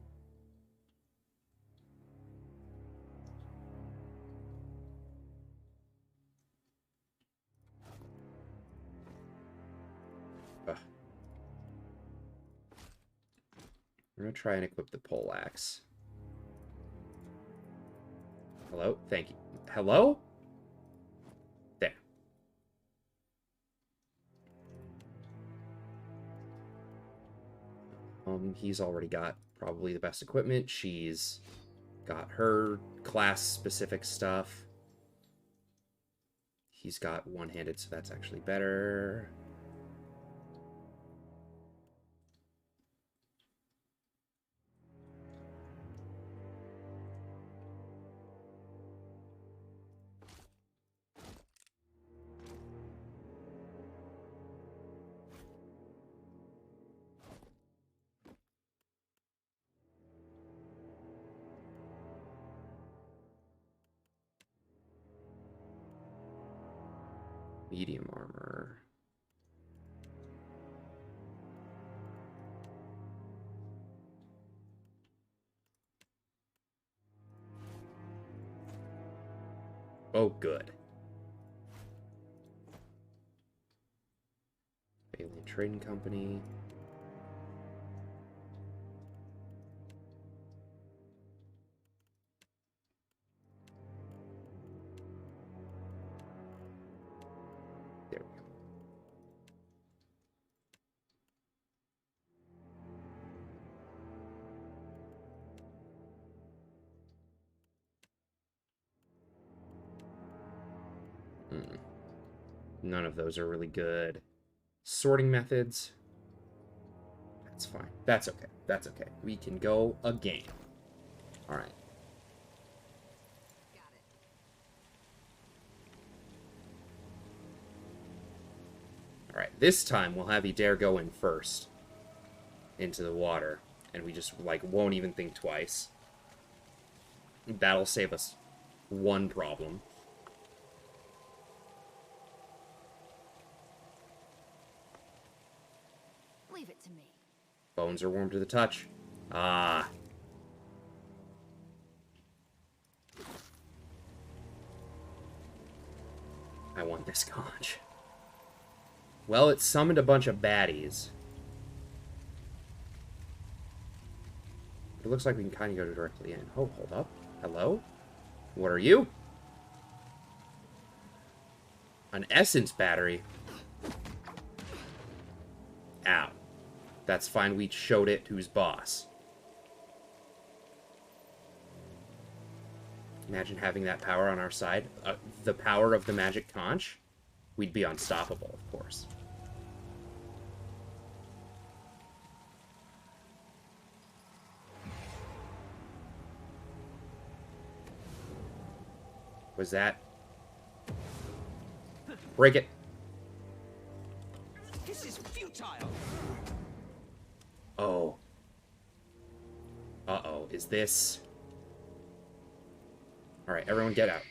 I'm going to try and equip the poleaxe. Hello? Thank you. Hello? There. He's already got probably the best equipment. She's got her class-specific stuff. He's got one-handed, so that's actually better. Medium armor. Oh, good. Alien Trading Company. There we go. None of those are really good. Sorting methods. That's fine. That's okay. That's okay. We can go a game. All right. All right. This time we'll have Adair go in first into the water, and we just like won't even think twice. That'll save us one problem. Leave it to me. Bones are warm to the touch. Ah. I want this conch. Well, it summoned a bunch of baddies. It looks like we can kind of go directly in. Oh, hold up. Hello? What are you? An essence battery. Ow. That's fine, we showed it who's boss. Imagine having that power on our side. The power of the magic conch. We'd be unstoppable, of course. Was that? Break it. This is futile. Oh. Uh-oh. Is this... Alright, everyone get out.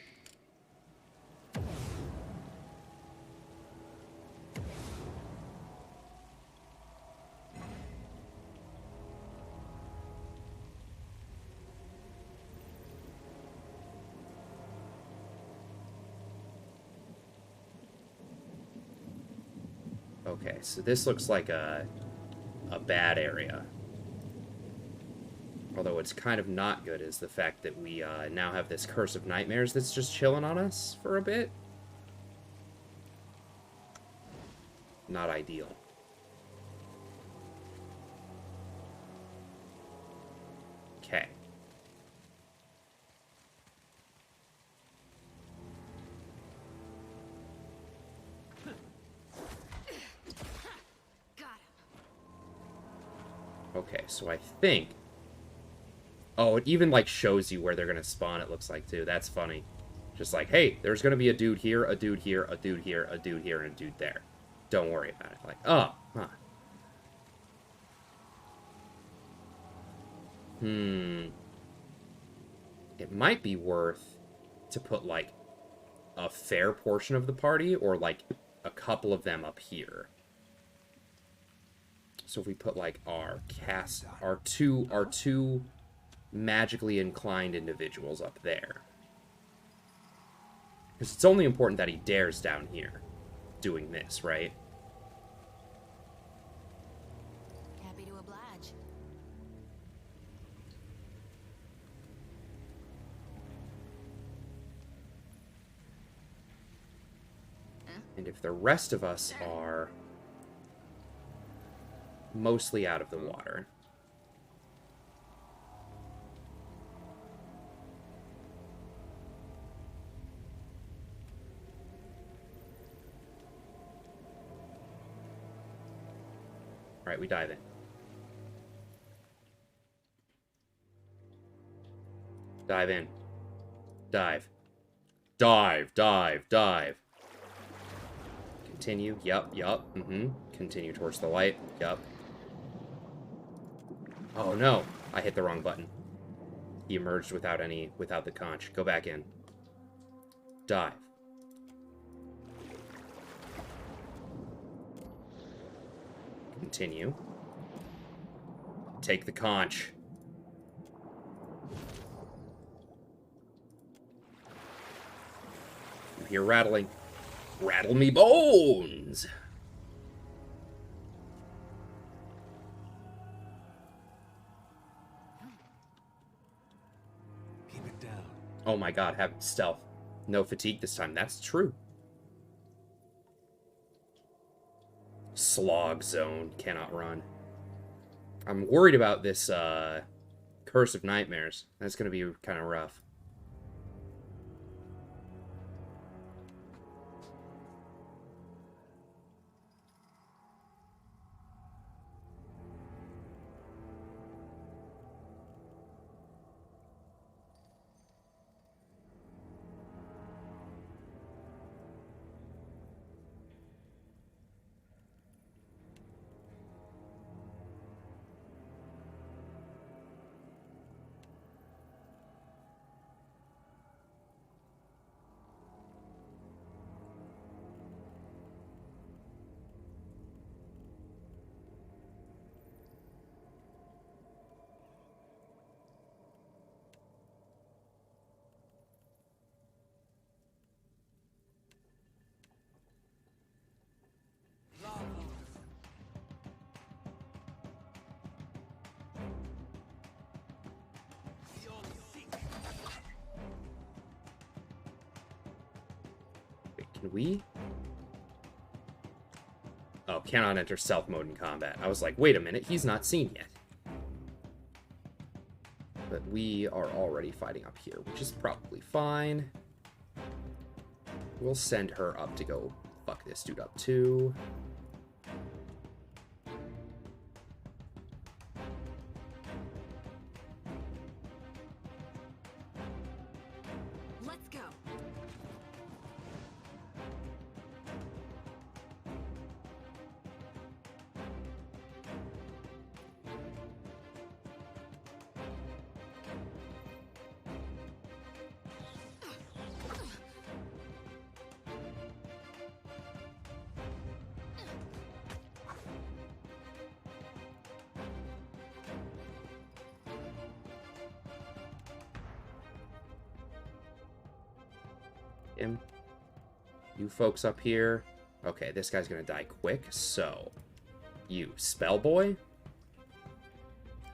Okay, so this looks like a bad area. Although what's kind of not good is the fact that we now have this Curse of Nightmares that's just chilling on us for a bit. Not ideal. Okay. Okay, so I think... Oh, it even, like, shows you where they're gonna spawn, it looks like, too. That's funny. Just like, hey, there's gonna be a dude here, a dude here, a dude here, a dude here, and a dude there. Don't worry about it. Like, oh, huh. It might be worth to put, like, a fair portion of the party, or, like, a couple of them up here. So if we put, like, our two magically inclined individuals up there. Because it's only important that he dares down here doing this, right? Happy to oblige. And if the rest of us are mostly out of the water. All right, we dive in. Dive in. Dive. Dive, dive, dive. Continue. Yup, yup. Continue towards the light. Yup. Oh no, I hit the wrong button. He emerged without the conch. Go back in. Dive. Continue. Take the conch. You hear rattling. Rattle me bones! Keep it down. Oh my god, have stealth. No fatigue this time. That's true. Slog zone. Cannot run. I'm worried about this Curse of Nightmares. That's going to be kind of rough. Can we? Oh, cannot enter stealth mode in combat. I was like, wait a minute, he's not seen yet. But we are already fighting up here, which is probably fine. We'll send her up to go fuck this dude up too. Let's go. Him. You folks up here. Okay, this guy's gonna die quick, so... You, Spellboy?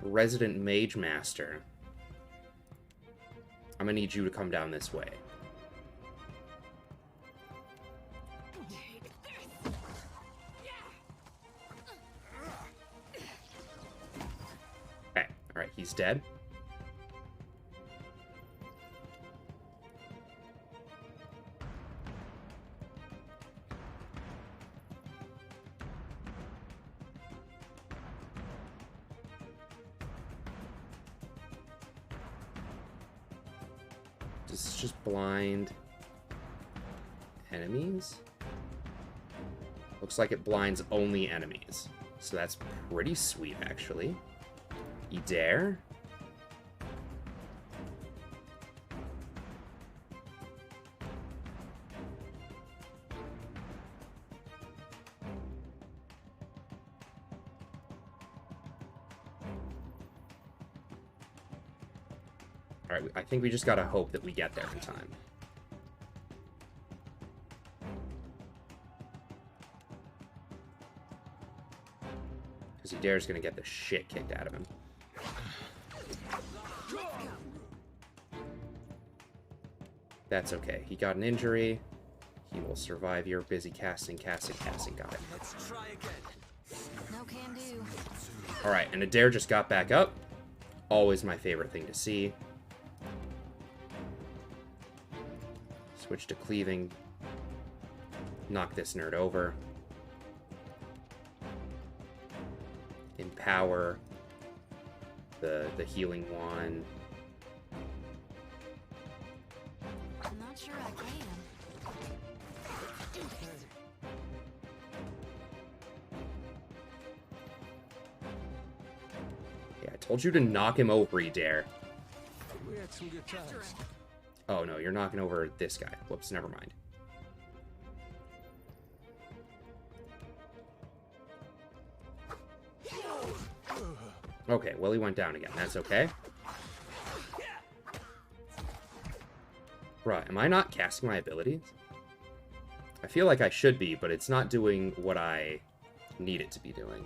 Resident Mage Master. I'm gonna need you to come down this way. Okay, alright, he's dead. This is just blind enemies. Looks like it blinds only enemies. So that's pretty sweet, actually. You dare? Alright, I think we just gotta hope that we get there in time. Because Udare's gonna get the shit kicked out of him. That's okay. He got an injury. He will survive. You're busy casting. Got it. Let's try again. No can do. Alright, and Adair just got back up. Always my favorite thing to see. Switch to cleaving. Knock this nerd over. Empower the healing wand. I'm not sure I can. Yeah, I told you to knock him over, you dare. We had some good times. Oh no, you're knocking over this guy. Whoops, never mind. Okay, well, he went down again. That's okay. Bruh, am I not casting my abilities? I feel like I should be, but it's not doing what I need it to be doing.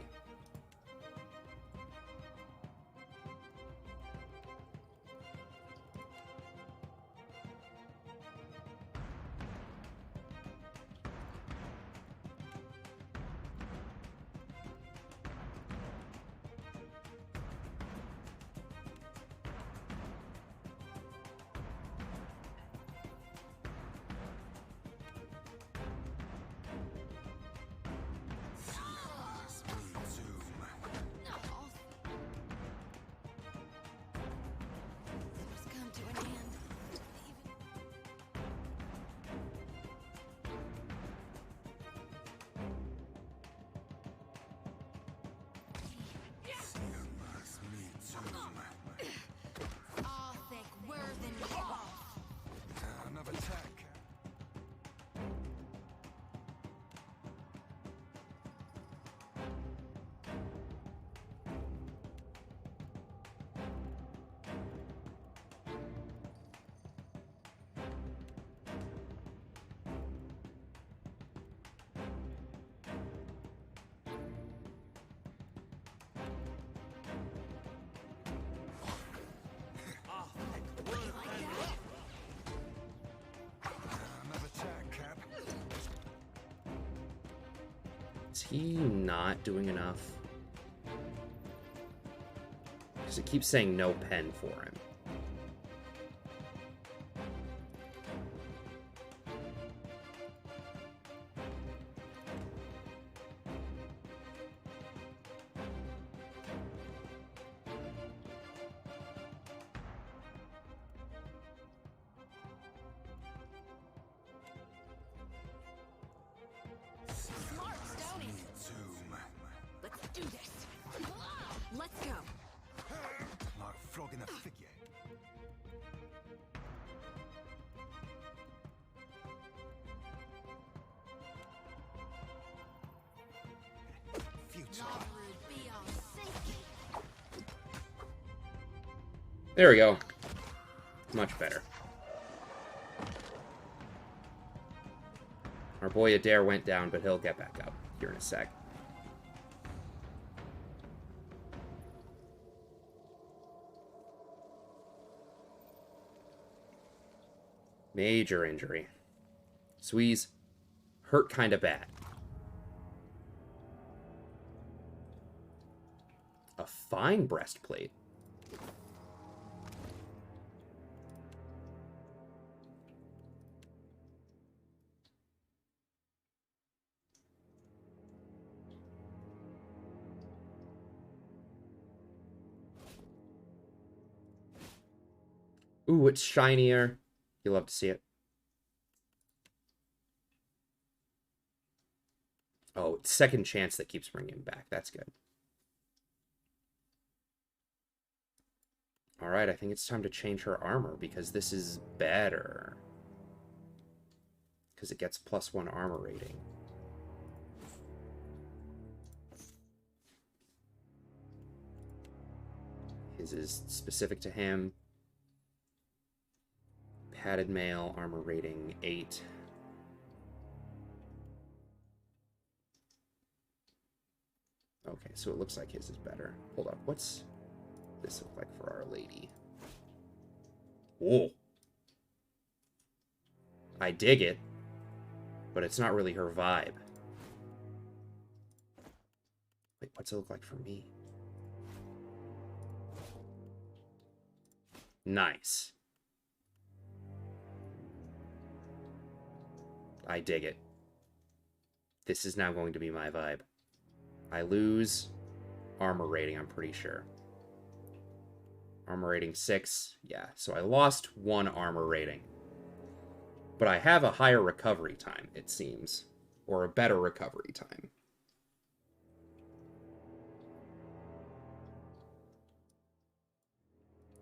Is he not doing enough? Because it keeps saying no pen for him. There we go. Much better. Our boy Adair went down, but he'll get back up here in a sec. Major injury. Sweeze hurt kind of bad. A fine breastplate. Ooh, it's shinier. You love to see it. Oh, it's second chance that keeps bringing him back. That's good. All right, I think it's time to change her armor because this is better. Because it gets +1 armor rating. His is specific to him. Padded mail, armor rating 8. Okay, so it looks like his is better. Hold up, what's this look like for Our Lady? Whoa. I dig it, but it's not really her vibe. Wait, what's it look like for me? Nice. I dig it. This is now going to be my vibe. I lose armor rating, I'm pretty sure. Armor rating 6. Yeah, so I lost 1 armor rating. But I have a higher recovery time, it seems. Or a better recovery time.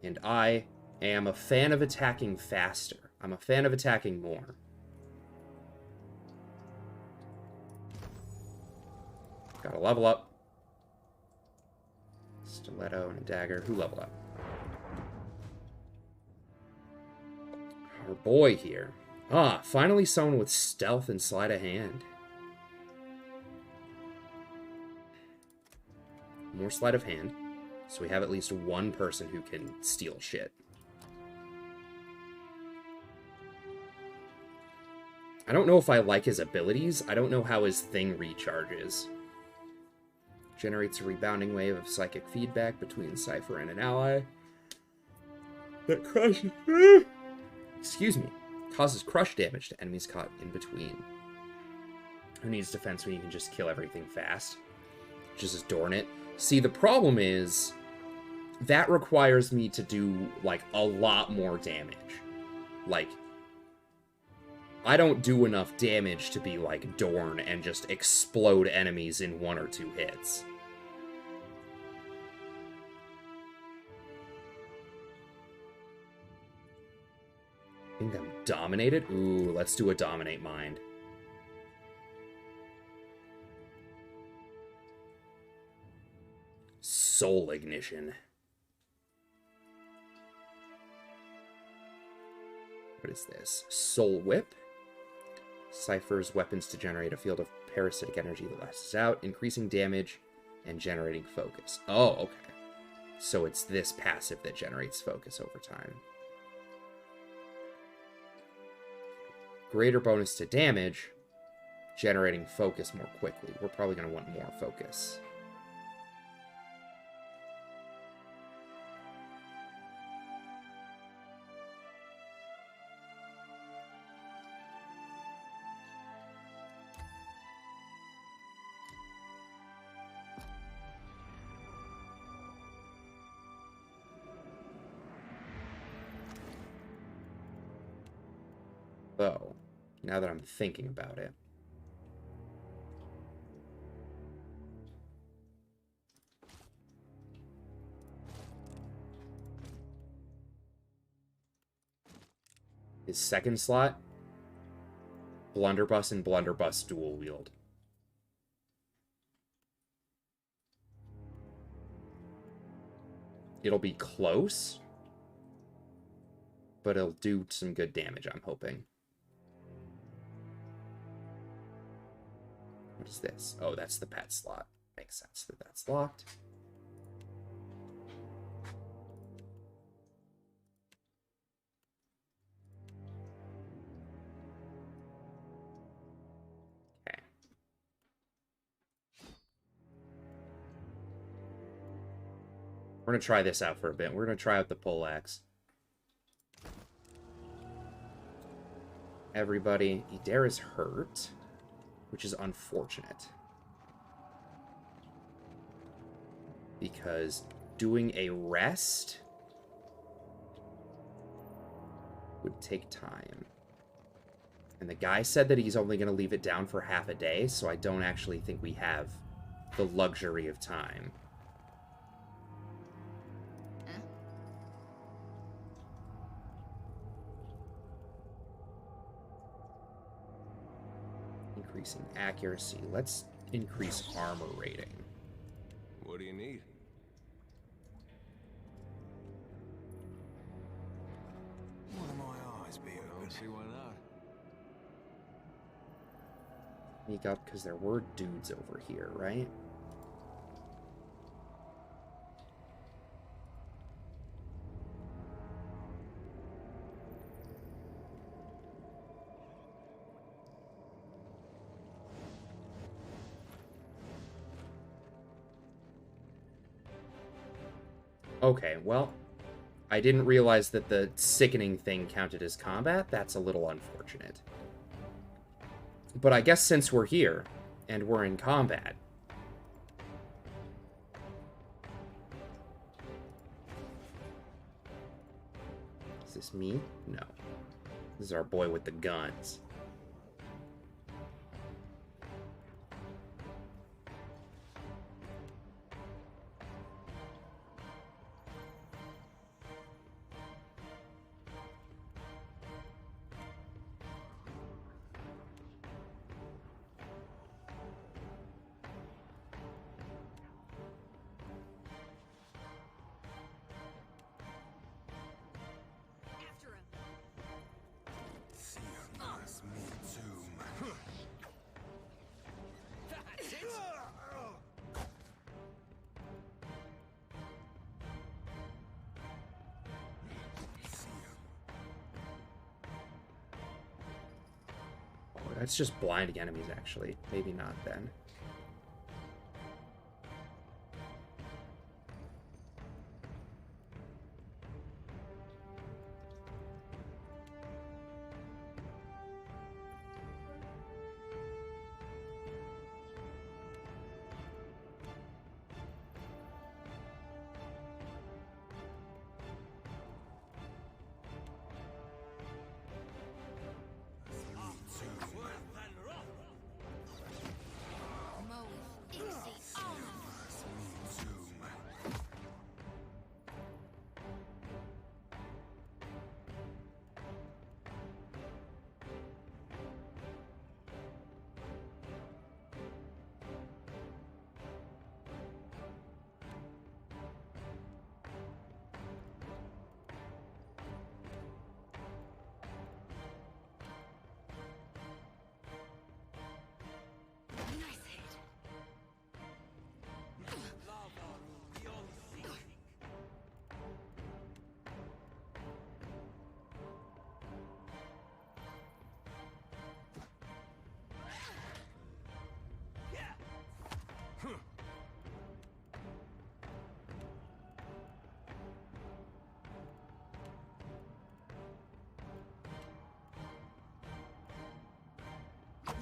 And I am a fan of attacking faster. I'm a fan of attacking more. Gotta level up. Stiletto and a dagger. Who leveled up? Our boy here. Ah, finally someone with stealth and sleight of hand. More sleight of hand. So we have at least one person who can steal shit. I don't know if I like his abilities. I don't know how his thing recharges. Generates a rebounding wave of psychic feedback between Cypher and an ally. That crushes... Excuse me. Causes crush damage to enemies caught in between. Who needs defense when you can just kill everything fast? Just adorn it. See, the problem is... that requires me to do, like, a lot more damage. Like... I don't do enough damage to be like Dorn and just explode enemies in 1 or 2 hits. I think I'm dominated? Ooh, let's do a dominate mind. Soul ignition. What is this? Soul whip. Cypher's weapons to generate a field of parasitic energy that lasts out, increasing damage and generating focus. Oh, okay. So it's this passive that generates focus over time. Greater bonus to damage, generating focus more quickly. We're probably going to want more focus. Though, now that I'm thinking about it. His second slot, Blunderbuss and Blunderbuss dual wield. It'll be close, but it'll do some good damage, I'm hoping. What is this? Oh, that's the pet slot. Makes sense that that's locked. Okay. We're going to try this out for a bit. We're going to try out the poleaxe. Everybody, Eder is hurt, which is unfortunate. Because doing a rest would take time. And the guy said that he's only going to leave it down for half a day, so I don't actually think we have the luxury of time. Increasing accuracy. Let's increase armor rating. What do you need? One of my eyes be open. Don't see why not. Sneak up, because there were dudes over here, right? Okay, well, I didn't realize that the sickening thing counted as combat. That's a little unfortunate. But I guess since we're here, and we're in combat... Is this me? No. This is our boy with the guns. That's just blinding enemies, actually. Maybe not then.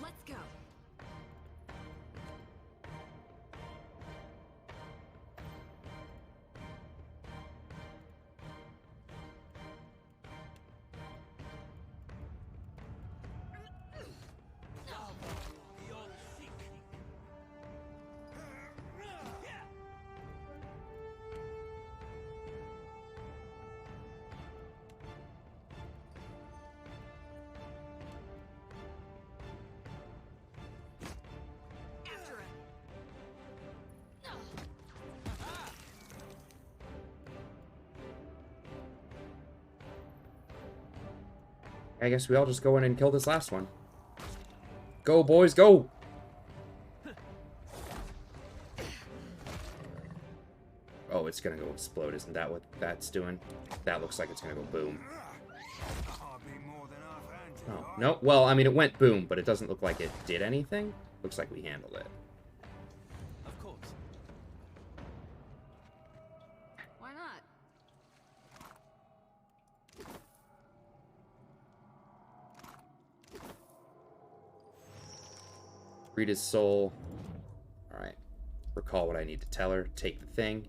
Let's go. I guess we all just go in and kill this last one. Go, boys, go! Oh, it's gonna go explode. Isn't that what that's doing? That looks like it's gonna go boom. Oh, no. Well, I mean, it went boom, but it doesn't look like it did anything. Looks like we handled it. Of course. Why not? Read his soul. Alright. Recall what I need to tell her. Take the thing.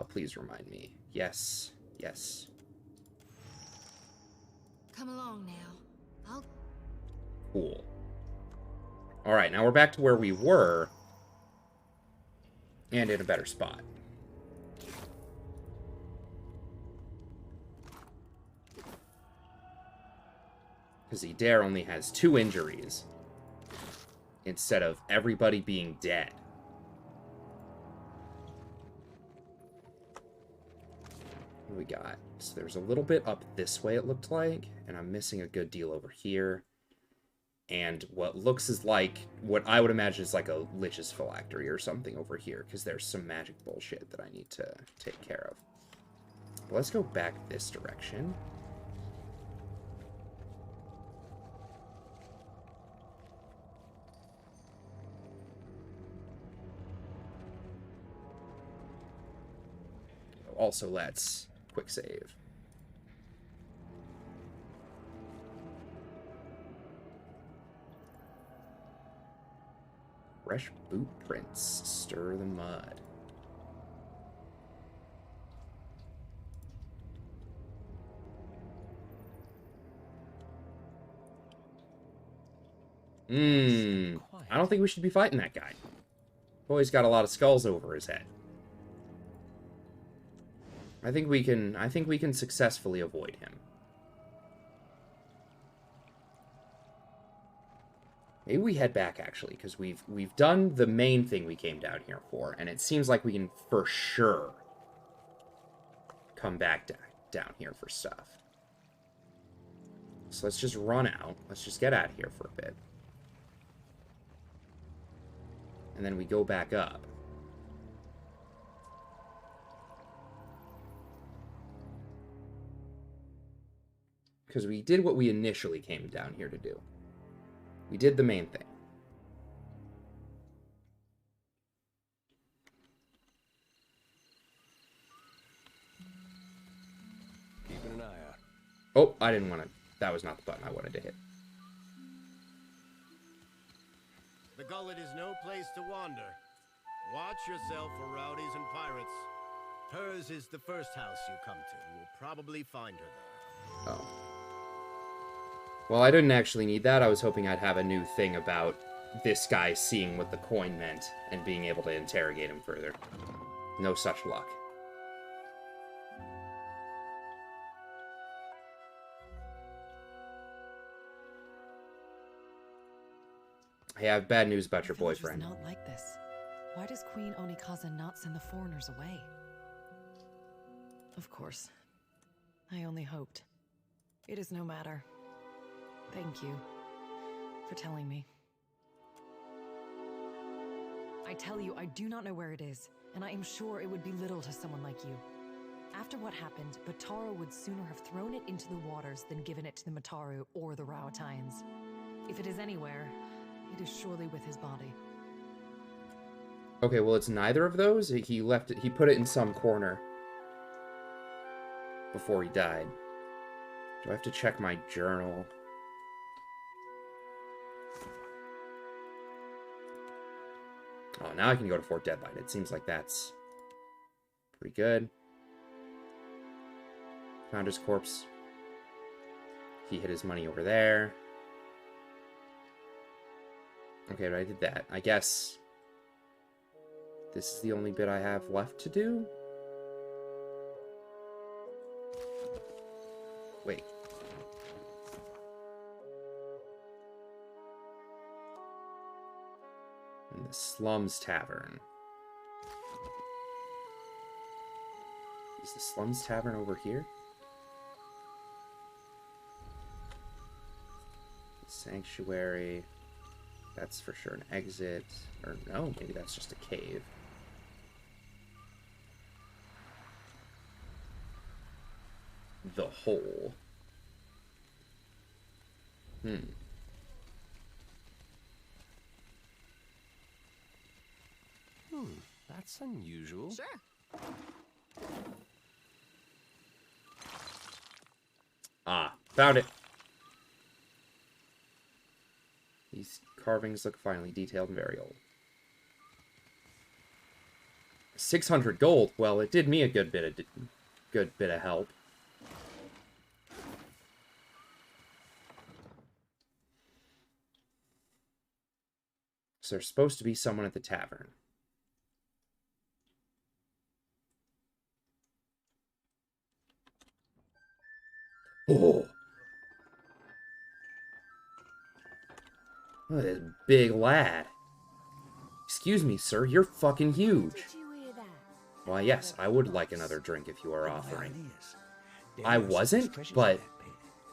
Please remind me. Yes. Yes. Come along now. I'll... Cool. Alright, now we're back to where we were. And in a better spot. Because Eder only has 2 injuries. Instead of everybody being dead. What do we got? So there's a little bit up this way, it looked like. And I'm missing a good deal over here. And what looks is like, what I would imagine is like a Lich's phylactery or something over here. Because there's some magic bullshit that I need to take care of. But let's go back this direction. Also, let's quick save. Fresh boot prints. Stir the mud. I don't think we should be fighting that guy. Boy's got a lot of skulls over his head. I think we can successfully avoid him. Maybe we head back, actually, because we've done the main thing we came down here for, and it seems like we can for sure come back down here for stuff. So let's just run out. Let's just get out of here for a bit. And then we go back up. Because we did what we initially came down here to do. We did the main thing. Keeping an eye out. Oh, I didn't want to. That was not the button I wanted to hit. The gullet is no place to wander. Watch yourself for rowdies and pirates. Hers is the first house you come to. You will probably find her there. Oh. Well, I didn't actually need that. I was hoping I'd have a new thing about this guy seeing what the coin meant and being able to interrogate him further. No such luck. I have bad news about your boyfriend. Not like this. Why does Queen Onikaza not send the foreigners away? Of course. I only hoped. It is no matter. Thank you for telling me. I tell you, I do not know where it is, and I am sure it would be little to someone like you. After what happened, Bataro would sooner have thrown it into the waters than given it to the Mataru or the Rauatines. If it is anywhere, it is surely with his body. Okay, well, it's neither of those. He left it. He put it in some corner before he died. Do I have to check my journal? Oh, now I can go to Fort Deadlight. It seems like that's pretty good. Found his corpse. He hid his money over there. Okay, but I did that. I guess this is the only bit I have left to do? Wait. In the Slums Tavern. Is the Slums Tavern over here? Sanctuary. That's for sure an exit. Or no, maybe that's just a cave. The hole. That's unusual. Sure. Ah, found it. These carvings look finely detailed and very old. 600 gold. Well, it did me a good bit of help. So there's supposed to be someone at the tavern. Oh. Look at this big lad. Excuse me, sir, you're fucking huge. Why, yes, I would like another drink if you are offering. I wasn't, but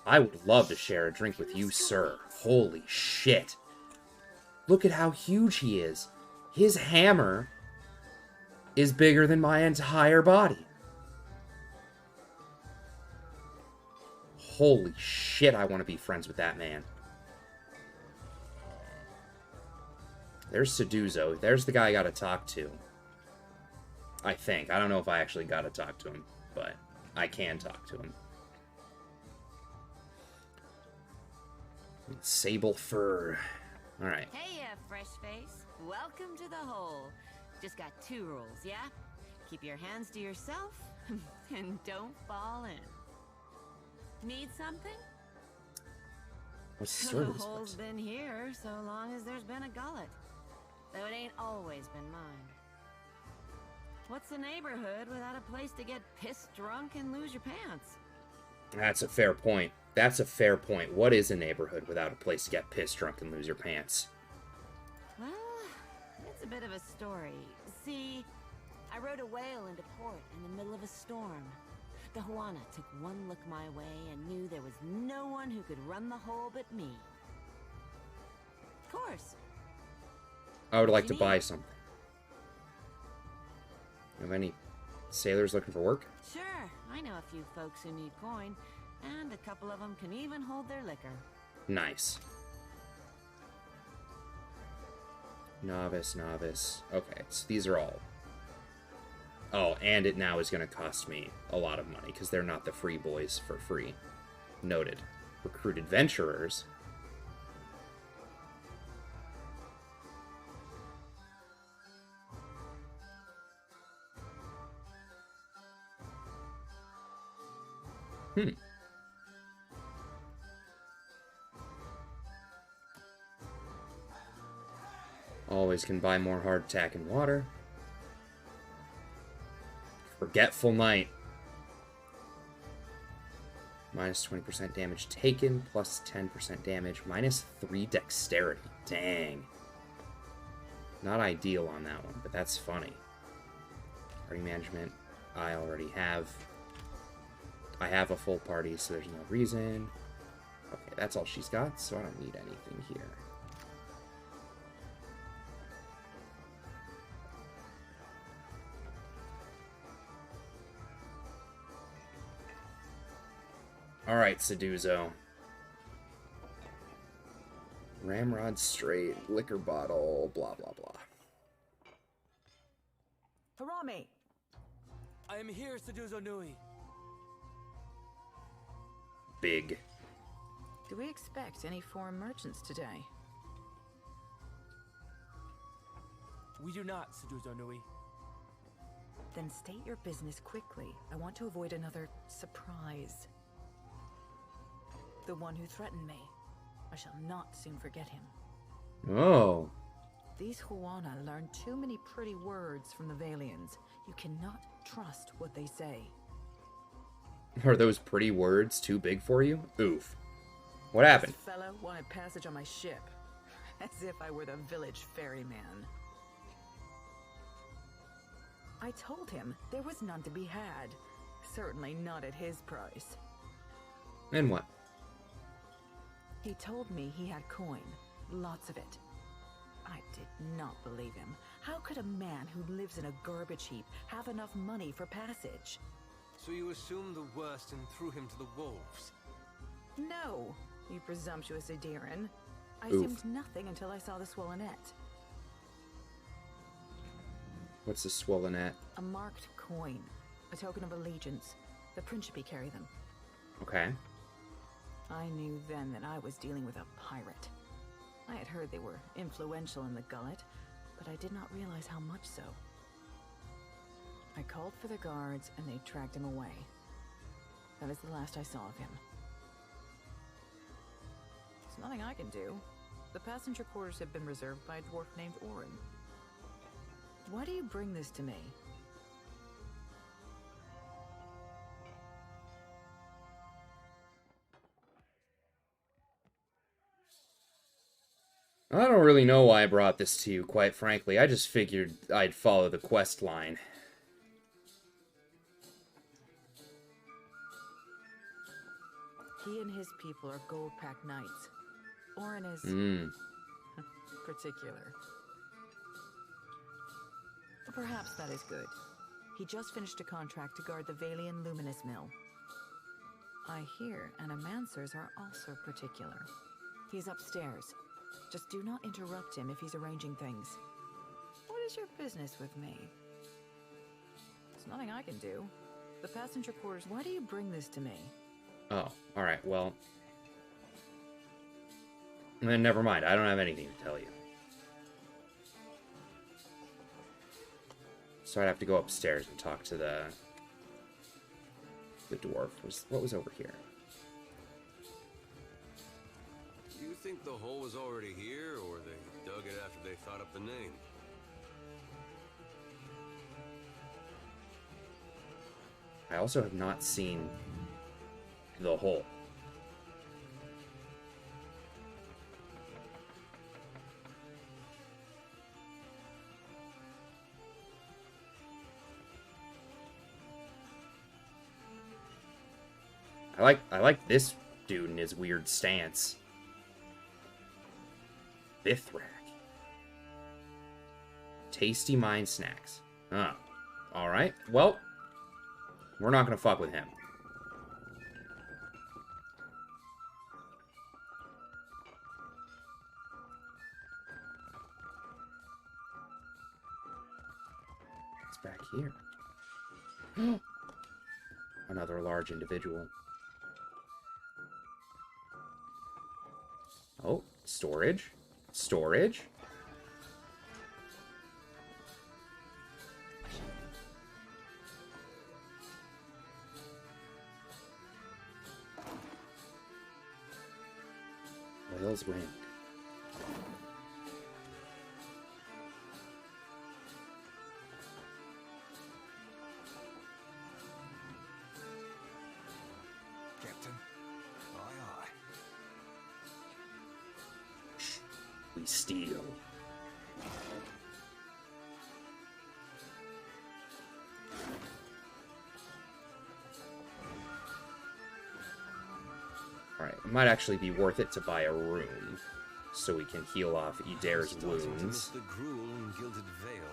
I would love to share a drink with you, sir. Holy shit. Look at how huge he is. His hammer is bigger than my entire body. Holy shit, I want to be friends with that man. There's Seduzo. There's the guy I gotta talk to. I think. I don't know if I actually gotta talk to him, but I can talk to him. Sable fur. Alright. Hey, fresh face. Welcome to the hole. Just got 2 rules, yeah? Keep your hands to yourself, and don't fall in. Need something? What's the story The of this hole's place? been here so long as there's been a gullet. Though it ain't always been mine. What's a neighborhood without a place to get pissed drunk and lose your pants? That's a fair point. That's a fair point. What is a neighborhood without a place to get pissed drunk and lose your pants? Well, it's a bit of a story. See, I rode a whale into port in the middle of a storm. The Juana took one look my way and knew there was no one who could run the hole but me. Of course. I would like to buy something. Have any sailors looking for work? Sure, I know a few folks who need coin, and a couple of them can even hold their liquor. Nice. Novice, novice. Okay, so these are all. Oh, and it now is going to cost me a lot of money because they're not the free boys for free. Noted. Recruit adventurers. Always can buy more hardtack and water. Forgetful Knight. Minus 20% damage taken, plus 10% damage, minus 3 dexterity. Dang. Not ideal on that one, but that's funny. Party management, I already have. I have a full party, so there's no reason. Okay, that's all she's got, so I don't need anything here. Alright, Seduzo. Ramrod straight, liquor bottle, blah, blah, blah. Harame! I am here, Seduzo Nui. Big. Do we expect any foreign merchants today? We do not, Seduzo Nui. Then state your business quickly. I want to avoid another surprise. The one who threatened me. I shall not soon forget him. Oh. These Huana learn too many pretty words from the Valians. You cannot trust what they say. Are those pretty words too big for you? Oof. What happened? This fellow wanted passage on my ship. As if I were the village ferryman. I told him there was none to be had. Certainly not at his price. And what? He told me he had coin. Lots of it. I did not believe him. How could a man who lives in a garbage heap have enough money for passage? So you assumed the worst and threw him to the wolves? No, you presumptuous Adiran. I Oof. assumed nothing until I saw the swollenette. What's the swollenette? A marked coin. A token of allegiance. The Principe carry them. Okay. I knew then that I was dealing with a pirate. I had heard they were influential in the Gullet, but I did not realize how much so. I called for the guards, and they dragged him away. That is the last I saw of him. There's nothing I can do. The passenger quarters have been reserved by a dwarf named Orin. Why do you bring this to me? I don't really know why I brought this to you, quite frankly. I just figured I'd follow the quest line. He and his people are gold-packed knights. Orin is... particular. Perhaps that is good. He just finished a contract to guard the Valian Luminous Mill. I hear animancers are also particular. He's upstairs. Just do not interrupt him if he's arranging things. What is your business with me? There's nothing I can do. The passenger quarters... Why do you bring this to me? Oh, alright, well... Then never mind, I don't have anything to tell you. So I'd have to go upstairs and talk to the dwarf. What was over here? You think the hole was already here, or they dug it after they thought up the name? I also have not seen the hole. I like this dude in his weird stance. Bithrak. Tasty mine snacks. Oh. Alright, well, we're not gonna fuck with him. back here? Another large individual. Oh, storage. Storage. Whale's Ring. Captain, aye aye. We steal. Alright, it might actually be worth it to buy a room, so we can heal off Idair's wounds. The gruel and gilded veil.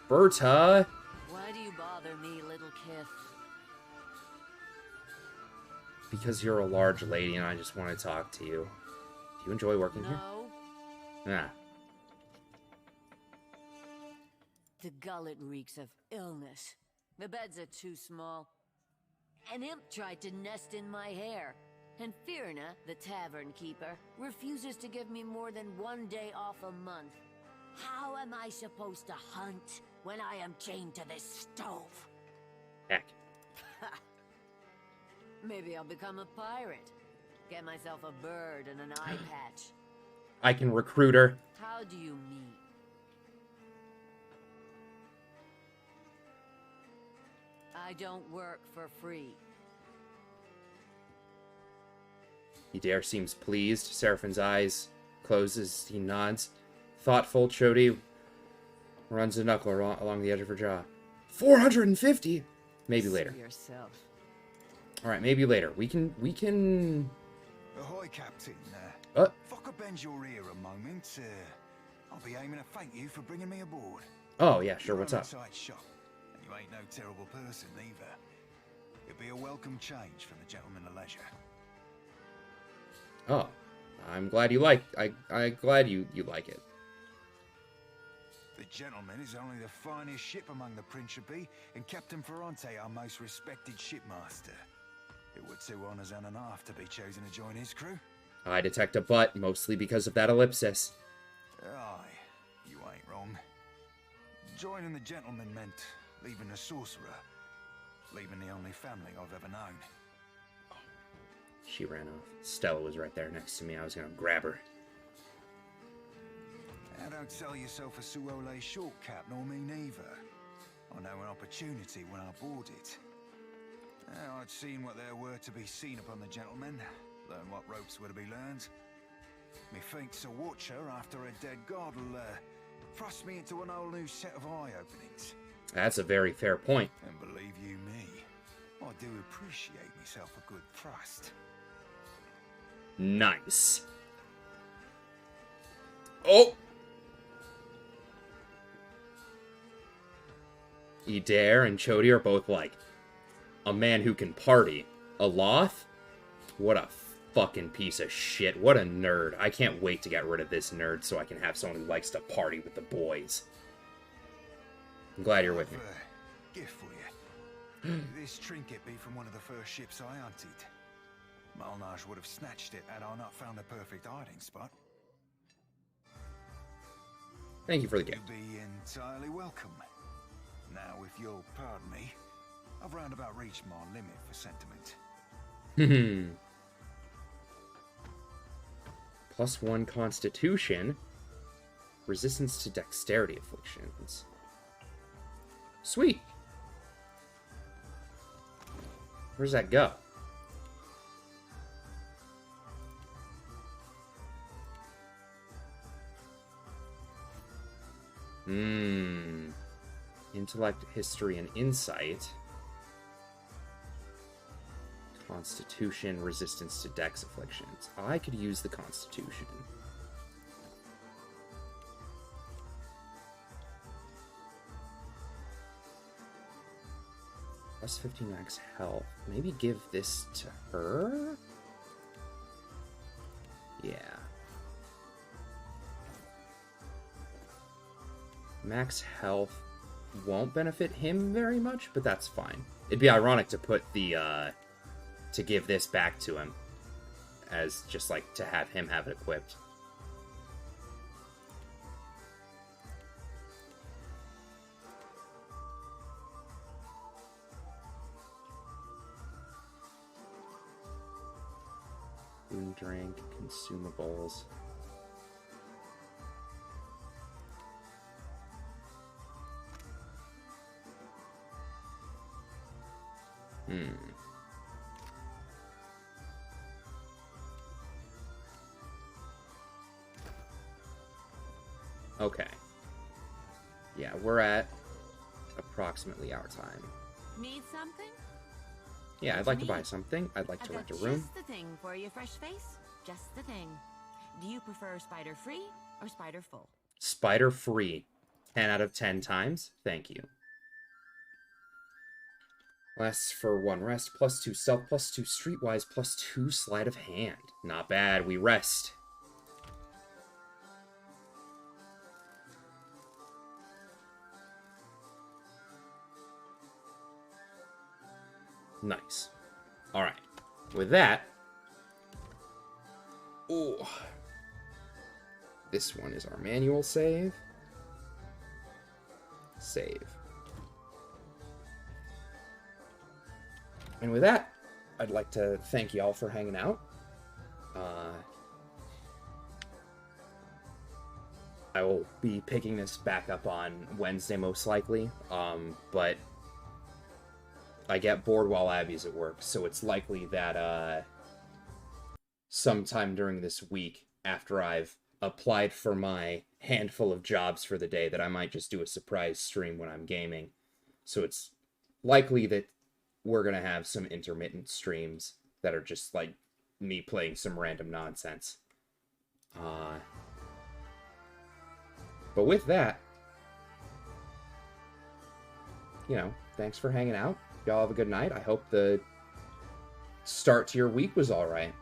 Berta! Why do you bother me, little kith? Because you're a large lady and I just want to talk to you. Do you enjoy working here? Ah. The gullet reeks of illness. The beds are too small. An imp tried to nest in my hair, and Firna, the tavern keeper, refuses to give me more than 1 day off a month. How am I supposed to hunt when I am chained to this stove? Heck. Maybe I'll become a pirate. Get myself a bird and an eye patch. I can recruit her. How do you meet? I don't work for free. Idair seems pleased. Seraphine's eyes closes. He nods. Thoughtful, Chody runs a knuckle along the edge of her jaw. 450? Maybe later. Alright, maybe later. We can... Ahoy, Captain. Oh. If I could bend your ear a moment, I'll be aiming to thank you for bringing me aboard. Oh, yeah, sure. What's up? Shop, and you ain't no terrible person, either. It'd be a welcome change from the gentleman of leisure. Oh. I'm glad you like... I'm glad you like it. The gentleman is only the finest ship among the Principe, and Captain Ferrante our most respected shipmaster. It were 2 honors and a half to be chosen to join his crew. I detect a butt, mostly because of that ellipsis. Aye, you ain't wrong. Joining the gentleman meant leaving the sorcerer, leaving the only family I've ever known. She ran off. Stella was right there next to me. I was gonna grab her. Now don't sell yourself a Suole short, Cap, nor me neither. I know an opportunity when I bought it. Now I'd seen what there were to be seen upon the gentleman, learn what ropes were to be learned. Methinks a watcher after a dead god will thrust me into an whole new set of eye openings. That's a very fair point. And believe you me, I do appreciate myself a good thrust. Nice. Oh! Idair and Chody are both like, a man who can party. A Loth? What a fucking piece of shit. What a nerd. I can't wait to get rid of this nerd so I can have someone who likes to party with the boys. I'm glad you're with me. Gift for you. This trinket be from one of the first ships I hunted. Malnage would have snatched it had I not found the perfect hiding spot. Thank you for the gift. You'd be entirely welcome. Now, if you'll pardon me, I've roundabout reached my limit for sentiment. +1 Constitution. Resistance to Dexterity Afflictions. Sweet. Where's that go? Intellect, history, and insight. Constitution, resistance to dex afflictions. I could use the Constitution. +15 max health. Maybe give this to her? Yeah. Max health won't benefit him very much, but that's fine. It'd be ironic to put the, to give this back to him as just, like, to have him have it equipped. Food, drink, consumables. Okay. Yeah, we're at approximately our time. Need something? Yeah, I'd like to buy something. I'd like to rent a room. Just the thing for your fresh face. Just the thing. Do you prefer spider free or spider full? Spider free. 10 out of 10 times. Thank you. Lasts for 1 rest, +2 stealth, +2 streetwise, +2 sleight of hand. Not bad. We rest. Nice. Alright. With that... Ooh. This one is our manual save. Save. And with that, I'd like to thank y'all for hanging out. I will be picking this back up on Wednesday most likely, but I get bored while Abby's at work, so it's likely that sometime during this week, after I've applied for my handful of jobs for the day, that I might just do a surprise stream when I'm gaming. So it's likely that we're going to have some intermittent streams that are just like me playing some random nonsense. But with that, you know, thanks for hanging out. Y'all have a good night. I hope the start to your week was all right.